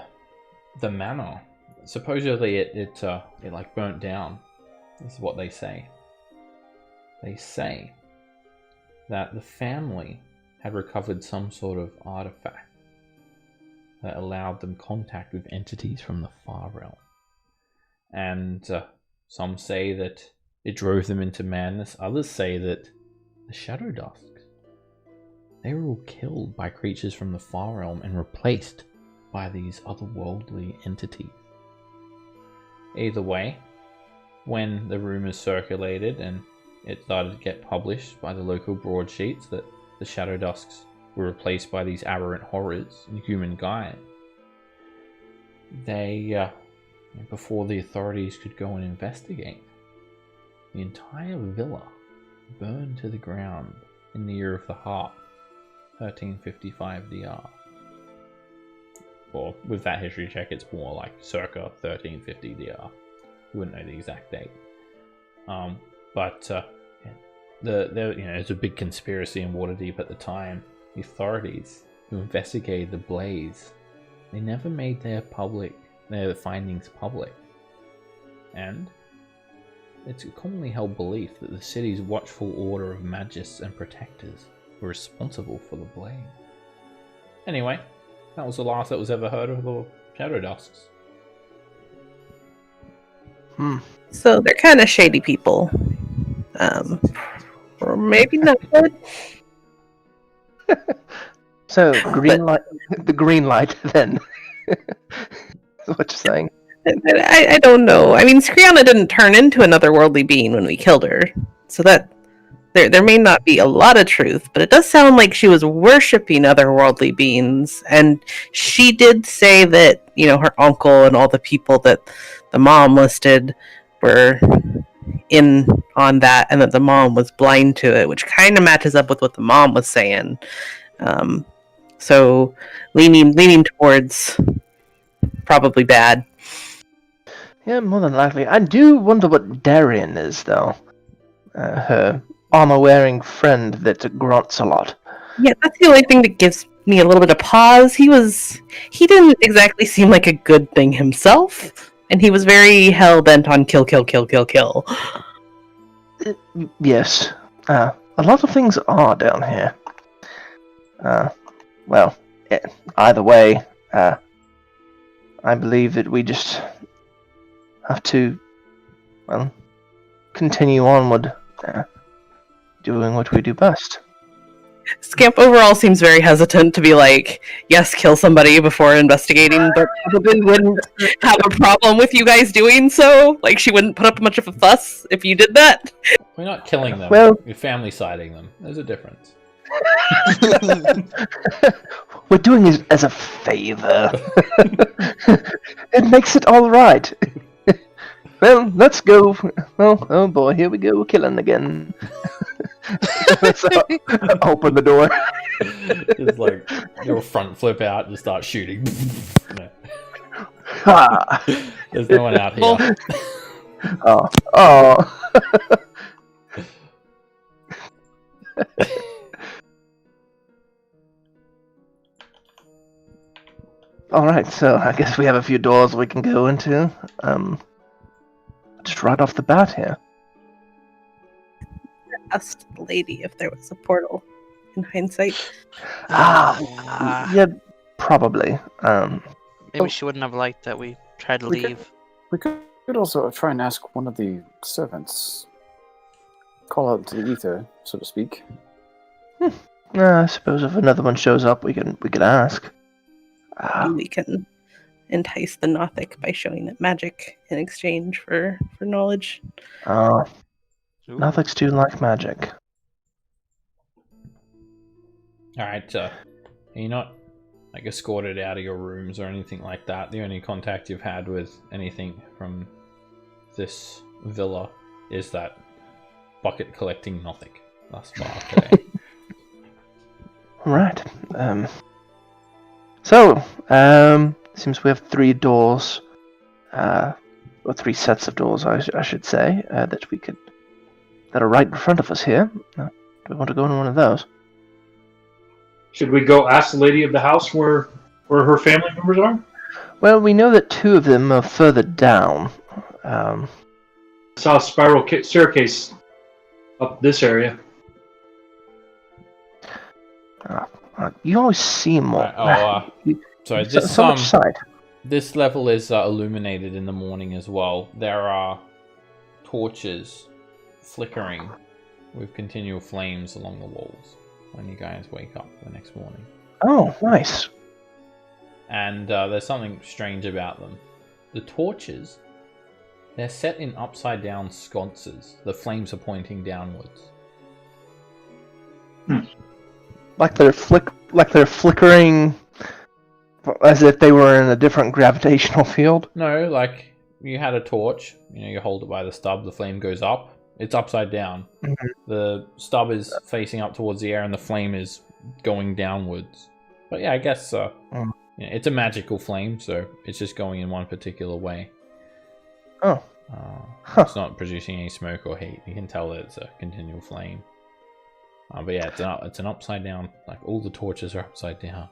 manor, supposedly it like burnt down. This is what they say. They say that the family had recovered some sort of artifact that allowed them contact with entities from the far realm. And some say that it drove them into madness. Others say that the Shadowdusks, they were all killed by creatures from the far realm and replaced by these otherworldly entities. Either way, when the rumors circulated and it started to get published by the local broadsheets that the Shadowdusks were replaced by these aberrant horrors in human guise, they, before the authorities could go and investigate, the entire villa burned to the ground in the year of the heart, 1355 DR. Well, with that history check, it's more like circa 1350 DR. You wouldn't know the exact date. There's a big conspiracy in Waterdeep at the time. The authorities who investigated the blaze, they never made their findings public. And it's a commonly held belief that the city's watchful order of magists and protectors were responsible for the blaze. Anyway, that was the last that was ever heard of the Shadowdusks. So they're kind of shady people. Or maybe not good. So, light, the green light, then. Is what you're saying? I don't know. I mean, Skriana didn't turn into an otherworldly being when we killed her. So that there may not be a lot of truth, but it does sound like she was worshipping otherworldly beings. And she did say that, her uncle and all the people that the mom listed were in on that, and that the mom was blind to it, which kind of matches up with what the mom was saying. So leaning towards probably bad. Yeah, more than likely. I do wonder what Darien is, though. Her armor-wearing friend that grunts a lot. Yeah, that's the only thing that gives me a little bit of pause. He didn't exactly seem like a good thing himself, and he was very hell-bent on kill. Yes. A lot of things are down here. Either way, I believe that we just have to, continue onward, doing what we do best. Scamp overall seems very hesitant to be like, yes, kill somebody before investigating, but probably wouldn't have a problem with you guys doing so. Like, she wouldn't put up much of a fuss if you did that. We're not killing them. Well- We're family siding them. There's a difference. We're doing it as a favor. It makes it all right. Well, let's go. Oh boy, here we go, killing again. So, open the door. Just like your front flip out and start shooting. No. Ah. There's no one out here. Oh. Alright, so I guess we have a few doors we can go into. Just right off the bat here. Asked the lady if there was a portal in hindsight. Yeah, probably. Maybe she wouldn't have liked that we tried to leave. We could also try and ask one of the servants. Call out to the ether, so to speak. I suppose if another one shows up, we could ask. We can entice the Nothic by showing them magic in exchange for knowledge. Nothics do like magic. Alright, you're not like escorted out of your rooms or anything like that. The only contact you've had with anything from this villa is that bucket collecting Nothic thus far today. Right. Seems we have 3 doors, or 3 sets of doors, I should say, that are right in front of us here. Do we want to go in one of those? Should we go ask the lady of the house where her family members are? Well, we know that 2 of them are further down. I saw a spiral staircase up this area. You always see more. Sorry, this level is illuminated in the morning as well. There are torches flickering with continual flames along the walls when you guys wake up the next morning. Oh, nice. And there's something strange about them. The torches, they're set in upside down sconces. The flames are pointing downwards. Like they're flickering as if they were in a different gravitational field? No, like you had a torch, you hold it by the stub, the flame goes up. It's upside down. Mm-hmm. The stub is facing up towards the air and the flame is going downwards. But yeah, I guess it's a magical flame, so it's just going in one particular way. Oh. It's not producing any smoke or heat. You can tell that it's a continual flame. But yeah, it's an upside down. Like all the torches are upside down.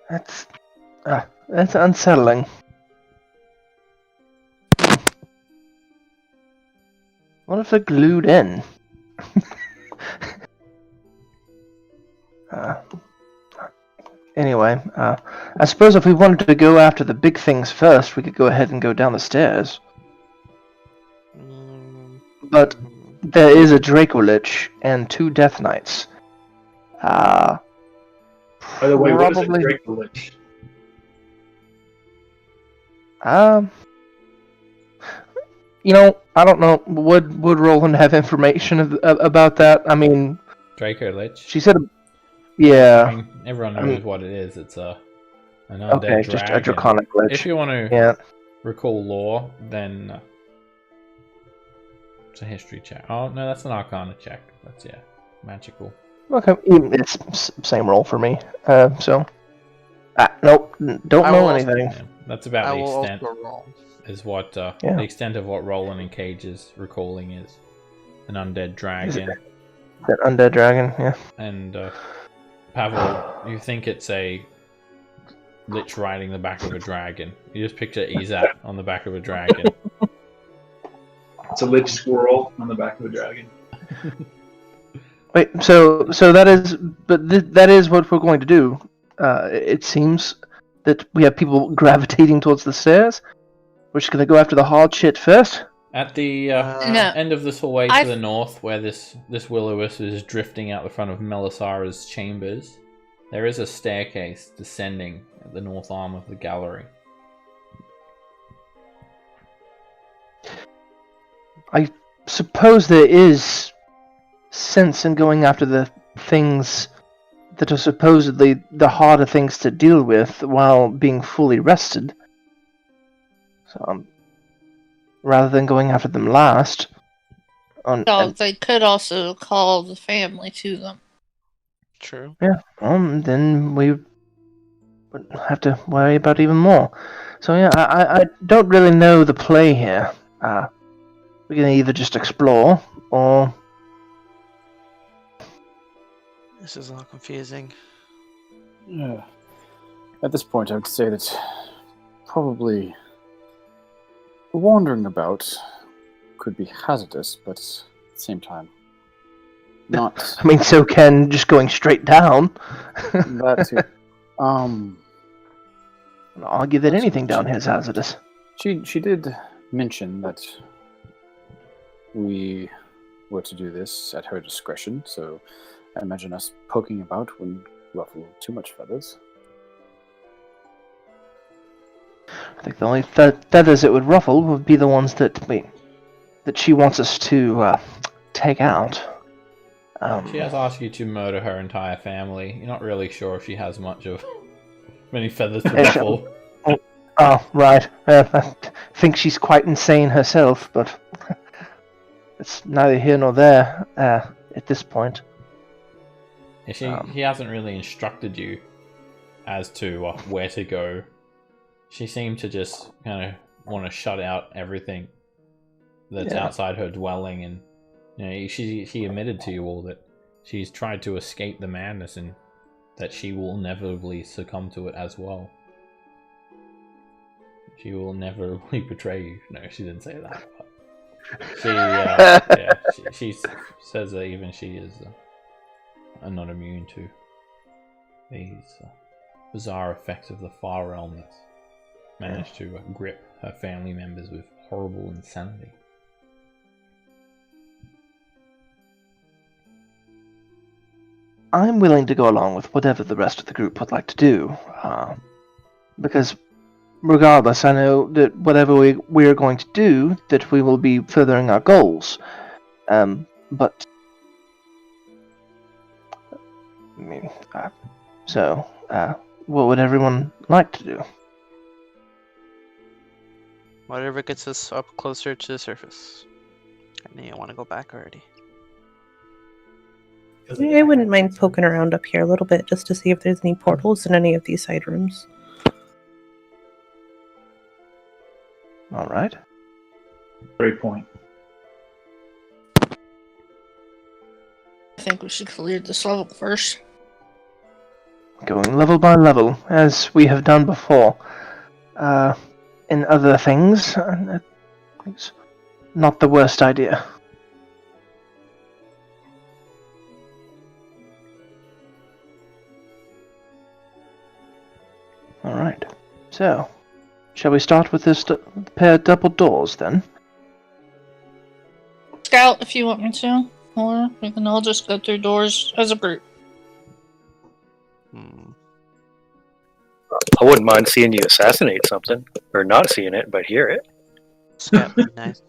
That's unsettling. What if they're glued in? Anyway, I suppose if we wanted to go after the big things first, we could go ahead and go down the stairs. But there is a Dracolich and 2 Death Knights. By the way, what is a Dracolich? I don't know. Would Roland have information about that? I mean, Dracolich. She said, yeah. I mean, everyone knows what it is. It's an undead dragon. Just a draconic lich. If you want to recall lore, then it's a history check. Oh no, that's an Arcana check. That's magical. Okay, it's same roll for me. So, nope, don't know anything. Yeah, that's about the extent. Is what the extent of what Roland and Cage is recalling is an undead dragon. That undead dragon, yeah. And Pavel, you think it's a lich riding the back of a dragon. You just picture Izat on the back of a dragon. It's a lich squirrel on the back of a dragon. Wait, so that is what we're going to do. It seems that we have people gravitating towards the stairs. We're just going to go after the hard shit first. At the end of this hallway to the north, where this will-o-wisp is drifting out the front of Melisara's chambers, there is a staircase descending at the north arm of the gallery. I suppose there is sense in going after the things that are supposedly the harder things to deal with while being fully rested. So, rather than going after them last, They could also call the family to them. True. then we would have to worry about even more. So yeah, I don't really know the play here. We can either just explore, or This is all confusing. Yeah. At this point, I would say that probably wandering about could be hazardous, but at the same time, not I mean, so can just going straight down. that too. I'll argue that anything down here is hazardous. She did mention that we were to do this at her discretion, so I imagine us poking about wouldn't ruffle too much feathers. I think the only feathers it would ruffle would be the ones that she wants us to take out. She has asked you to murder her entire family. You're not really sure if she has many feathers to ruffle. Oh, right. I think she's quite insane herself, but it's neither here nor there at this point. Yeah, he hasn't really instructed you as to where to go. She seemed to just kind of want to shut out everything that's outside her dwelling, and she admitted to you all that she's tried to escape the madness and that she will inevitably succumb to it as well. She will inevitably betray you. No, she didn't say that. But she says that even she is not immune to these bizarre effects of the far realm that's managed to grip her family members with horrible insanity. I'm willing to go along with whatever the rest of the group would like to do, because regardless, I know that whatever we're going to do, that we will be furthering our goals. But I mean, what would everyone like to do? Whatever gets us up closer to the surface. I know you want to go back already. I wouldn't mind poking around up here a little bit just to see if there's any portals in any of these side rooms. All right. Great point. I think we should clear this level first. Going level by level, as we have done before. In other things, it's not the worst idea. Alright, so, shall we start with this pair of double doors then? Scout, if you want me to, or we can all just go through doors as a group. I wouldn't mind seeing you assassinate something, or not seeing it, but hear it. Scout would be nice.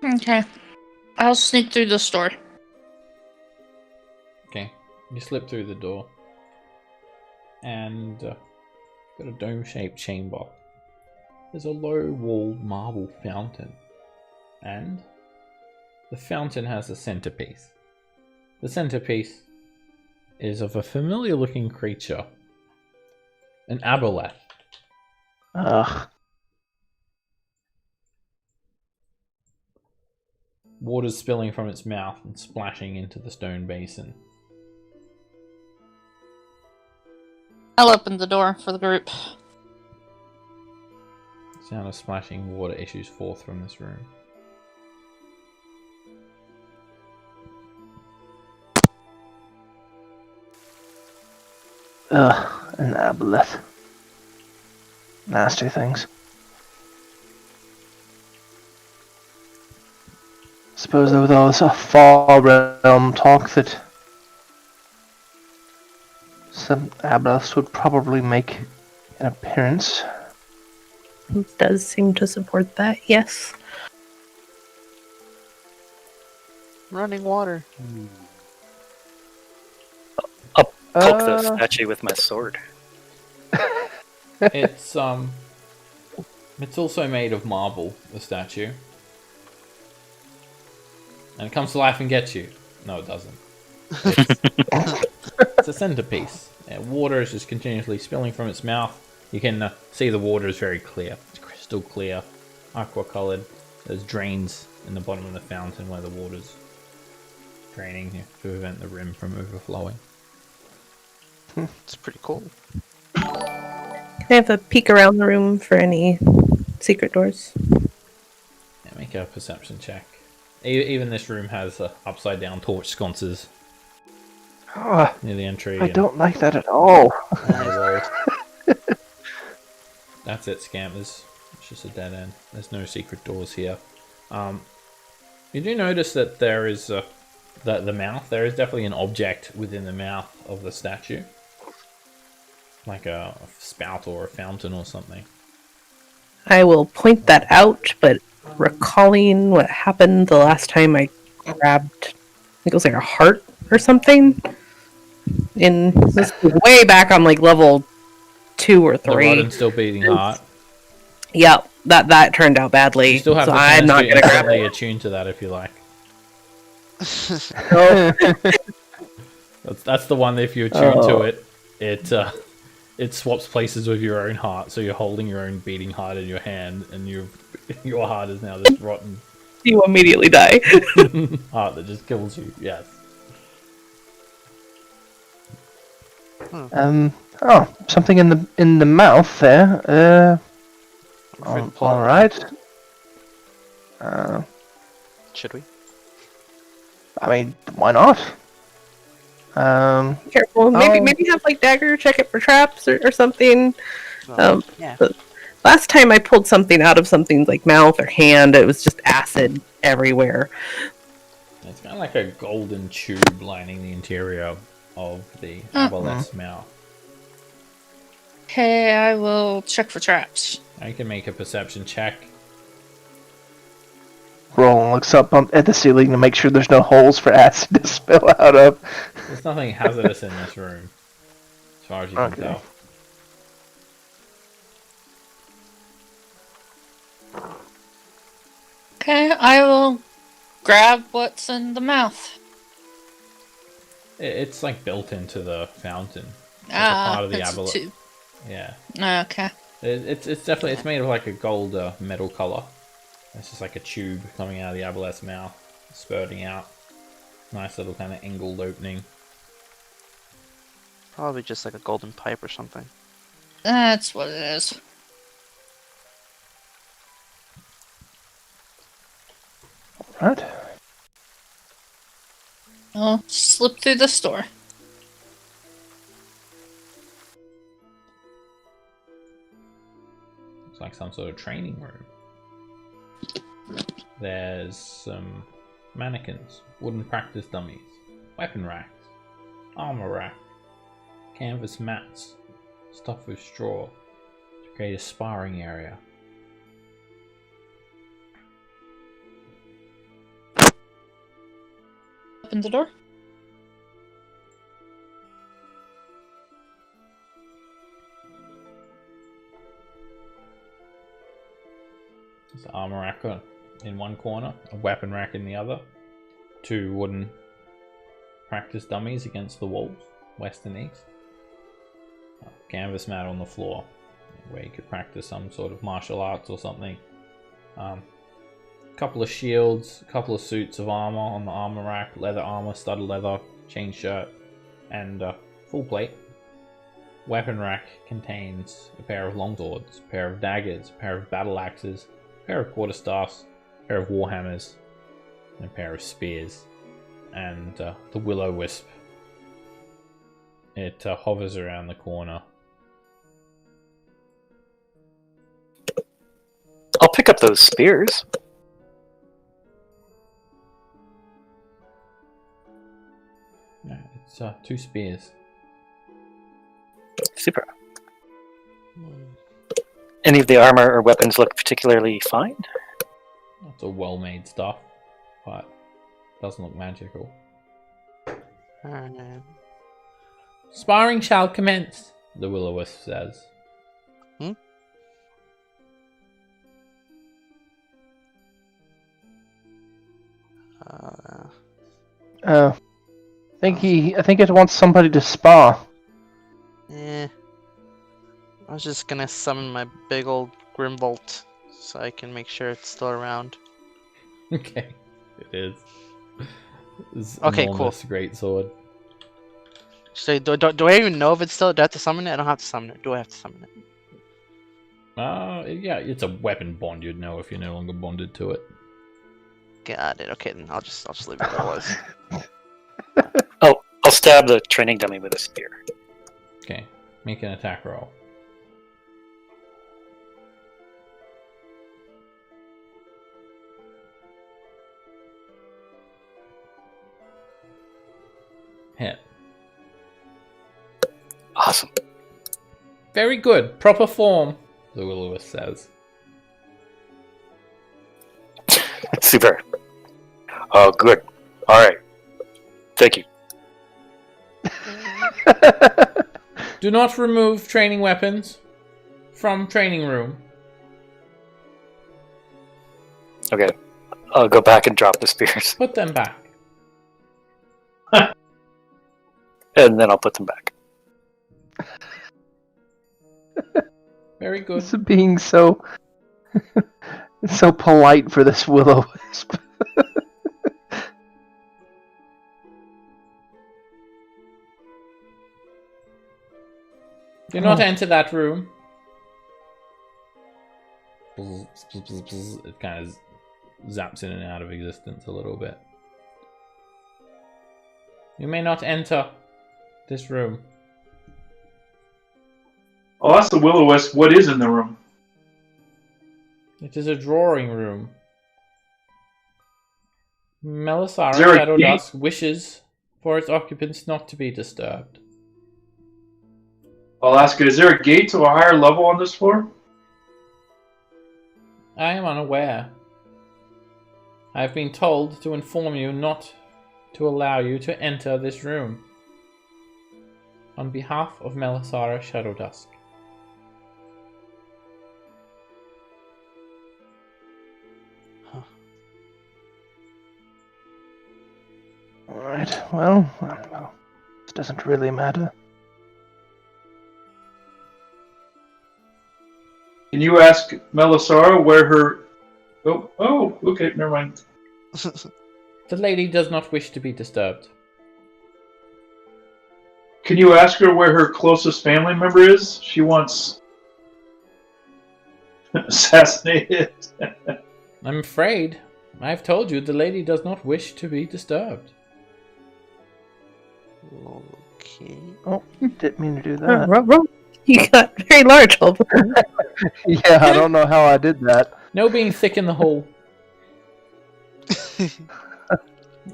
Okay. I'll sneak through this door. Okay, you slip through the door, and got a dome-shaped chamber. There's a low-walled marble fountain, and the fountain has a centerpiece. The centerpiece is of a familiar-looking creature, an aboleth. Ugh. Water's spilling from its mouth and splashing into the stone basin. I'll open the door for the group. The sound of splashing water issues forth from this room. Ugh, an aboleth. Nasty things. Suppose there was all this far realm talk that some aboleths would probably make an appearance. does seem to support that, yes. Running water. I'll poke the Uh, statue with my sword. It's also made of marble, the statue. And it comes to life and gets you. No, it doesn't. It's a centerpiece. Yeah, water is just continuously spilling from its mouth. You can see the water is very clear. It's crystal clear, aqua-colored. There's drains in the bottom of the fountain where the water's draining to prevent the rim from overflowing. It's pretty cool. Can I have a peek around the room for any secret doors? Yeah, make a perception check. Even this room has upside down torch sconces oh, near the entry. I and don't like that at all. on the wall. That's it, scammers. It's just a dead end. There's no secret doors here. You do notice that there is the mouth. There is definitely an object within the mouth of the statue, like a spout or a fountain or something. I will point that out, but recalling what happened the last time I grabbed, I think it was like a heart or something. This was way back on like level 2 or 3. The rodent's still beating heart. Yep, that turned out badly. You still have so the I'm chance not to gonna grab instantly it. attune to that if you like. No. That's the one that if you attune to it, it swaps places with your own heart. So you're holding your own beating heart in your hand, and your heart is now this rotten You immediately die. heart that just kills you. Yes. Oh, something in the mouth there. All right. Should we? I mean, why not? Careful. Maybe have like dagger check it for traps or something. Yeah. But last time I pulled something out of something's like mouth or hand, it was just acid everywhere. It's kind of like a golden tube lining the interior of the aboleth's mouth. Okay, I will check for traps. I can make a perception check. Roland looks up at the ceiling to make sure there's no holes for acid to spill out of. There's nothing hazardous in this room, as far as you can tell. Okay, I will grab what's in the mouth. It's like built into the fountain. It's like a part of the it's aboleth. too. Yeah. Okay. It's definitely made of like a gold metal color. It's just like a tube coming out of the aboleth's mouth, spurting out. Nice little kind of angled opening. Probably just like a golden pipe or something. That's what it is. Right. I'll slip through this door. Looks like some sort of training room. There's some mannequins, wooden practice dummies, weapon racks, armor rack, canvas mats, stuffed with straw to create a sparring area. Open the door. There's an armor rack in one corner, a weapon rack in the other, 2 wooden practice dummies against the walls, west and east. A canvas mat on the floor, where you could practice some sort of martial arts or something. A couple of shields, a couple of suits of armor on the armor rack, leather armor, studded leather, chain shirt, and full plate. Weapon rack contains a pair of longswords, a pair of daggers, a pair of battle axes, a pair of quarterstaffs, a pair of warhammers, and a pair of spears, and the will-o-wisp. It hovers around the corner. I'll pick up those spears. Yeah, it's 2 spears. Super. Any of the armor or weapons look particularly fine? It's all well-made stuff, but doesn't look magical. Alright. Sparring shall commence, the Will-O-Wisp says. I think it wants somebody to spa. I was just gonna summon my big old Grimbolt so I can make sure it's still around. Okay, it is. This Okay, cool. enormous great sword. So do I even know if it's still? Do I have to summon it? I don't have to summon it. Do I have to summon it? Yeah, it's a weapon bond. You'd know if you're no longer bonded to it. Got it. Okay, then I'll just leave it where it was. I'll stab the training dummy with a spear. Okay, make an attack roll. Hit. Awesome. Very good. Proper form, the Will-O-Wisp says. Super. Oh, good. All right. Thank you. Do not remove training weapons from training room. Okay. I'll go back and drop the spears. Put them back. And then I'll put them back. Very good. It's being so so polite for this Will-O-Wisp. Do not enter that room. It kind of zaps in and out of existence a little bit. You may not enter this room. I'll ask the Will-O-Wisp what is in the room. It is a drawing room. Melisara Is there a Shadowdusk wishes for its occupants not to be disturbed. I'll ask it, is there a gate to a higher level on this floor? I am unaware. I have been told to inform you not to allow you to enter this room. On behalf of Melisara Shadowdusk. Alright, well, this doesn't really matter. Can you ask Melisara where her... Oh, okay, never mind. The lady does not wish to be disturbed. Can you ask her where her closest family member is? She wants... assassinated. I'm afraid I've told you the lady does not wish to be disturbed. Okay. Oh, didn't mean to do that. You got very large, Hulk. Yeah, I don't know how I did that. No being thick in the hole.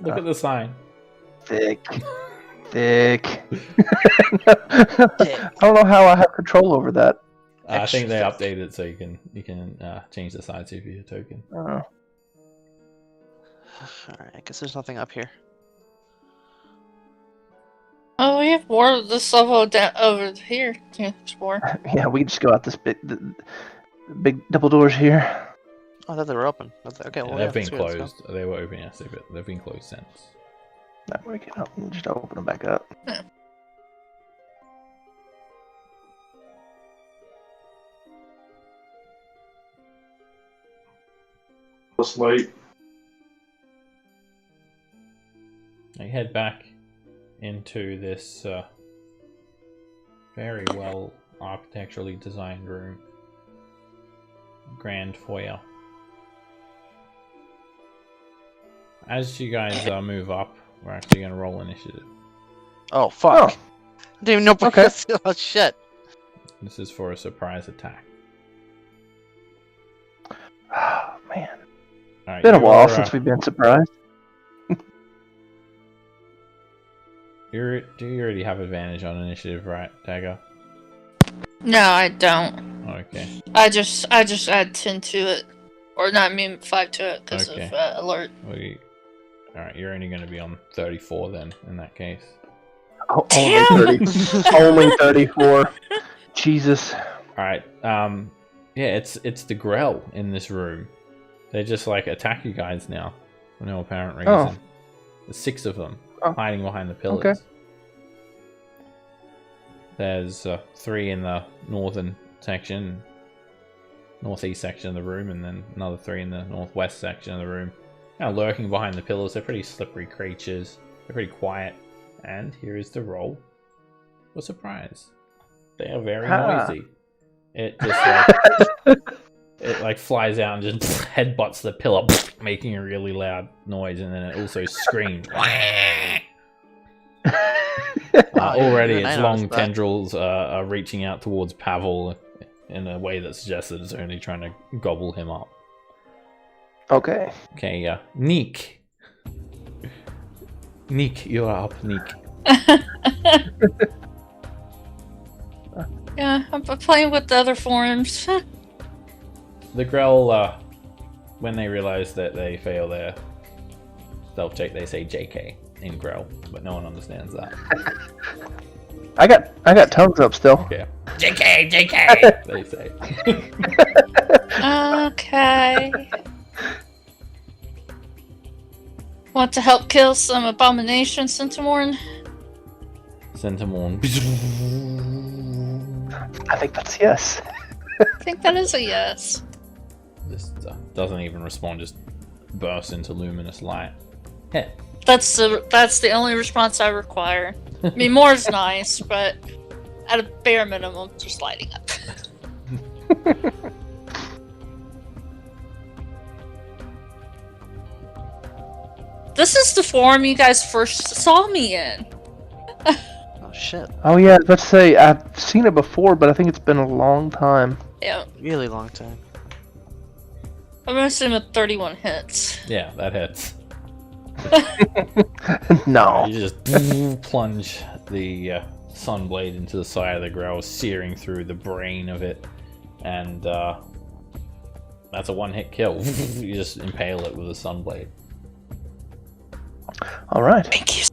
Look at the sign. Thick. I don't know how I have control over that. I think they updated it so you can change the size of your token. Alright, I guess there's nothing up here. Oh, we have more of this level down over here to explore. Yeah, we can just go out this big double doors here. Oh, I thought they were open. Okay, well, They've been sweet, let's go. closed. They were open yesterday, but they've been closed since. Now we can just open them back up. This light. You head back into this very well architecturally designed room. Grand foyer. As you guys move up, we're actually going to roll initiative. Oh, fuck. Oh. I didn't even know. Okay. Oh, shit. This is for a surprise attack. Oh, man. Alright, Been a while you're, since we've been surprised. Do you already have advantage on initiative, right, Dagger? No, I don't. Okay. I just add 10 to it, or not, I mean 5 to it because Okay. of alert. Alright, you're only going to be on 34 then, in that case. Only 30. Only 34. Jesus. Alright, yeah, it's the Grell in this room. They just like attack you guys now for no apparent reason. Oh. There's 6 of them Oh. hiding behind the pillars. Okay. There's 3 in the northeast section of the room, and then another 3 in the northwest section of the room. Now lurking behind the pillars. They're pretty slippery creatures. They're pretty quiet. And here is the roll for surprise. They are very noisy. It just it like flies out and just headbutts the pillar, making a really loud noise, and then it also screams. Already its long tendrils are reaching out towards Pavel in a way that suggests that it's only trying to gobble him up. Okay. Okay, Neek. Neek, you're up, Neek. Yeah, I'm playing with the other forms. The Grell, when they realize that they fail their stealth check, they say JK in Grell, but no one understands that. I got tongues up still. Okay. JK, JK, they say. Okay. Want to help kill some abomination, Centimorn? Centimorn. I think that's yes. I think that is a yes. Just doesn't even respond, just bursts into luminous light. Hit. That's the only response I require. I mean, more is nice, but at a bare minimum, just lighting up. This is the form you guys first saw me in. Oh shit. Oh yeah, let's say I've seen it before, but I think it's been a long time. Yeah. Really long time. I'm gonna assume a 31 hits. Yeah, that hits. No. You just plunge the sunblade into the side of the Grell, searing through the brain of it, and that's a one-hit kill. You just impale it with a sunblade. All right. Thank you.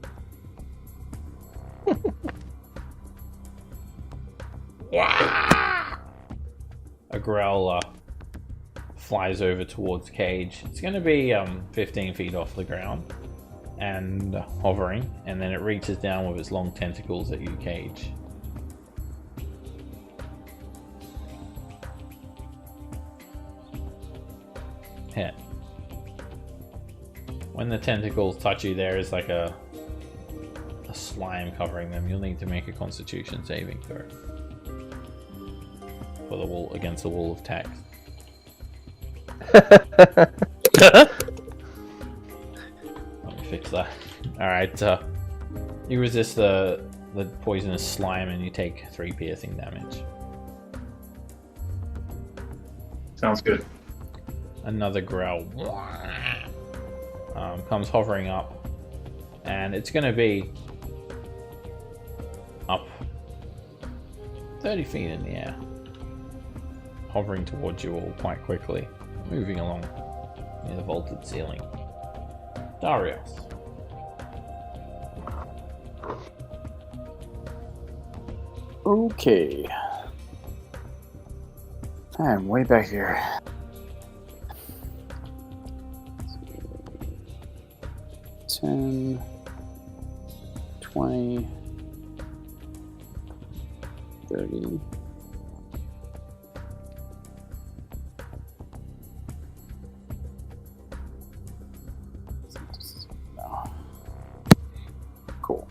A Grell flies over towards Cage. It's going to be 15 feet off the ground and hovering, and then it reaches down with its long tentacles at you, Cage. Hit. When the tentacles touch you, there is like a slime covering them. You'll need to make a Constitution saving throw for the wall against the wall of text. Let me fix that. Alright, you resist the poisonous slime and you take 3 piercing damage. Sounds good. Another growl comes hovering up, and it's going to be up 30 feet in the air, hovering towards you all quite quickly, moving along near the vaulted ceiling. Darius. Okay. I'm way back here. 10, 20, 30. No. Cool.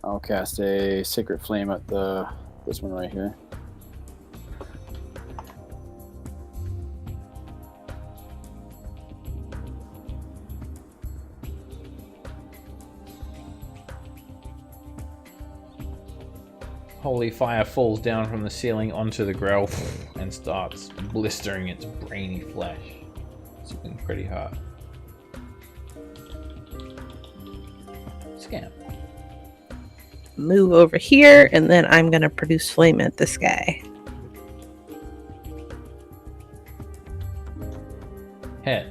I'll cast a Sacred Flame at this one right here. Holy fire falls down from the ceiling onto the Grell and starts blistering its brainy flesh. It's looking pretty hard. Scam. move over here, and then I'm gonna produce flame at this guy. Hit.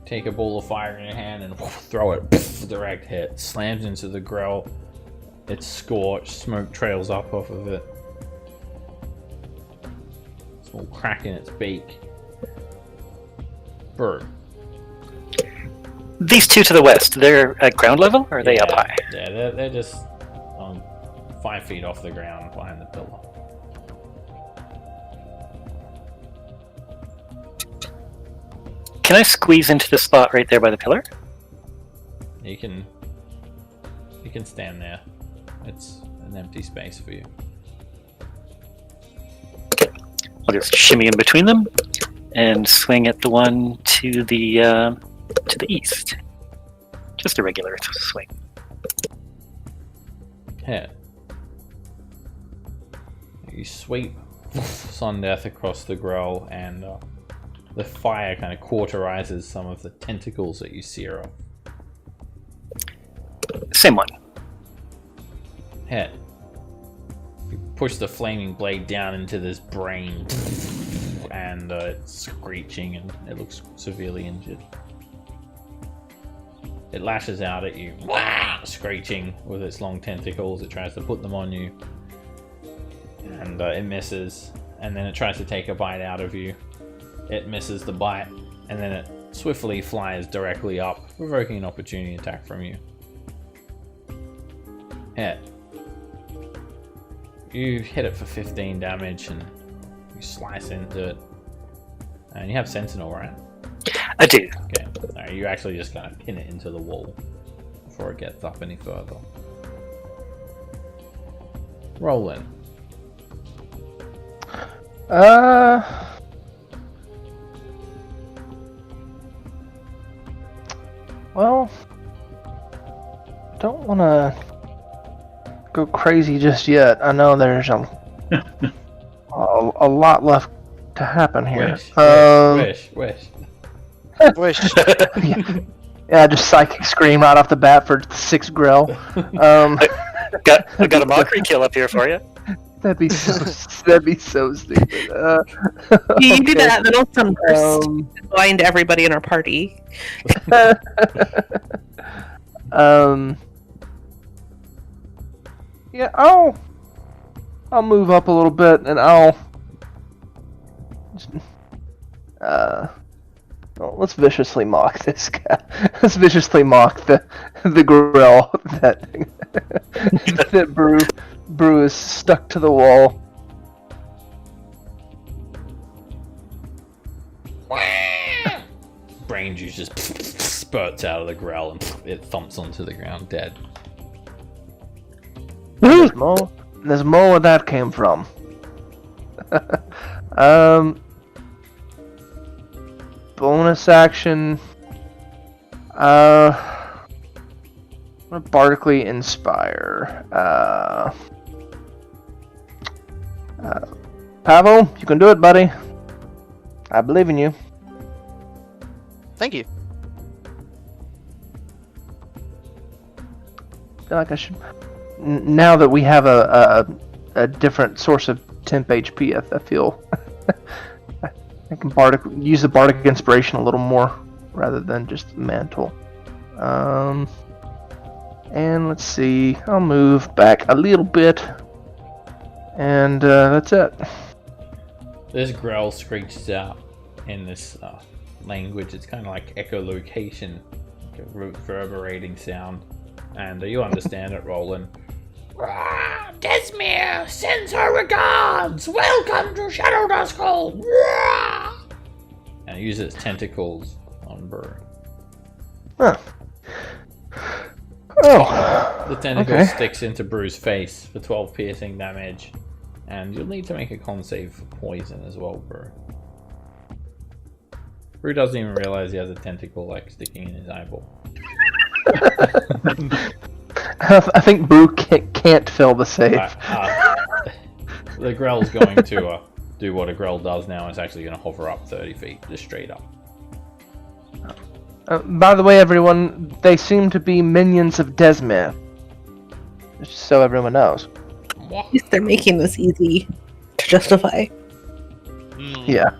Take a ball of fire in your hand and throw it. Direct hit. Slams into the grill. It's scorched. Smoke trails up off of it. Small crack in its beak. Brr. These two to the west, they're at ground level, or are they up high? Yeah, they're just 5 feet off the ground behind the pillar. Can I squeeze into the spot right there by the pillar? You can stand there. It's an empty space for you. I'll just shimmy in between them and swing at the one to the east. Just a regular swing. Hit. You sweep Sundeath across the grill, and the fire kind of cauterizes some of the tentacles that you sear off. Same one. Hit. You push the flaming blade down into this brain, and it's screeching, and it looks severely injured. It lashes out at you, screeching with its long tentacles. It tries to put them on you, and it misses. And then it tries to take a bite out of you. It misses the bite, and then it swiftly flies directly up, provoking an opportunity attack from you. Hit. You hit it for 15 damage, and you slice into it. And you have Sentinel, right? I do. Okay. Alright, you actually just kind of pin it into the wall before it gets up any further. Roll in. Well, don't want to go crazy just yet. I know there's a lot left to happen here. Wish. Wish. Yeah, just psychic scream right off the bat for 6 grill. I got a mockery kill up here for you. That'd be so stupid. You do that, then I'll summon first. Blind everybody in our party. Yeah, I'll move up a little bit, and let's viciously mock this guy. Let's viciously mock the grill that Brew is stuck to the wall. Brain juice just spurts out of the grill, and it thumps onto the ground dead. There's more where that came from. Bonus action. Bardically inspire. Pavel, you can do it, buddy. I believe in you. Thank you. I feel like I should. Now that we have a different source of temp HP, I feel I can use the bardic inspiration a little more rather than just mantle. And let's see, I'll move back a little bit, and that's it. This growl screeches out in this language. It's kind of like echolocation, like a reverberating sound, and you understand it, Roland. Desmere sends her regards. Welcome to Shadowdusk Hall. And it uses its tentacles on Burr. Huh. Oh. The tentacle sticks into Brew's face for 12 piercing damage, and you'll need to make a con save for poison as well, Brew. Brew doesn't even realize he has a tentacle like sticking in his eyeball. I think Brew can't fill the save. The Grell's going to do what a Grell does now. It's actually going to hover up 30 feet, just straight up. By the way, everyone, they seem to be minions of Desmith. Just so everyone knows. At least they're making this easy to justify. Yeah.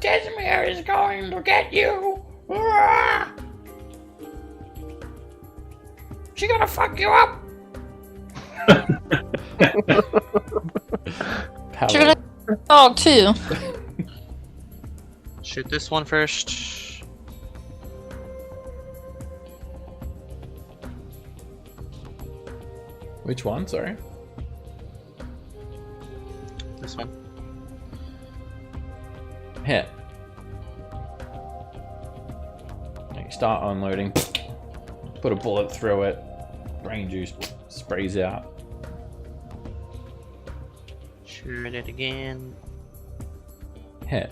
Desmere is going to get you. She's gonna fuck you up. Should I dog too? Shoot this one first. Which one? Sorry. This one. Hit. You start unloading. Put a bullet through it. Brain juice sprays out. Shoot it again. Hit.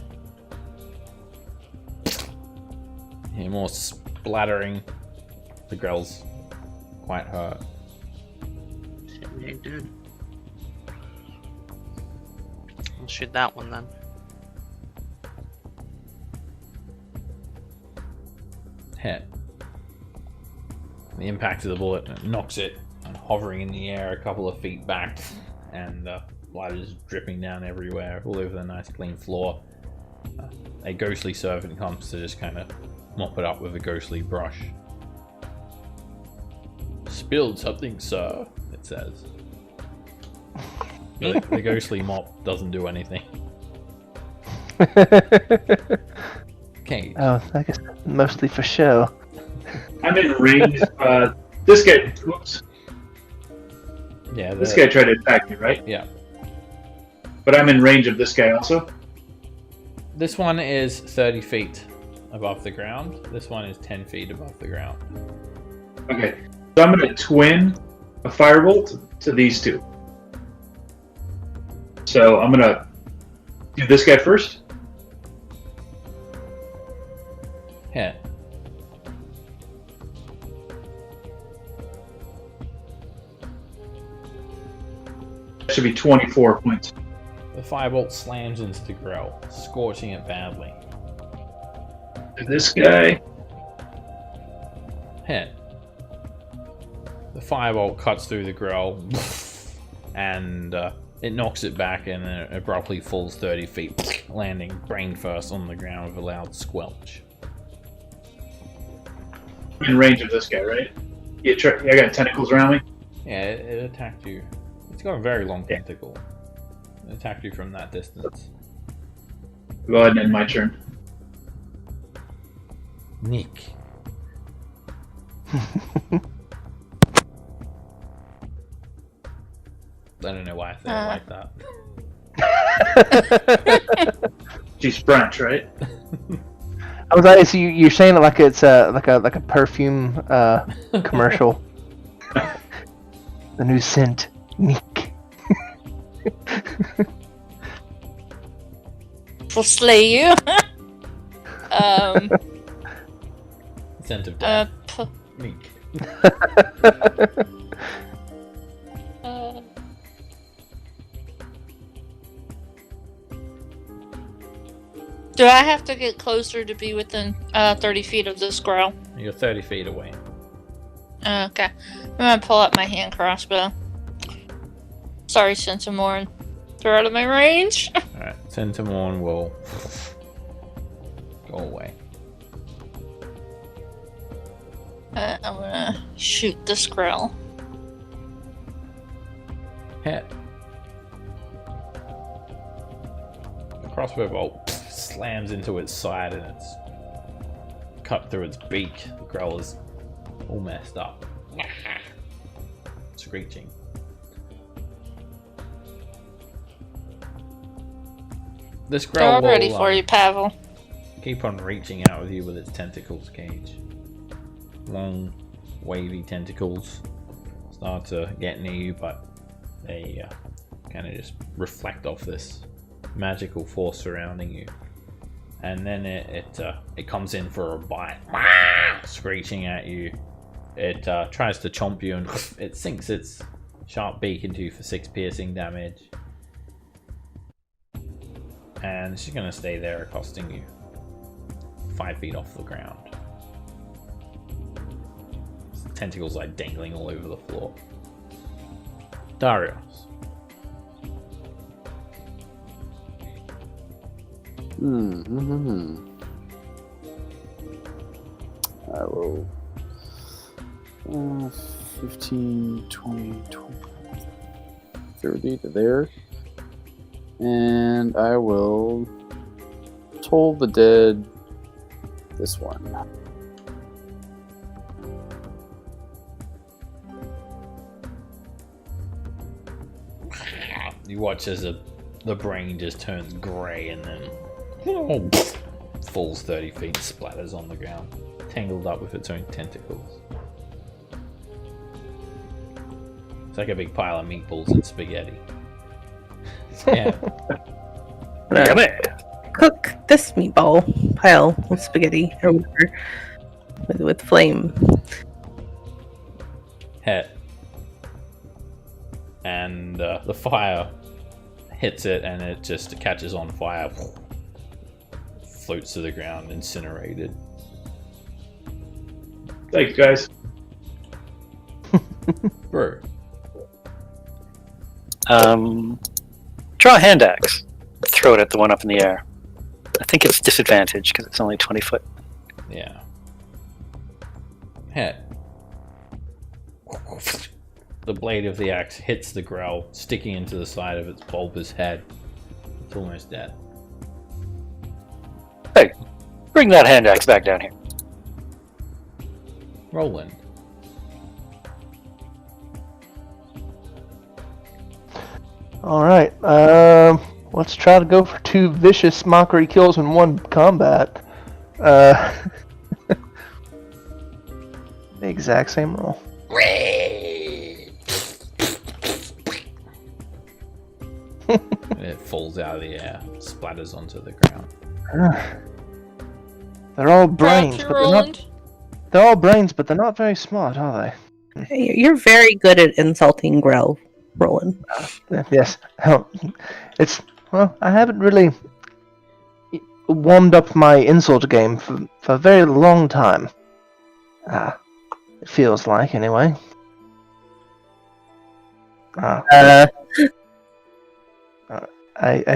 Hear more splattering. The grell's quite hurt. Shit, we ain't dead. I'll shoot that one then. Hit. The impact of the bullet knocks it hovering in the air a couple of feet back, and blood is dripping down everywhere, all over the nice clean floor. A ghostly servant comes to just kind of mop it up with a ghostly brush. Spilled something, sir, it says. The ghostly mop doesn't do anything. Okay. Oh, I guess mostly for show. I'm in range. This guy. Whoops. Yeah. This guy tried to attack me, right? Yeah. But I'm in range of this guy also. This one is 30 feet above the ground. This one is 10 feet above the ground. Okay. So I'm going to twin a firebolt to these two. So I'm going to do this guy first. Hit. That should be 24 points. The firebolt slams into the grill, scorching it badly. Do this guy. Hit. The firebolt cuts through the grill, and it knocks it back and then it abruptly falls 30 feet, landing brain first on the ground with a loud squelch. I'm in range of this guy, right? I got tentacles around me. Yeah, it attacked you. It's got a very long tentacle. It attacked you from that distance. Go ahead and end my turn. Nick. I don't know why I said it like that. She's French, right? I was like, so you're saying it like it's like a perfume commercial. The new scent, Nick. Will slay you. Scent of death. Nick. Do I have to get closer to be within 30 feet of this growl? You're 30 feet away. Okay. I'm gonna pull up my hand crossbow. Sorry, Centimorn. They're out of my range. Alright, Centimorn will go away. I'm gonna shoot this growl. Hit. The crossbow bolt slams into its side and it's cut through its beak. The growl is all messed up. Screeching. This They're growl all ready will for you, Pavel. keep on reaching out with you with its tentacles, Cage. Long, wavy tentacles start to get near you, but they kind of just reflect off this magical force surrounding you. And then it comes in for a bite, screeching at you. It tries to chomp you and it sinks its sharp beak into you for 6 piercing damage. And she's going to stay there accosting you. 5 feet off the ground. Tentacles like dangling all over the floor. Darius. I will 15, 20, 30 to there. And I will toll the dead this one. You watch as the brain just turns grey and then falls 30 feet and splatters on the ground, tangled up with its own tentacles. It's like a big pile of meatballs and spaghetti. Yeah. Cook this meatball pile of spaghetti or whatever with flame. Hit. And the fire hits it and it just catches on fire. Floats to the ground, incinerated. Thanks, guys. Bro. Draw a hand axe. Throw it at the one up in the air. I think it's disadvantage because it's only 20 foot. Yeah. Hit. The blade of the axe hits the growl, sticking into the side of its bulbous head. It's almost dead. Hey, bring that hand axe back down here. Roland. Alright, let's try to go for 2 vicious mockery kills in 1 combat. The exact same roll. It falls out of the air, splatters onto the ground. They're all brains, but Roland. they're all brains, but they're not very smart, are they? Hey, you're very good at insulting Grell, Roland. Yes. Well, I haven't really warmed up my insult game for a very long time. It feels like, anyway. I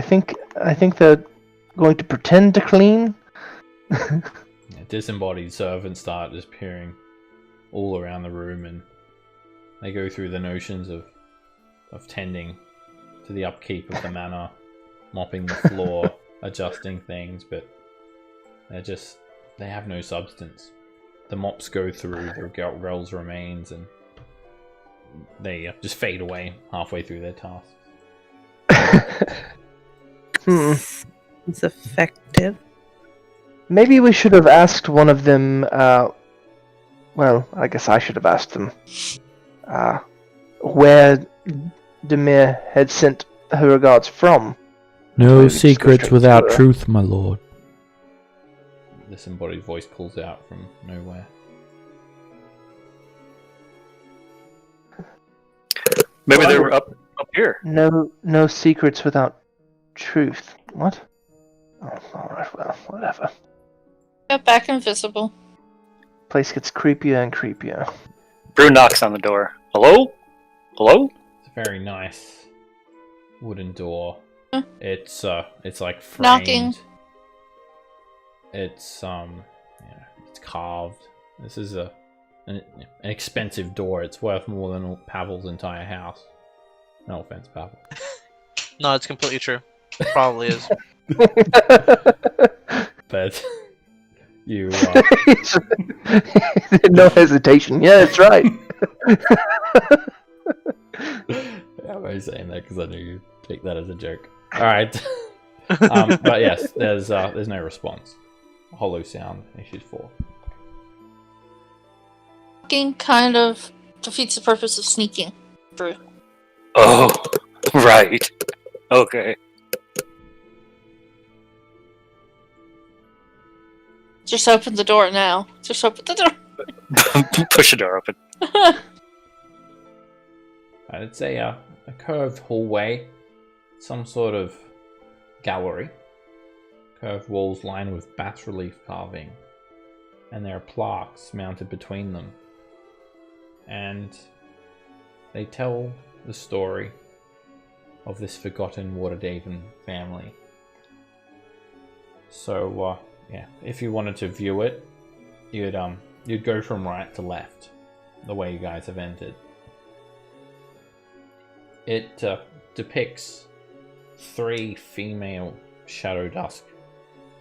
think they're going to pretend to clean. Disembodied servants start just appearing all around the room, and they go through the notions of tending to the upkeep of the manor, mopping the floor, adjusting things, but they have no substance. The mops go through the Grell's remains, and they just fade away halfway through their tasks. It's effective. Maybe we should have asked one of them, well, I guess I should have asked them, where Demir had sent her regards from. No Maybe just go secrets straight without to her. truth, my lord. This embodied voice calls out from nowhere. Maybe they were up here. No secrets without truth. What? Oh, alright, well, whatever. Got back invisible. Place gets creepier and creepier. Brew knocks on the door. Hello? Hello? It's a very nice wooden door. Huh. It's like framed. Knocking. It's it's carved. This is an expensive door. It's worth more than Pavel's entire house. No offense, Pavel. No, it's completely true. Probably is. But you No hesitation. Yeah, that's right. I'm only saying that because I knew you'd take that as a joke. Alright. But yes, there's no response. Hollow sound, issues 4. Knocking kind of defeats the purpose of sneaking. Brew. Oh, right. Okay. Just open the door now. Just open the door. Push the door open. It's a curved hallway, some sort of gallery, curved walls lined with bas-relief carving, and there are plaques mounted between them. And they tell the story of this forgotten Waterdeep family. So, yeah, if you wanted to view it, you'd go from right to left, the way you guys have entered. It depicts 3 female Shadowdusk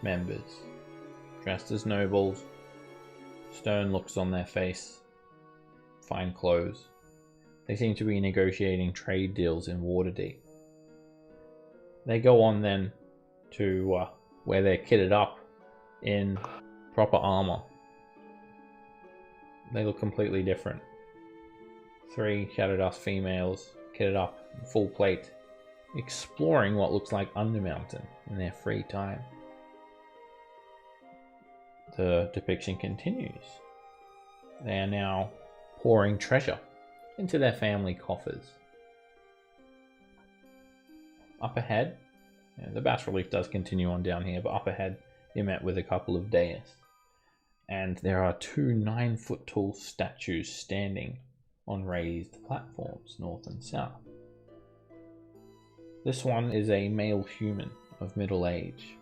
members, dressed as nobles, stern looks on their face, fine clothes. They seem to be negotiating trade deals in Waterdeep. They go on then to where they're kitted up in proper armor. They look completely different. 3 Shadowdusk females kitted up in full plate, exploring what looks like Undermountain in their free time. The depiction continues. They are now pouring treasure into their family coffers. Up ahead, the bas-relief does continue on down here, but up ahead you're met with a couple of dais. And there are 2 9-foot tall statues standing on raised platforms, north and south. This one is a male human of middle age.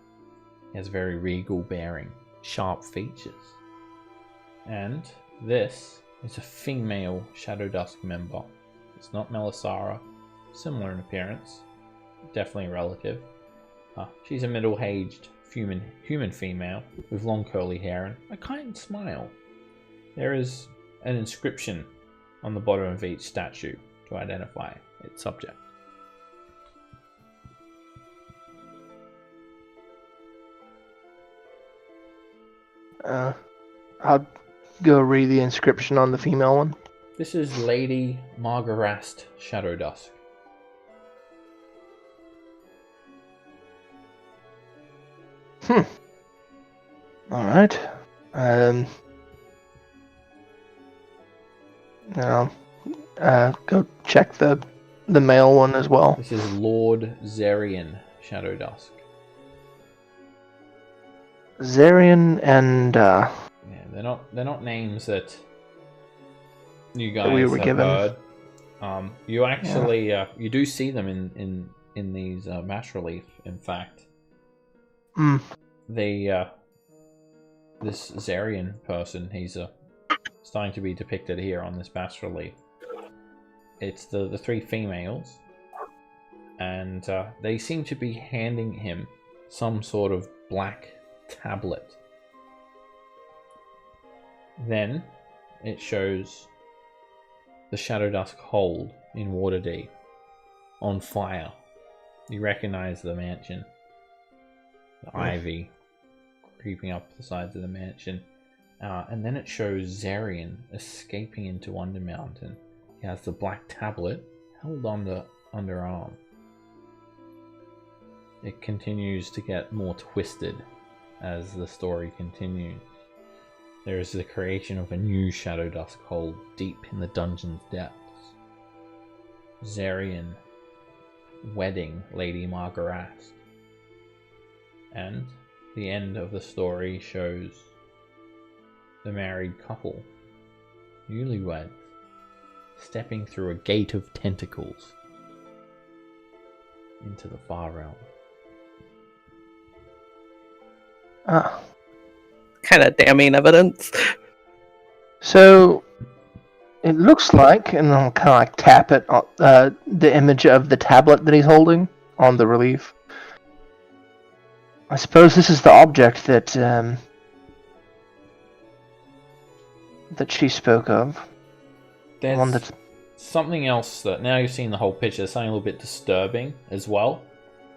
He has very regal bearing, sharp features. And this is a female Shadowdusk member. It's not Melisara, similar in appearance, definitely a relative. She's a middle-aged human female with long curly hair and a kind smile. There is an inscription on the bottom of each statue to identify its subject. I'll go read the inscription on the female one. This is Lady Margarast Shadowdusk. Alright. I'll go check the male one as well. This is Lord Zerian Shadowdusk. Zerian and Yeah, they're not names that you guys we were have given. heard. You actually you do see them in these bas-relief. In fact, they this Zerian person, he's starting to be depicted here on this bas-relief. It's the 3 females, and they seem to be handing him some sort of black tablet. Then it shows the Shadowdusk hold in Waterdeep on fire. You recognize the mansion, the ivy creeping up the sides of the mansion, and then it shows Zerian escaping into Undermountain. He has the black tablet held underarm. It continues to get more twisted as the story continues. There is the creation of a new Shadowdusk hold deep in the dungeon's depths. Zerian wedding Lady Margarast. And the end of the story shows the married couple, newlyweds, stepping through a gate of tentacles into the far realm. Kind of damning evidence. So it looks like, and I'll kind of like tap it on the image of the tablet that he's holding on the relief. I suppose this is the object that that she spoke of. There's One that's something else that, now you've seen the whole picture, something a little bit disturbing as well.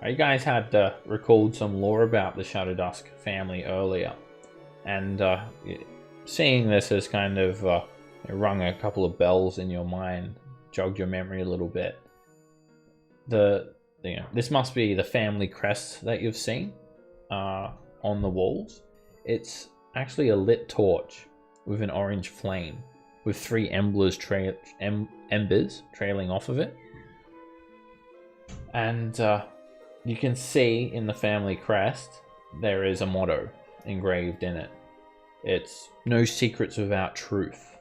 You guys had recalled some lore about the Shadowdusk family earlier, and seeing this has kind of rung a couple of bells in your mind, jogged your memory a little bit. This must be the family crest that you've seen on the walls. It's actually a lit torch with an orange flame, with 3 embers trailing off of it. And you can see in the family crest there is a motto engraved in it. It's "No secrets without truth,"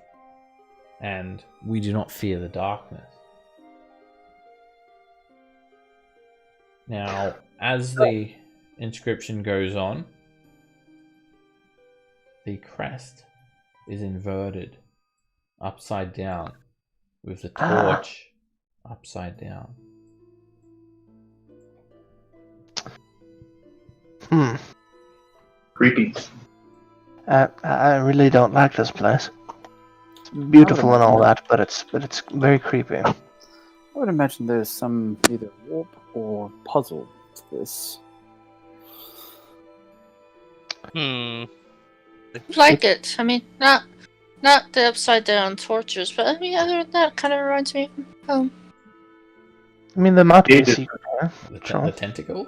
and we do not fear the darkness. Now, as the inscription goes on, the crest is inverted, upside down, with the torch upside down. Creepy. I really don't like this place. It's beautiful and all that, but it's very creepy. I would imagine there's some either warp or puzzle to this. Like it. I mean, not the upside down tortures, but I mean, other than that, kind of reminds me of home. I mean, there might be a Yeah, secret here. The tentacles?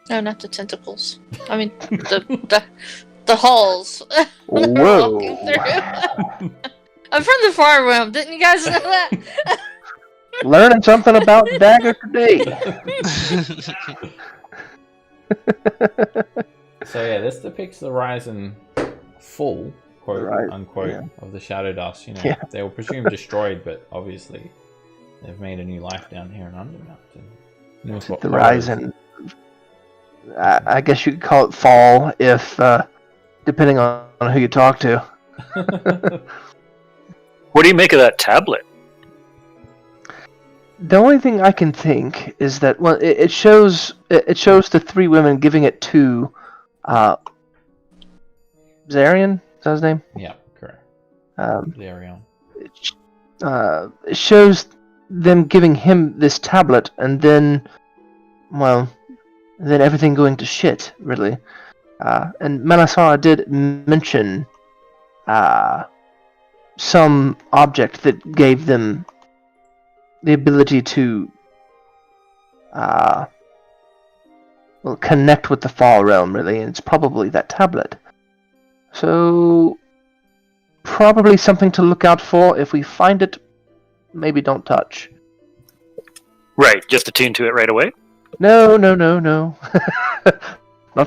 No, not the tentacles. I mean, the halls. We're Whoa. walking through. I'm from the far realm. Didn't you guys know that? Learning something about Dagger today. So yeah, this depicts the rise and fall, quote Right, unquote, yeah. of the Shadowdusk. You know, Yeah. they were presumed destroyed, but obviously they've made a new life down here in Undermountain. Who knows what The horrors- rise and I guess you could call it fall if, depending on who you talk to. What do you make of that tablet? The only thing I can think is that it shows the three women giving it to Zarian. Is that his name? Yeah, correct. It Zarion. it shows them giving him this tablet, and then everything going to shit, really. And Melisara did mention some object that gave them the ability to connect with the Far Realm, really, and it's probably that tablet. So, probably something to look out for. If we find it, maybe don't touch. Right, just attune to it right away? No. Not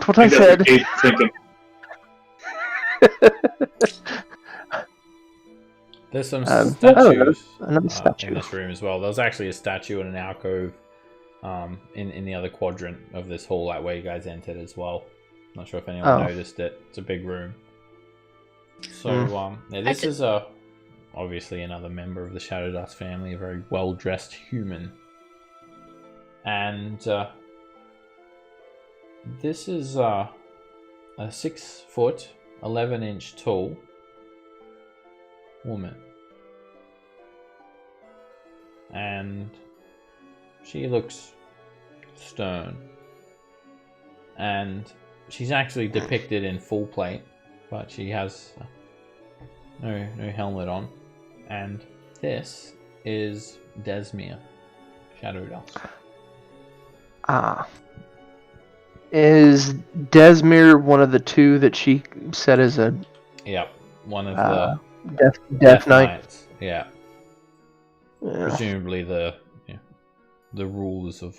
what I That's said. what Kate's thinking. There's some there's statues another statue. in this room as well. There's actually a statue in an alcove in the other quadrant of this hall, that way you guys entered as well. Not sure if anyone noticed it. It's a big room. So yeah, this is obviously another member of the Shadowdusk family, a very well-dressed human. And this is a 6 foot, 11-inch tall woman. And she looks stern. And she's actually depicted in full plate, but she has no helmet on. And this is Desmere, Shadowdusk. Is Desmere one of the two that she said is a Yep, one of the Death Knight? Knights. Yeah, Yeah. presumably the rulers of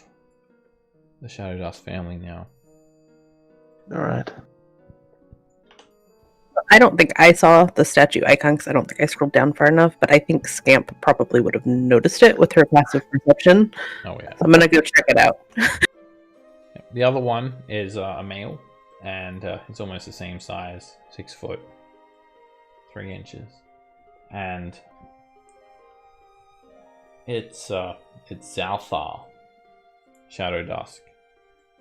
the Shadowdusk family now. Alright. I don't think I saw the statue icon because I don't think I scrolled down far enough, but I think Scamp probably would have noticed it with her passive perception. Oh yeah. So I'm gonna go check it out. The other one is a male, and it's almost the same size, 6 foot, 3 inches, and it's Zalthar, Shadowdusk,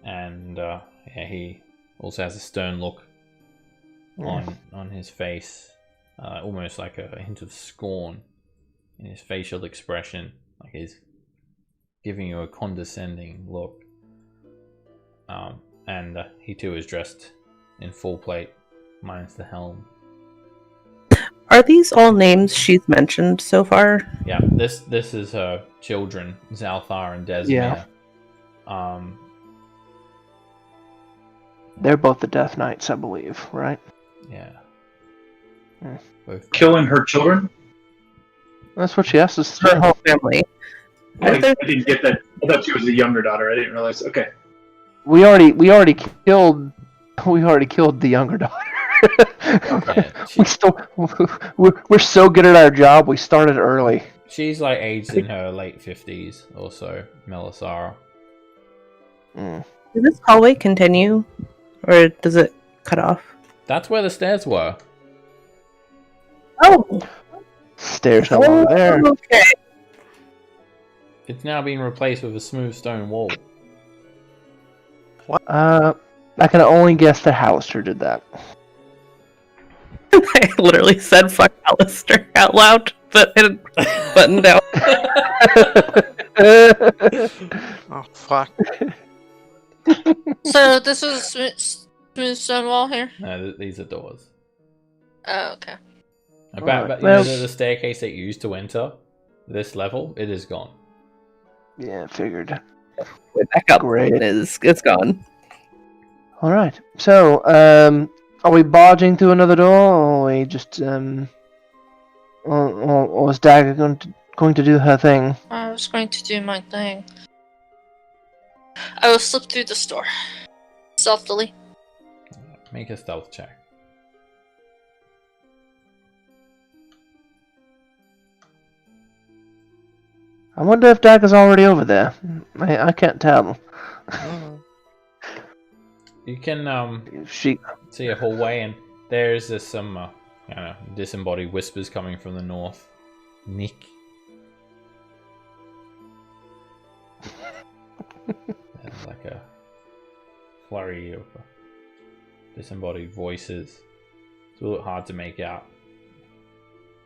and yeah, he also has a stern look on his face, almost like a hint of scorn in his facial expression, like he's giving you a condescending look. And he too is dressed in full plate, minus the helm. Are these all names she's mentioned so far? Yeah, this is her children, Zalthar and Desmere. Yeah. They're both the Death Knights, I believe, right? Yeah. Hmm. Both Killing her children? That's what she asked us. Her whole family. I didn't get that. I thought she was the younger daughter. I didn't realize. Okay. we already killed the younger daughter. We're so good at our job. We started early. She's like aged in her late 50s or so, Melisara. Mm. Does this hallway continue, or does it cut off? That's where the stairs were. Oh, Stairs no longer there. Okay. It's now been replaced with a smooth stone wall. I can only guess that Hallister did that. I literally said "fuck Alistair" out loud, but I didn't button down. Oh fuck. So this is a smooth stone wall here? No, these are doors. Oh, okay. But you know the staircase that you used to enter this level, it is gone. Yeah, figured. Way back up. Great. It's gone. All right. So, are we barging through another door, or are we just or is Dagger going to do her thing? I was going to do my thing. I will slip through this door. Stealthily. Make a stealth check. I wonder if Dagger's already over there. I can't tell. You can She. see a hallway, and there's some disembodied whispers coming from the north. Nick. There's like a flurry of disembodied voices. It's a little hard to make out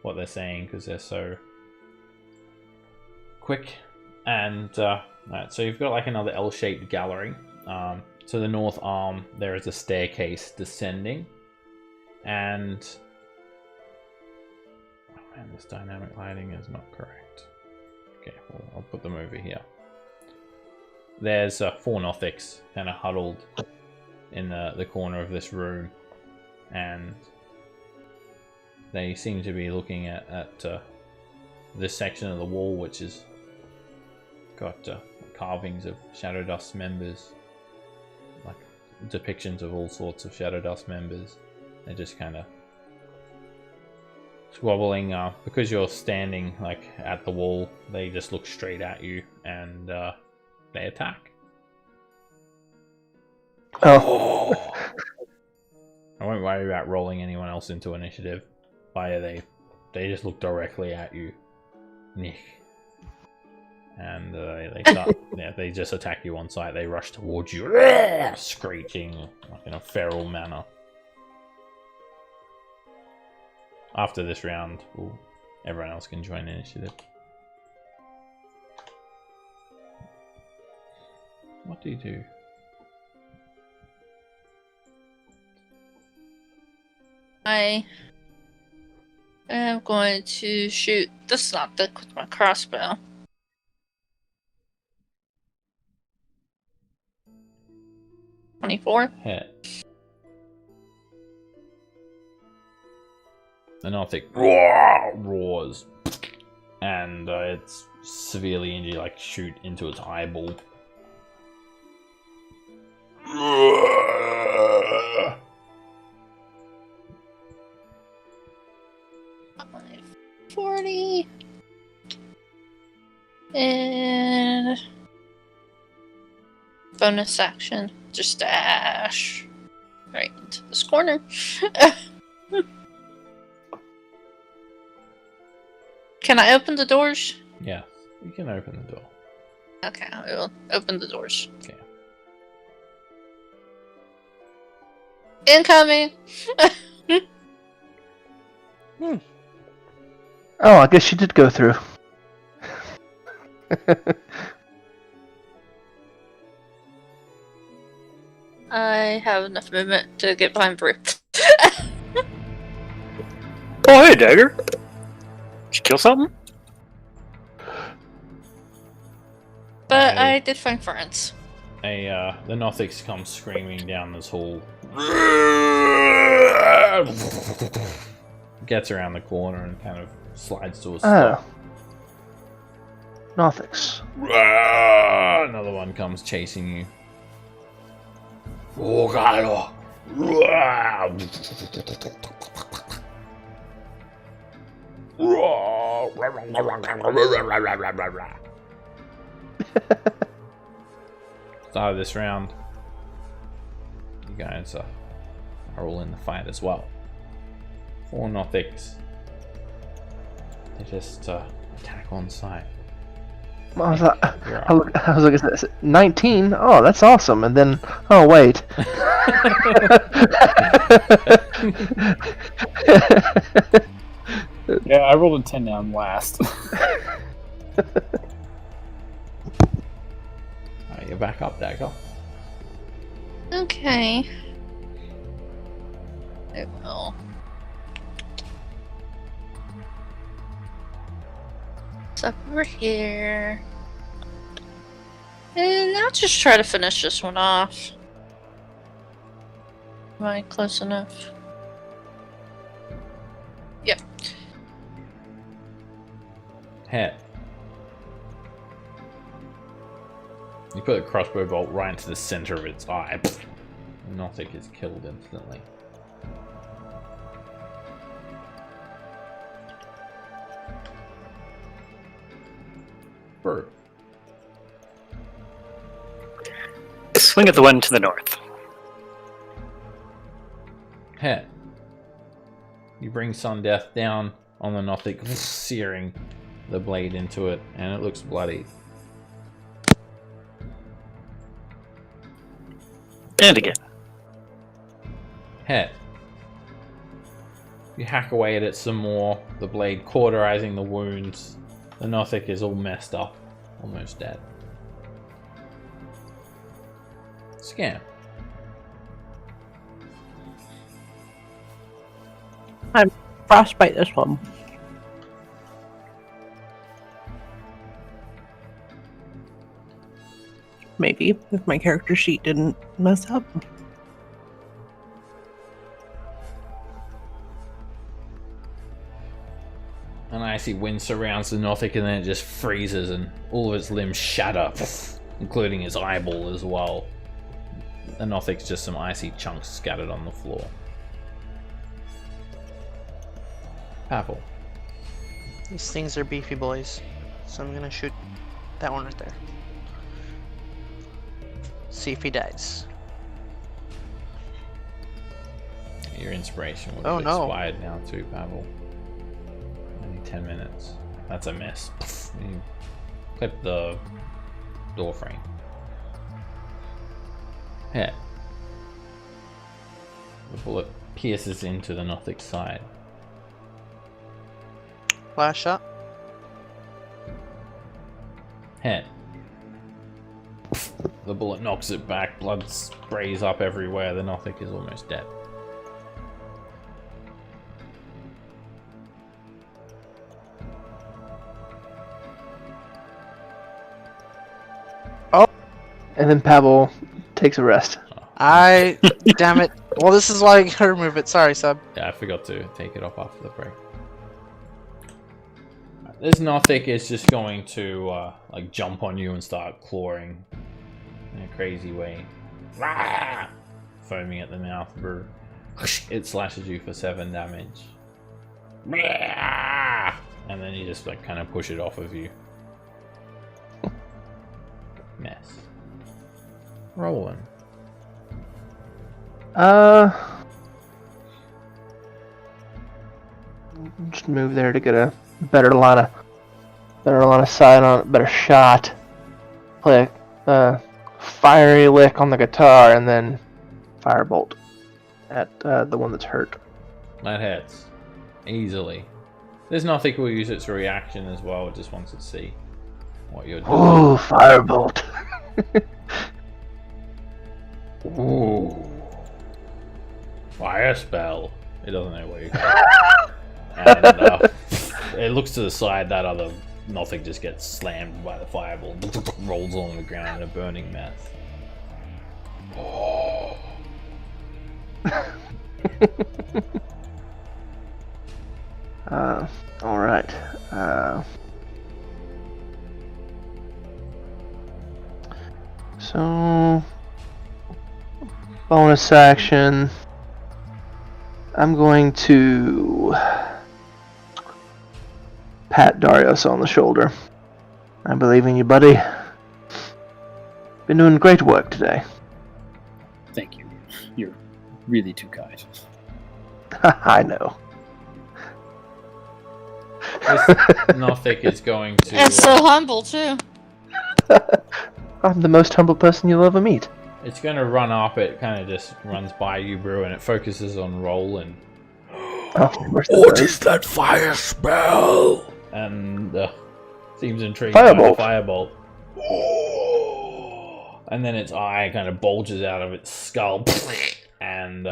what they're saying because they're so quick. And right, so you've got like another L-shaped gallery. To the north arm, there is a staircase descending, and oh man, this dynamic lighting is not correct. Okay, well, I'll put them over here. There's 4 Nothics kind of huddled in the corner of this room, and they seem to be looking at this section of the wall, which has got carvings of Shadowdusk members, like depictions of all sorts of Shadowdusk members. They're just kind of squabbling. Because you're standing like at the wall, they just look straight at you and they attack. Oh. I won't worry about rolling anyone else into initiative. They just look directly at you, Nick. And they start. They just attack you on sight. They rush towards you, screeching like in a feral manner. After this round, everyone else can join initiative. What do you do? I am going to shoot this Nothic with my crossbow. .24. Hit. The Nothic roars, and it's severely injured, like shoot into its eyeball. 40 and bonus action, just dash right into this corner. Can I open the doors? Yeah, you can open the door. Okay, I will open the doors. Okay. Incoming! Oh, I guess she did go through. I have enough movement to get behind Brew. Oh, hey, Dagger. Did you kill something? But I did find friends. The Nothics come screaming down this hall. Gets around the corner and kind of slides to a stop. Nothics. Another one comes chasing you. Start of this round, you guys are all in the fight as well. 4 Nothics. They just attack on sight. I was like, I was looking at this, 19. Oh, that's awesome. And then, oh wait. Yeah, I rolled a 10 now. I'm last. Alright, you're back up, Dagger. Okay. I will. It's up over here. And I'll just try to finish this one off. Am I close enough? Yep. Hit. You put a crossbow bolt right into the center of its eye. Nothic is killed instantly. Bird. Swing at the one to the north. Hit. You bring Sun Death down on the Nothic, searing the blade into it, and it looks bloody. And again. Hit. You hack away at it some more, the blade cauterizing the wounds. The Nothic is all messed up, almost dead. Scam. Frostbite this one. Maybe, if my character sheet didn't mess up. An icy wind surrounds the Nothic and then it just freezes and all of its limbs shatter, including his eyeball as well. The Nothic's just some icy chunks scattered on the floor. Pavel. These things are beefy boys, so I'm gonna shoot that one right there. See if he dies. Your inspiration would Oh, have no. expired now too, Pavel. Only 10 minutes. That's a miss. You clip the door frame. Hit. The bullet pierces into the Nothic's side. Last shot. Hit. The bullet knocks it back, blood sprays up everywhere, the Nothic is almost dead. And then Pavel takes a rest. Damn it. Well, this is why I gotta remove it. Sorry, sub. Yeah, I forgot to take it off after the break. This Nothic is just going to like jump on you and start clawing in a crazy way. Rah! Foaming at the mouth. Brr. It slashes you for 7 damage. Rah! And then you just like kind of push it off of you. Mess. Rolling. Just move there to get a better line of sight on it, better shot. Play a fiery lick on the guitar and then firebolt at the one that's hurt. That hits. Easily. There's Nothic will use its reaction as well, it just wants to see what you're doing. Ooh, firebolt. Ooh. Fire spell. It doesn't know where you go. And it looks to the side, that other Nothic just gets slammed by the fireball, rolls along the ground in a burning mess. Oh. Alright. So bonus action, I'm going to pat Darius on the shoulder. I believe in you, buddy. Been doing great work today. Thank you. You're really too kind. I know. This Nothic is going to. And so humble too. I'm the most humble person you'll ever meet. It's going to run up. It kind of just runs by you, Brew, and it focuses on Roll and. What is that fire spell? And seems intrigued Firebolt. by the firebolt. And then its eye kind of bulges out of its skull, and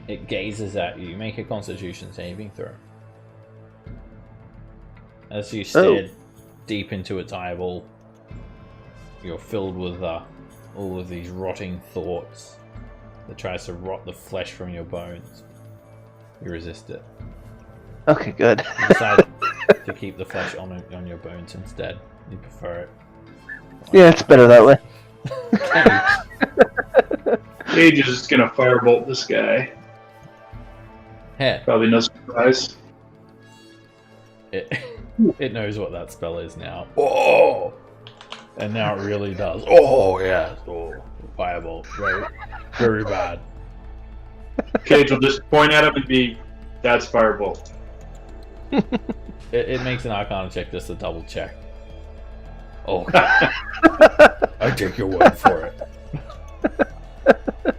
it gazes at you. Make a Constitution saving throw. As you stare deep into its eyeball, you're filled with all of these rotting thoughts that tries to rot the flesh from your bones. You resist it. Okay, good. You decide to keep the flesh on your bones instead. You prefer it. Yeah, it's better that way. Gage is just gonna firebolt this guy. Hey, Probably no surprise. it knows what that spell is now. Oh! And now it really does. Oh, yes. Oh, firebolt. Very, very bad. Gage will just point at him and be, that's firebolt. It makes an Arcana check just to double check. Oh, I take your word for it.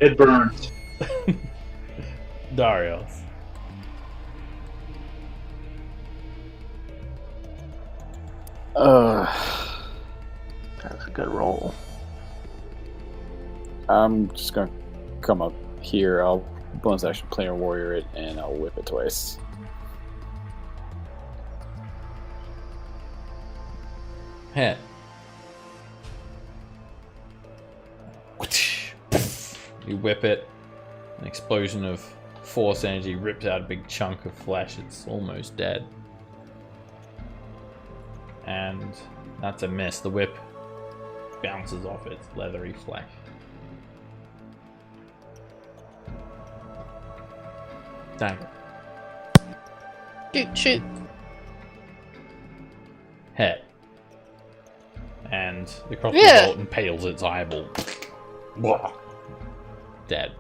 It burns. Darius. That's a good roll. I'm just gonna come up here. I'll bonus action player warrior it, and I'll whip it twice. Hit. You whip it. An explosion of force energy rips out a big chunk of flesh. It's almost dead. And that's a miss. The whip bounces off its leathery flesh. Dagger. Shoot. Hit. And the crossbow Yeah. bolt impales its eyeball. Blah. Dead.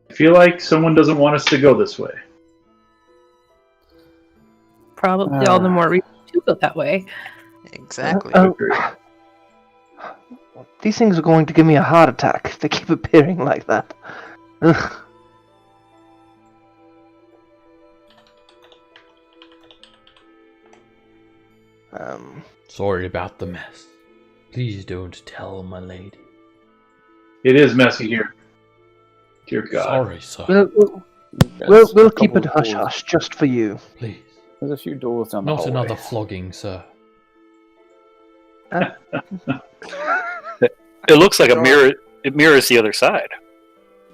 I feel like someone doesn't want us to go this way. Probably all the more reason to go that way. Exactly. These things are going to give me a heart attack if they keep appearing like that. Ugh. Sorry about the mess. Please don't tell my lady. It is messy here. Dear God. Sorry, sir. We'll keep it hush hush just for you. Please. There's a few doors down the Not hallway. another flogging, sir. It looks like a mirror. It mirrors the other side.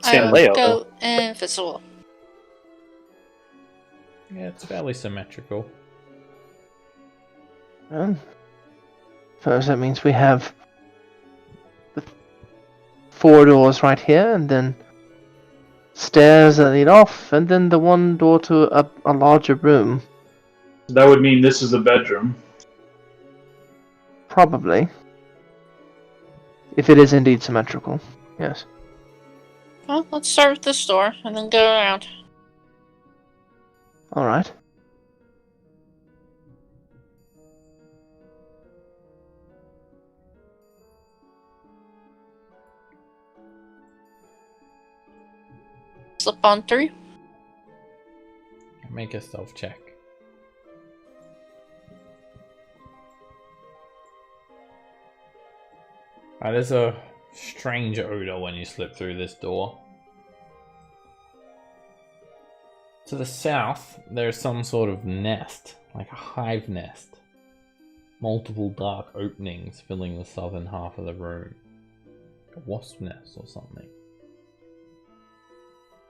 Same I layout. go invisible. Yeah, it's fairly symmetrical. Suppose that means we have the 4 doors right here, and then stairs that lead off, and then the one door to a larger room. That would mean this is a bedroom. Probably. If it is indeed symmetrical. Yes. Well, let's start with this door and then go around. Alright. Slip on through. Make a stealth check. There's a strange odor when you slip through this door. To the south, there's some sort of nest, like a hive nest. Multiple dark openings filling the southern half of the room. A wasp nest or something.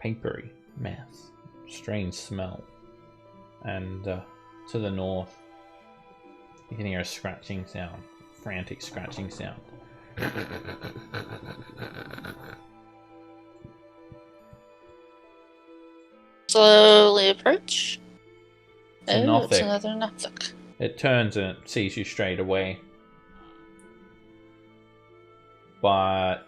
Papery mess. Strange smell. And to the north, You can hear a scratching sound, frantic scratching sound. Slowly approach. It's a Oh, it's Nothic. another Nothic. It turns and it sees you straight away. But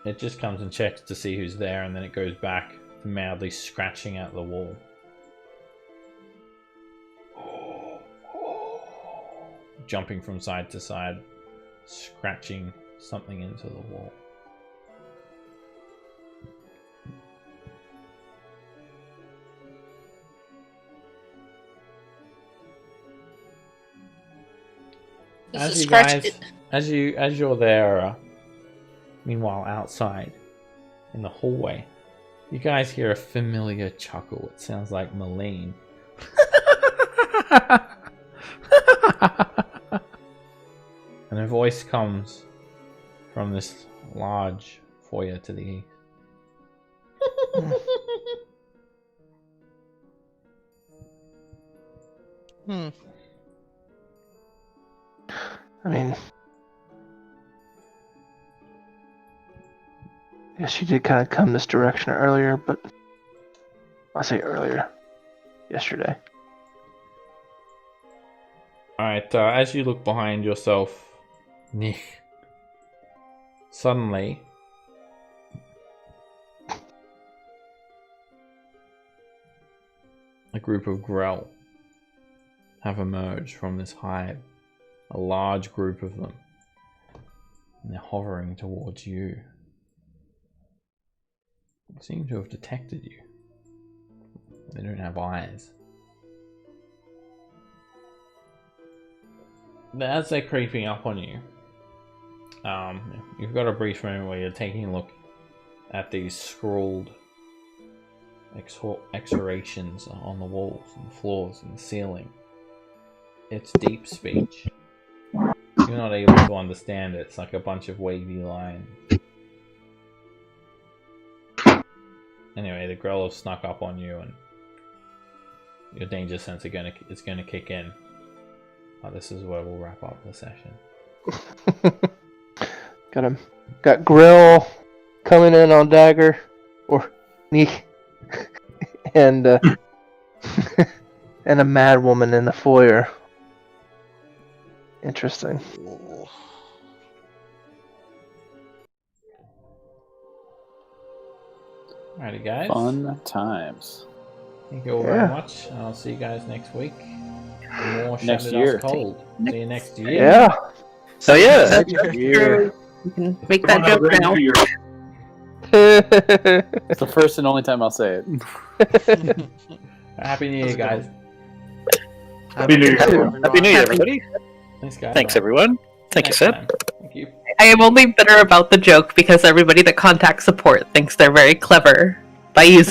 it just comes and checks to see who's there, and then it goes back to madly scratching at the wall. Jumping from side to side, scratching something into the wall. As you're there, meanwhile outside in the hallway, you guys hear a familiar chuckle. It sounds like Malene. And a voice comes from this large foyer to the east. I mean, I guess she did kind of come this direction earlier, but I say earlier, yesterday. Alright, as you look behind yourself, Nick, suddenly a group of Grell have emerged from this hive. A large group of them. And they're hovering towards you. They seem to have detected you. They don't have eyes. But as they're creeping up on you, you've got a brief moment where you're taking a look at these scrawled exhortations on the walls and the floors and the ceiling. It's deep speech. You're not able to understand it. It's like a bunch of wavy lines. Anyway, the Grell have snuck up on you, and your danger sense is going to kick in. This is where we'll wrap up the session. Got Grill coming in on Dagger, or Neek, and and a mad woman in the foyer. Interesting. Alrighty, guys. Fun times. Thank you all very much. I'll see you guys next week. More Next Shadowdusk year. Cold. See you next year. Yeah. So yeah. You can make that joke now. It's the first and only time I'll say it. Happy New Year, guys. Happy New Year. Happy New Year, everybody. Thanks, guys. Thanks, everyone. Thank you, Next Seb. time. Thank you. I am only bitter about the joke because everybody that contacts support thinks they're very clever by using